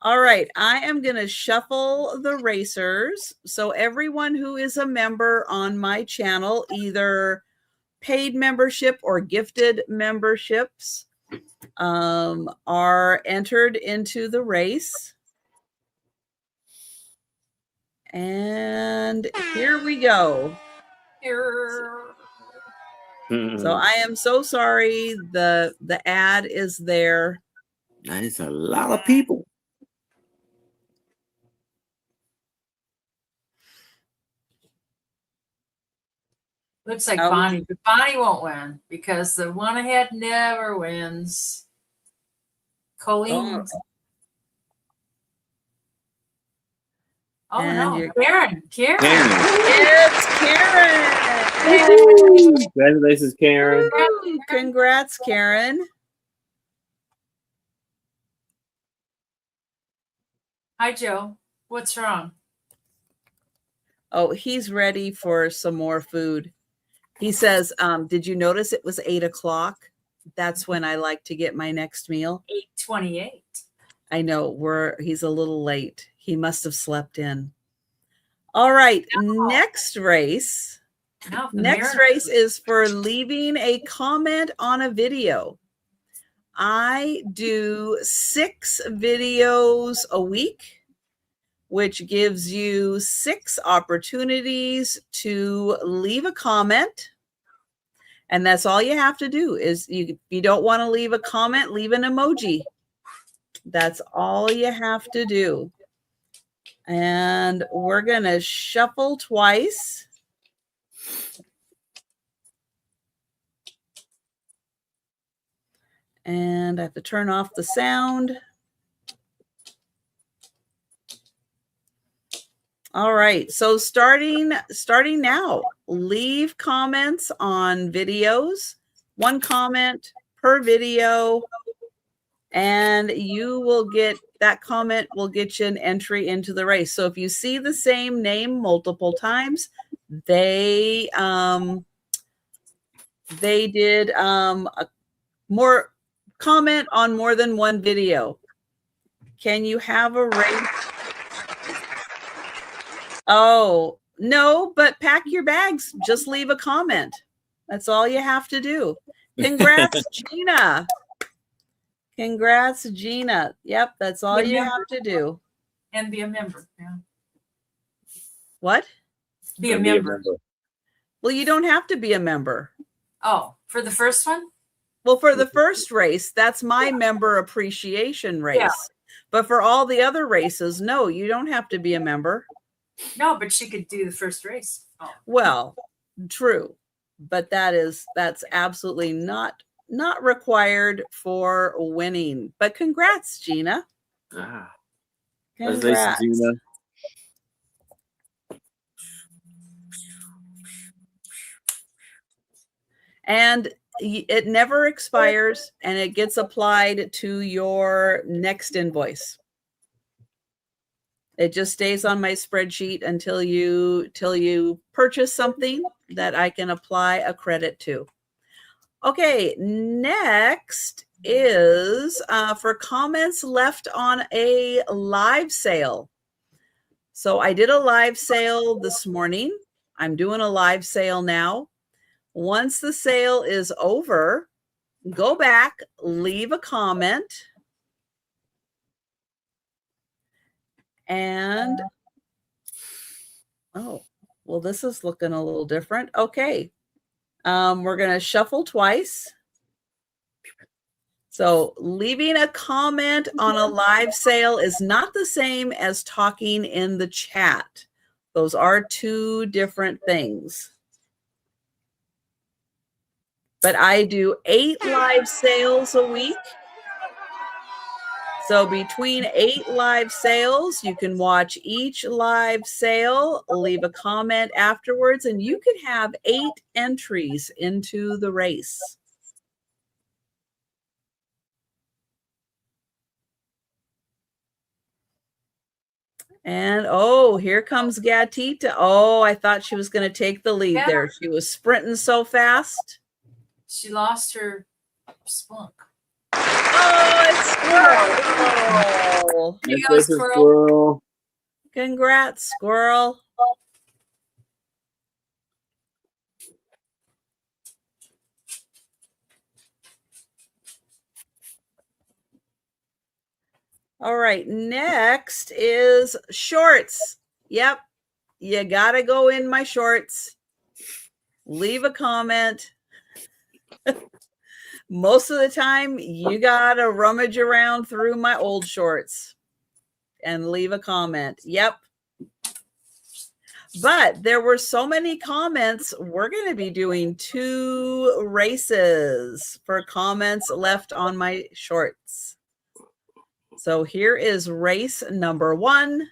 All right, I am going to shuffle the racers. So everyone who is a member on my channel, either paid membership or gifted memberships, are entered into the race. And here we go. So I am so sorry. The ad is there. That is a lot of people. Looks like Bonnie, but Bonnie won't win because the one ahead never wins. Colleen. Oh no, Karen. It's Karen. Congratulations, Karen. Congrats, Karen. Hi, Joe. What's wrong? Oh, he's ready for some more food. He says, did you notice it was 8 o'clock? That's when I like to get my next meal. 8:28. I know he's a little late. He must have slept in. All right. Next race. Next race is for leaving a comment on a video. I do 6 videos a week, which gives you 6 opportunities to leave a comment. And that's all you have to do is you don't want to leave a comment, leave an emoji. That's all you have to do. And we're going to shuffle twice. And I have to turn off the sound. All right. So starting now, leave comments on videos, 1 comment per video, and you will get that comment will get you an entry into the race. So if you see the same name multiple times, they did a more comment on more than 1 video. Can you have a race? Oh, no, but pack your bags. Just leave a comment. That's all you have to do. Congrats, Gina. Congrats, Gina. Yep, that's all you have to do. And be a member. Yeah. What? Be a member. Well, you don't have to be a member. Oh, for the first one? Well, for the first race, that's my member appreciation race. Yeah. But for all the other races, no, you don't have to be a member. No, but she could do the first race. Oh. Well, true. But that's absolutely not required for winning. But congrats, Gina. Congrats, Gina. And it never expires, and it gets applied to your next invoice. It just stays on my spreadsheet until you purchase something that I can apply a credit to. Okay, next is for comments left on a live sale. So I did a live sale this morning. I'm doing a live sale now. Once the sale is over, go back, leave a comment. And, oh, well, this is looking a little different. Okay. We're going to shuffle twice. So leaving a comment on a live sale is not the same as talking in the chat. Those are two different things. But I do 8 live sales a week. So between 8 live sales, you can watch each live sale, leave a comment afterwards, and you can have 8 entries into the race. And, oh, here comes Gatita. Oh, I thought she was going to take the lead there. She was sprinting so fast. She lost her spunk. Oh, it's Squirrel. Here you go, Squirrel. Congrats, Squirrel. All right, next is shorts. Yep, you got to go in my shorts. Leave a comment. Most of the time, you got to rummage around through my old shorts and leave a comment. Yep. But there were so many comments. We're going to be doing 2 races for comments left on my shorts. So here is race number 1.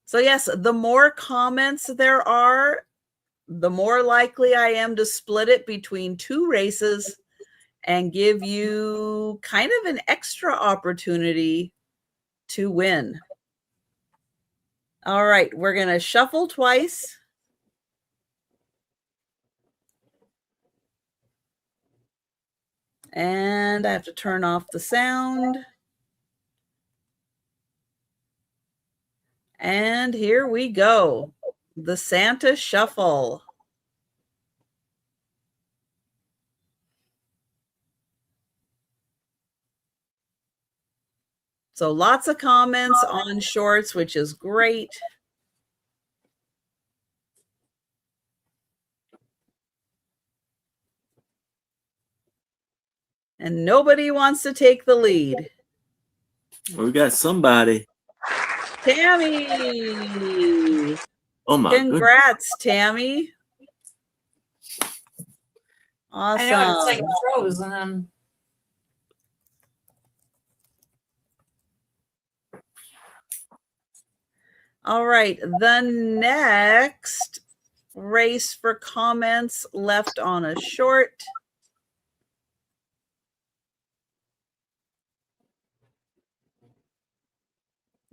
So yes, the more comments there are, the more likely I am to split it between 2 races and give you kind of an extra opportunity to win. All right, we're going to shuffle twice. And I have to turn off the sound. And here we go. The Santa Shuffle. So lots of comments on shorts, which is great. And nobody wants to take the lead. We got somebody. Tammy. Oh my Congrats, Tammy. Awesome. I know, it's like froze and then. All right, the next race for comments left on a short.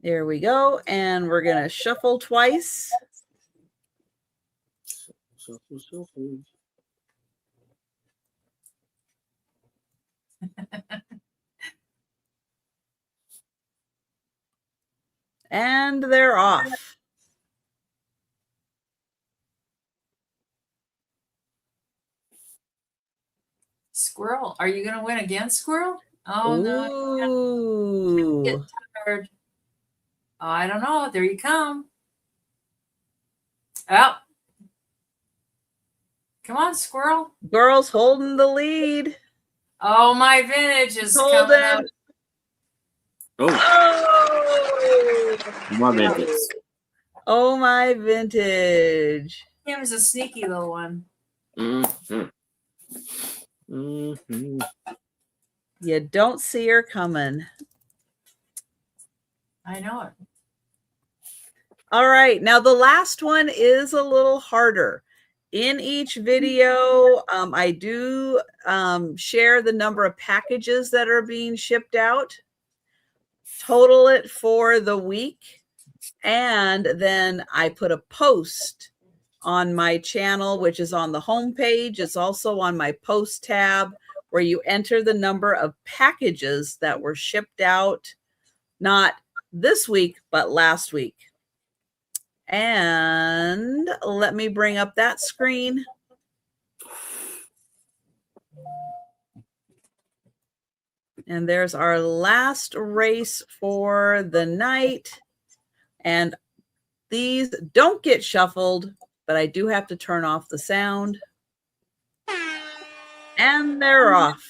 There we go. And we're going to shuffle twice. And they're off. Squirrel, are you going to win again, Squirrel? Oh, Ooh. No. Get tired. Oh, I don't know. There you come. Oh. Come on, Squirrel. Girls holding the lead. Oh, my vintage is coming up. Oh. My vintage. Oh, my vintage. Kim's a sneaky little one. Mm-hmm. Mm-hmm. You don't see her coming. I know it. All right. Now, the last one is a little harder. In each video, I do share the number of packages that are being shipped out. total it for the week, and then I put a post on my channel, which is on the homepage. It's also on my post tab, where you enter the number of packages that were shipped out, not this week, but last week. And let me bring up that screen. And there's our last race for the night. And these don't get shuffled, but I do have to turn off the sound. And they're off.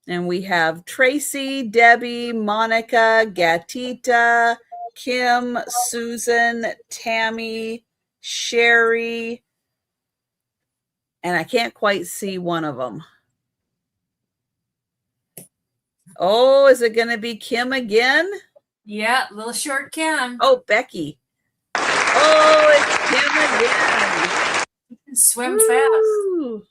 And we have Tracy, Debbie, Monica, Gatita, Kim, Susan, Tammy, Sherry, and I can't quite see one of them. Oh, is it going to be Kim again? Yeah, little short Kim. Oh, Becky. Oh, it's Kim again. You can swim fast.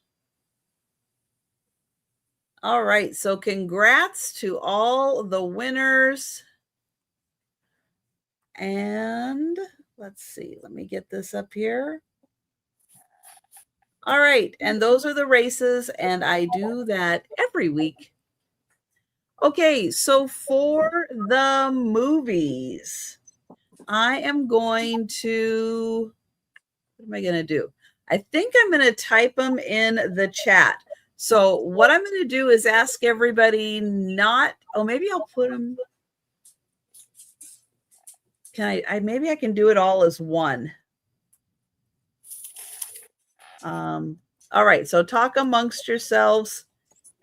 All right, so congrats to all the winners. And let's see, let me get this up here. All right, and those are the races, and I do that every week. Okay, so for the movies, I am going to, what am I going to do? I think I'm going to type them in the chat. So what I'm going to do is ask everybody not, oh, maybe I'll put them, can I maybe I can do it all as one. All right, so talk amongst yourselves,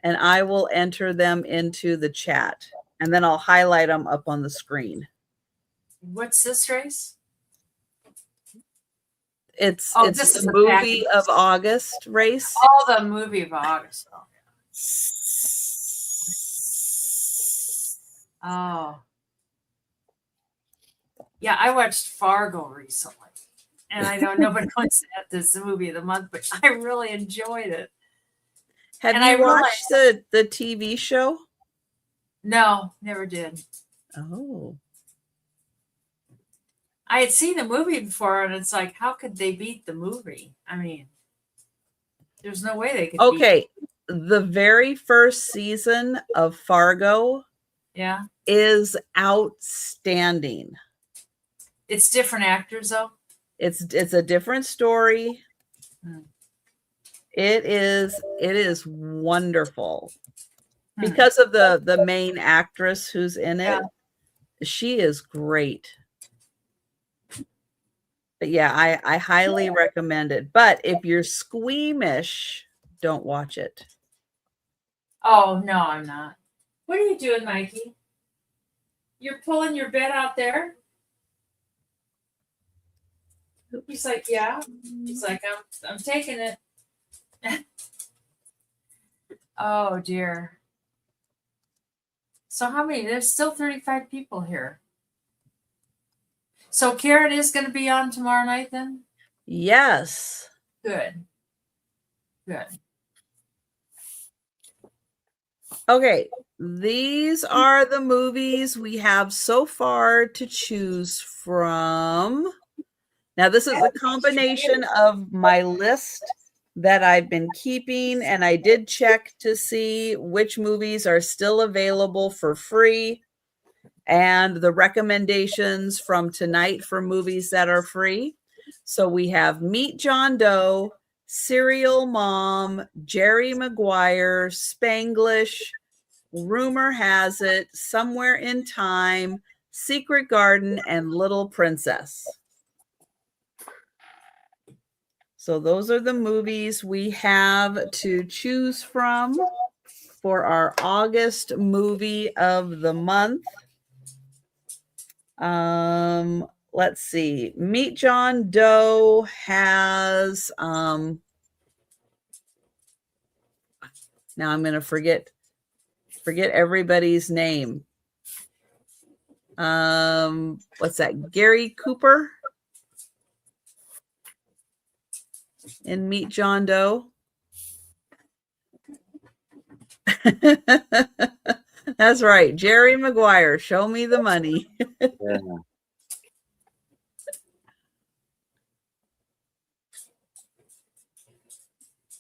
and I will enter them into the chat, and then I'll highlight them up on the screen. What's this race? It's the movie of August race. Oh, the movie of August. Oh. Yeah, I watched Fargo recently. And I know nobody wants to have this movie of the month, but I really enjoyed it. Have you watched the TV show? No, never did. Oh. I had seen the movie before, and it's like, how could they beat the movie? I mean, there's no way they could beat it. The very first season of Fargo is outstanding. It's different actors, though? It's a different story. It is wonderful because of the main actress who's in it. She is great. But yeah, I highly recommend it. But if you're squeamish, don't watch it. Oh, no, I'm not. What are you doing, Mikey? You're pulling your bed out there? He's like, yeah. He's like, I'm taking it. Oh, dear. So how many? There's still 35 people here. So Karen is going to be on tomorrow night then? Yes. Good. Good. Okay. These are the movies we have so far to choose from. Now, this is a combination of my list that I've been keeping, and I did check to see which movies are still available for free, and the recommendations from tonight for movies that are free. So we have Meet John Doe, Serial Mom, Jerry Maguire, Spanglish, Rumor Has It, Somewhere in Time, Secret Garden, and Little Princess. So those are the movies we have to choose from for our August movie of the month. Let's see. Meet John Doe has now I'm going to forget everybody's name. What's that? Gary Cooper in Meet John Doe. That's right. Jerry Maguire, show me the money. Yeah.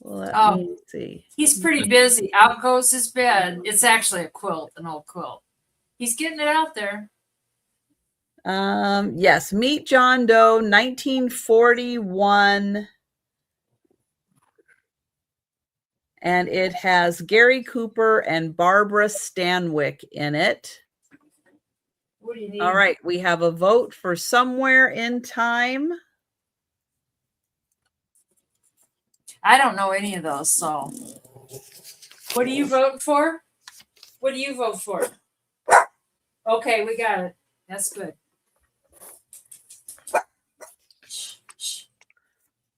Let me see. He's pretty busy. Out goes his bed. It's actually a quilt, an old quilt. He's getting it out there. Yes, Meet John Doe, 1941. And it has Gary Cooper and Barbara Stanwyck in it. What do you need? All right, we have a vote for Somewhere in Time. I don't know any of those, so. What do you vote for? What do you vote for? Okay, we got it. That's good.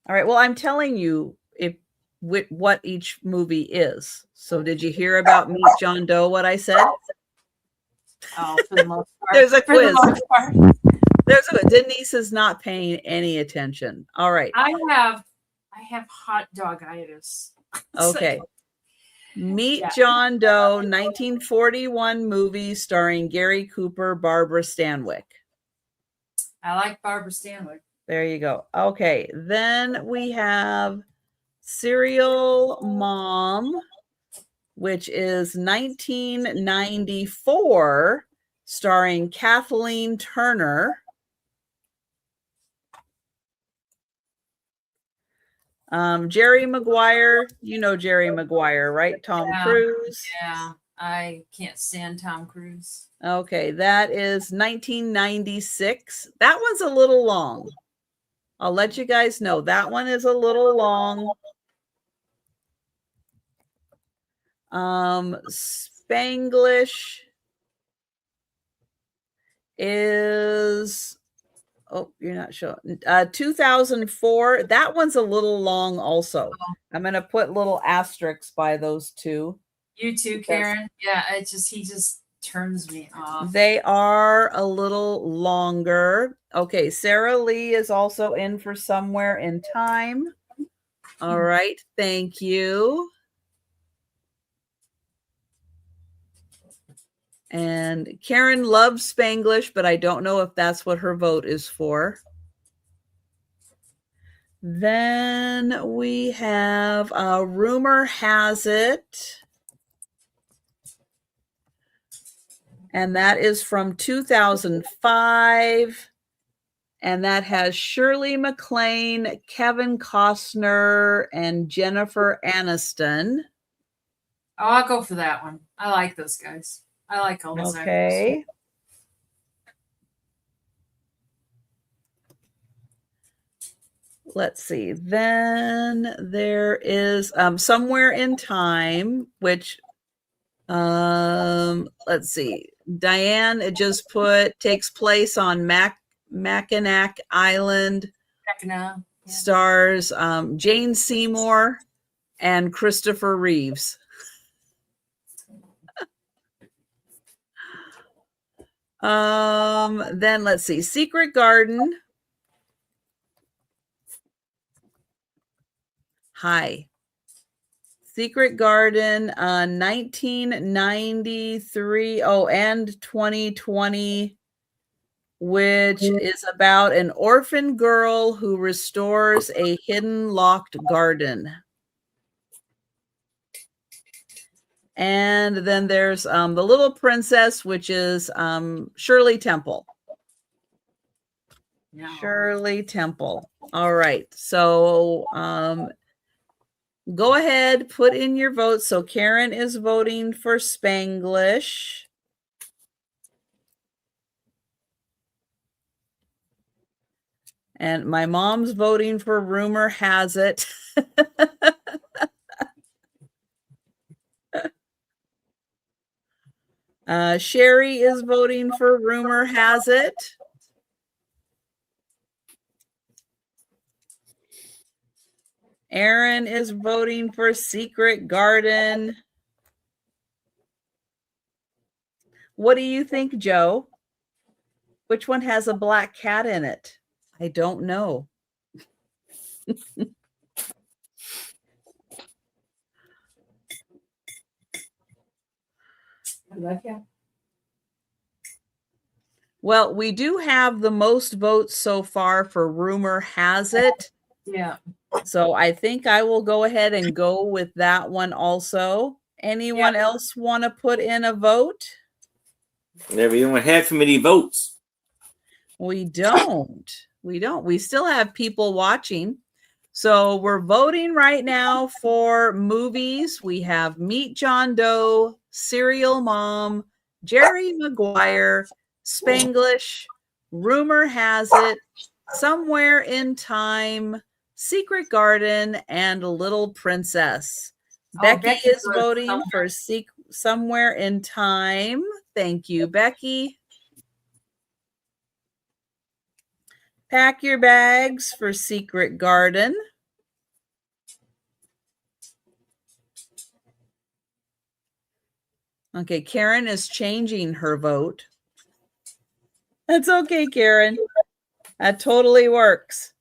All right, well, I'm telling you what each movie is. So did you hear about Meet John Doe, what I said? Oh, for the most part. There's a quiz. There's a Denise is not paying any attention. All right. I have hot dog-itis. Okay. Meet John Doe, 1941 movie starring Gary Cooper, Barbara Stanwyck. I like Barbara Stanwyck. There you go. Okay. Then we have Serial Mom, which is 1994, starring Kathleen Turner. Jerry Maguire, you know Jerry Maguire, right? Tom Cruise. Yeah, I can't stand Tom Cruise. Okay, that is 1996. That one's a little long. I'll let you guys know. That one is a little long. Spanglish is, oh, you're not sure. 2004. That one's a little long also. I'm going to put little asterisks by those two. You too, Karen. Yeah, he just turns me off. They are a little longer. Okay, Sarah Lee is also in for Somewhere in Time. All right, thank you. And Karen loves Spanglish, but I don't know if that's what her vote is for. Then we have Rumor Has It. And that is from 2005. And that has Shirley MacLaine, Kevin Costner, and Jennifer Aniston. Oh, I'll go for that one. I like those guys. I like all those actors. Okay. Let's see. Then there is Somewhere in Time, which let's see. Diane just put takes place on Mackinac Island. Mackinac, yeah. Stars Jane Seymour and Christopher Reeves. Then let's see. Secret Garden. Hi. Secret Garden, 1993. Oh, and 2020, which is about an orphan girl who restores a hidden locked garden. And then there's The Little Princess, which is Shirley Temple. No. Shirley Temple. All right. So go ahead, put in your vote. So Karen is voting for Spanglish. And my mom's voting for Rumor Has It. Sherry is voting for Rumor Has It. Aaron is voting for Secret Garden. What do you think, Joe? Which one has a black cat in it? I don't know. I love you. Well, we do have the most votes so far for rumor has it. Yeah. So I think I will go ahead and go with that one also. Anyone else want to put in a vote? Yeah, we don't have too many votes. We don't. We don't. We still have people watching. So we're voting right now for movies. We have Meet John Doe, Serial Mom, Jerry Maguire, Spanglish, Rumor Has It, Somewhere in Time, Secret Garden, and Little Princess. Becky is voting for Somewhere in Time. Thank you, Becky. Pack your bags for Secret Garden. Okay, Karen is changing her vote. That's okay, Karen. That totally works.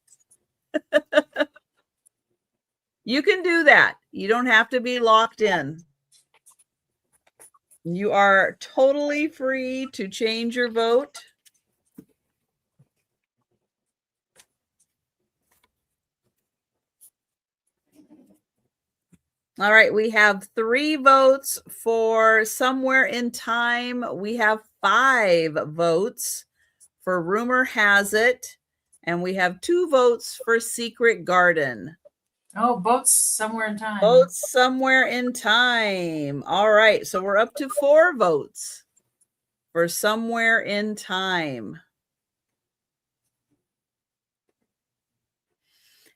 You can do that. You don't have to be locked in. You are totally free to change your vote. All right, we have 3 votes for Somewhere in Time. We have 5 votes for Rumor Has It. And we have 2 votes for Secret Garden. Oh, Boats Somewhere in Time. Votes Somewhere in Time. All right, so we're up to 4 votes for Somewhere in Time.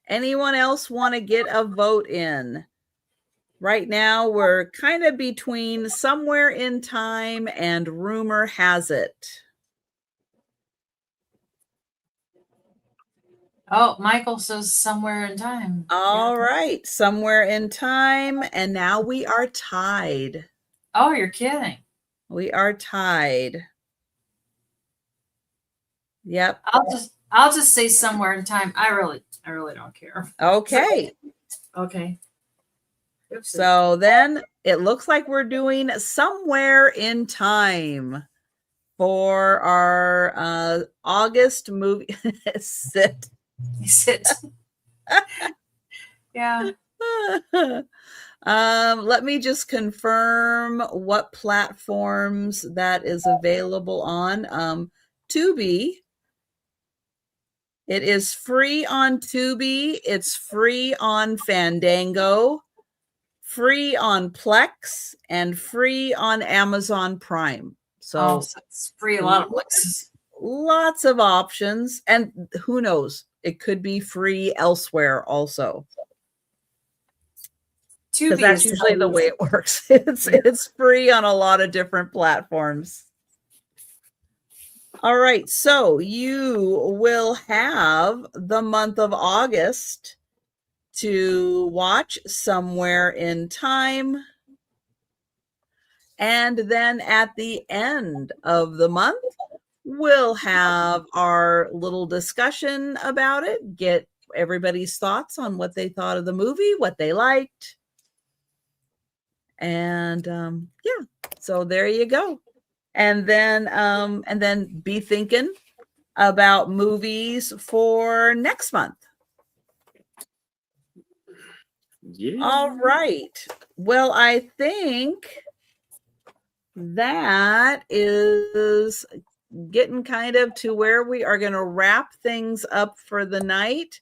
Anyone else want to get a vote in? Right now, we're kind of between Somewhere in Time and Rumor Has It. Oh, Michael says Somewhere in Time. All right, Somewhere in Time. And now we are tied. Oh, you're kidding. We are tied. Yep. I'll just say Somewhere in Time. I really don't care. Okay. Okay. So then it looks like we're doing Somewhere in Time for our August movie. Sit. Yeah. Let me just confirm what platforms that is available on. Tubi. It is free on Tubi. It's free on Fandango, free on Plex, and free on Amazon Prime. So it's free a lot of places. Lots of options. And who knows? It could be free elsewhere also. Because that's usually the way it works. It's free on a lot of different platforms. All right, so you will have the month of August to watch Somewhere in Time. And then at the end of the month, we'll have our little discussion about it, get everybody's thoughts on what they thought of the movie, what they liked. And yeah, so there you go. And then be thinking about movies for next month. Yeah. All right. Well, I think that is getting kind of to where we are going to wrap things up for the night.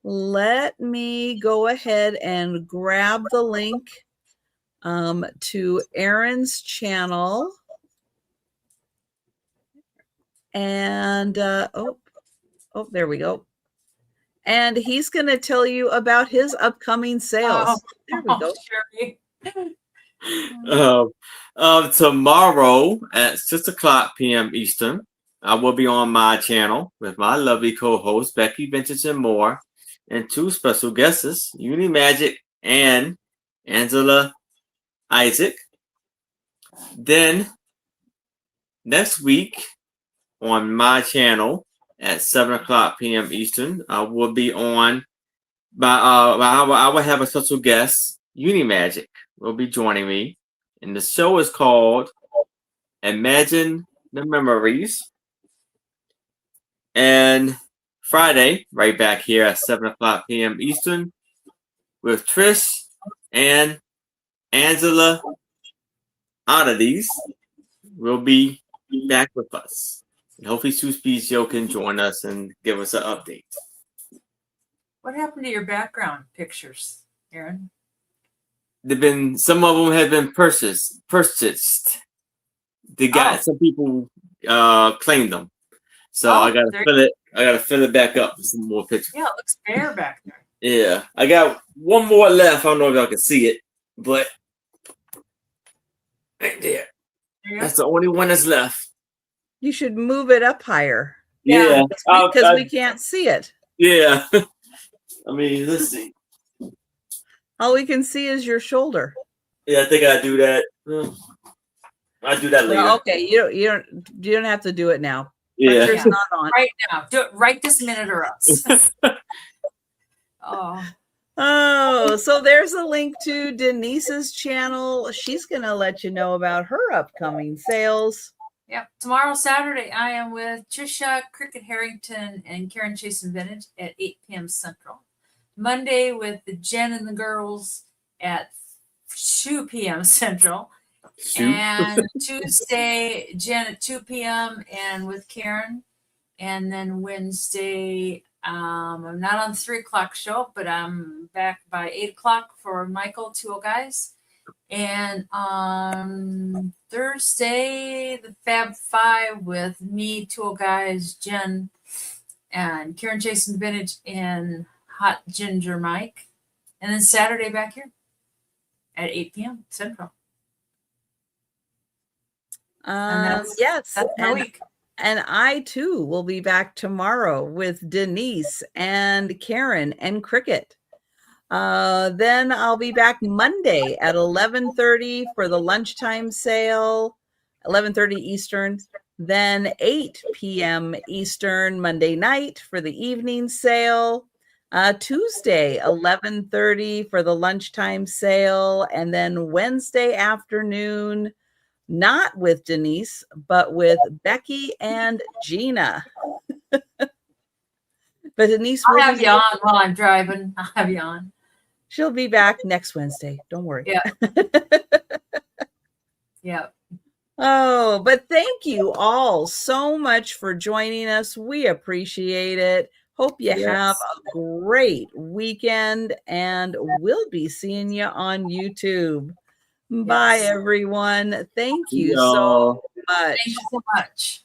Let me go ahead and grab the link to Aaron's channel. And oh, there we go. And he's going to tell you about his upcoming sales. There we go. Tomorrow at 6:00 p.m. Eastern, I will be on my channel with my lovely co-host Becky Benson Moore and 2 special guests, Uni Magic and Angela Isaac. Then next week on my channel at 7:00 p.m. Eastern, I will be on. I will have a special guest, Uni Magic, will be joining me, and the show is called Imagine the Memories. And Friday, right back here at 7 o'clock p.m. Eastern with Trish and Angela Oddities will be back with us. And hopefully Sue Spiezio can join us and give us an update. What happened to your background pictures, Aaron? Some of them have been purchased. Some people claimed them. So I gotta fill it back up with some more pictures. Yeah, it looks bare back there. Yeah. I got one more left. I don't know if y'all can see it, but right there. That's the only one that's left. You should move it up higher. Yeah. Because we can't see it. Yeah. I mean, let's see. All we can see is your shoulder. Yeah, I think I do that. I do that later. Well, okay, you don't have to do it now. Yeah. Pressure's not on. Right now. Do it right this minute or else. Oh, so there's a link to Denise's channel. She's going to let you know about her upcoming sales. Yep. Tomorrow, Saturday, I am with Trisha, Cricket Harrington, and Karen Chasen Vintage at 8 p.m. Central. Monday with the Jen and the girls at 2 p.m. Central. And Tuesday, Jen at 2 p.m. and with Karen. And then Wednesday, I'm not on the 3 o'clock show, but I'm back by 8 o'clock for Michael, 2 guys. And on Thursday, the Fab Five with me, 2 guys, Jen, and Karen Chasen Vintage, and Hot Ginger Mike. And then Saturday back here at 8 p.m. Central. Yes. And I too will be back tomorrow with Denise and Karen and Cricket. Then I'll be back Monday at 11:30 for the lunchtime sale, 11:30 Eastern. Then 8 p.m. Eastern Monday night for the evening sale. Tuesday 11:30 for the lunchtime sale, and then Wednesday afternoon. Not with Denise, but with Becky and Gina. But Denise will have you on while I'm driving. I'll have you on. She'll be back next Wednesday. Don't worry. Yeah. Yeah. Oh, but thank you all so much for joining us. We appreciate it. Hope you have a great weekend, and we'll be seeing you on YouTube. Bye, everyone. Thank you so much. Thank you so much.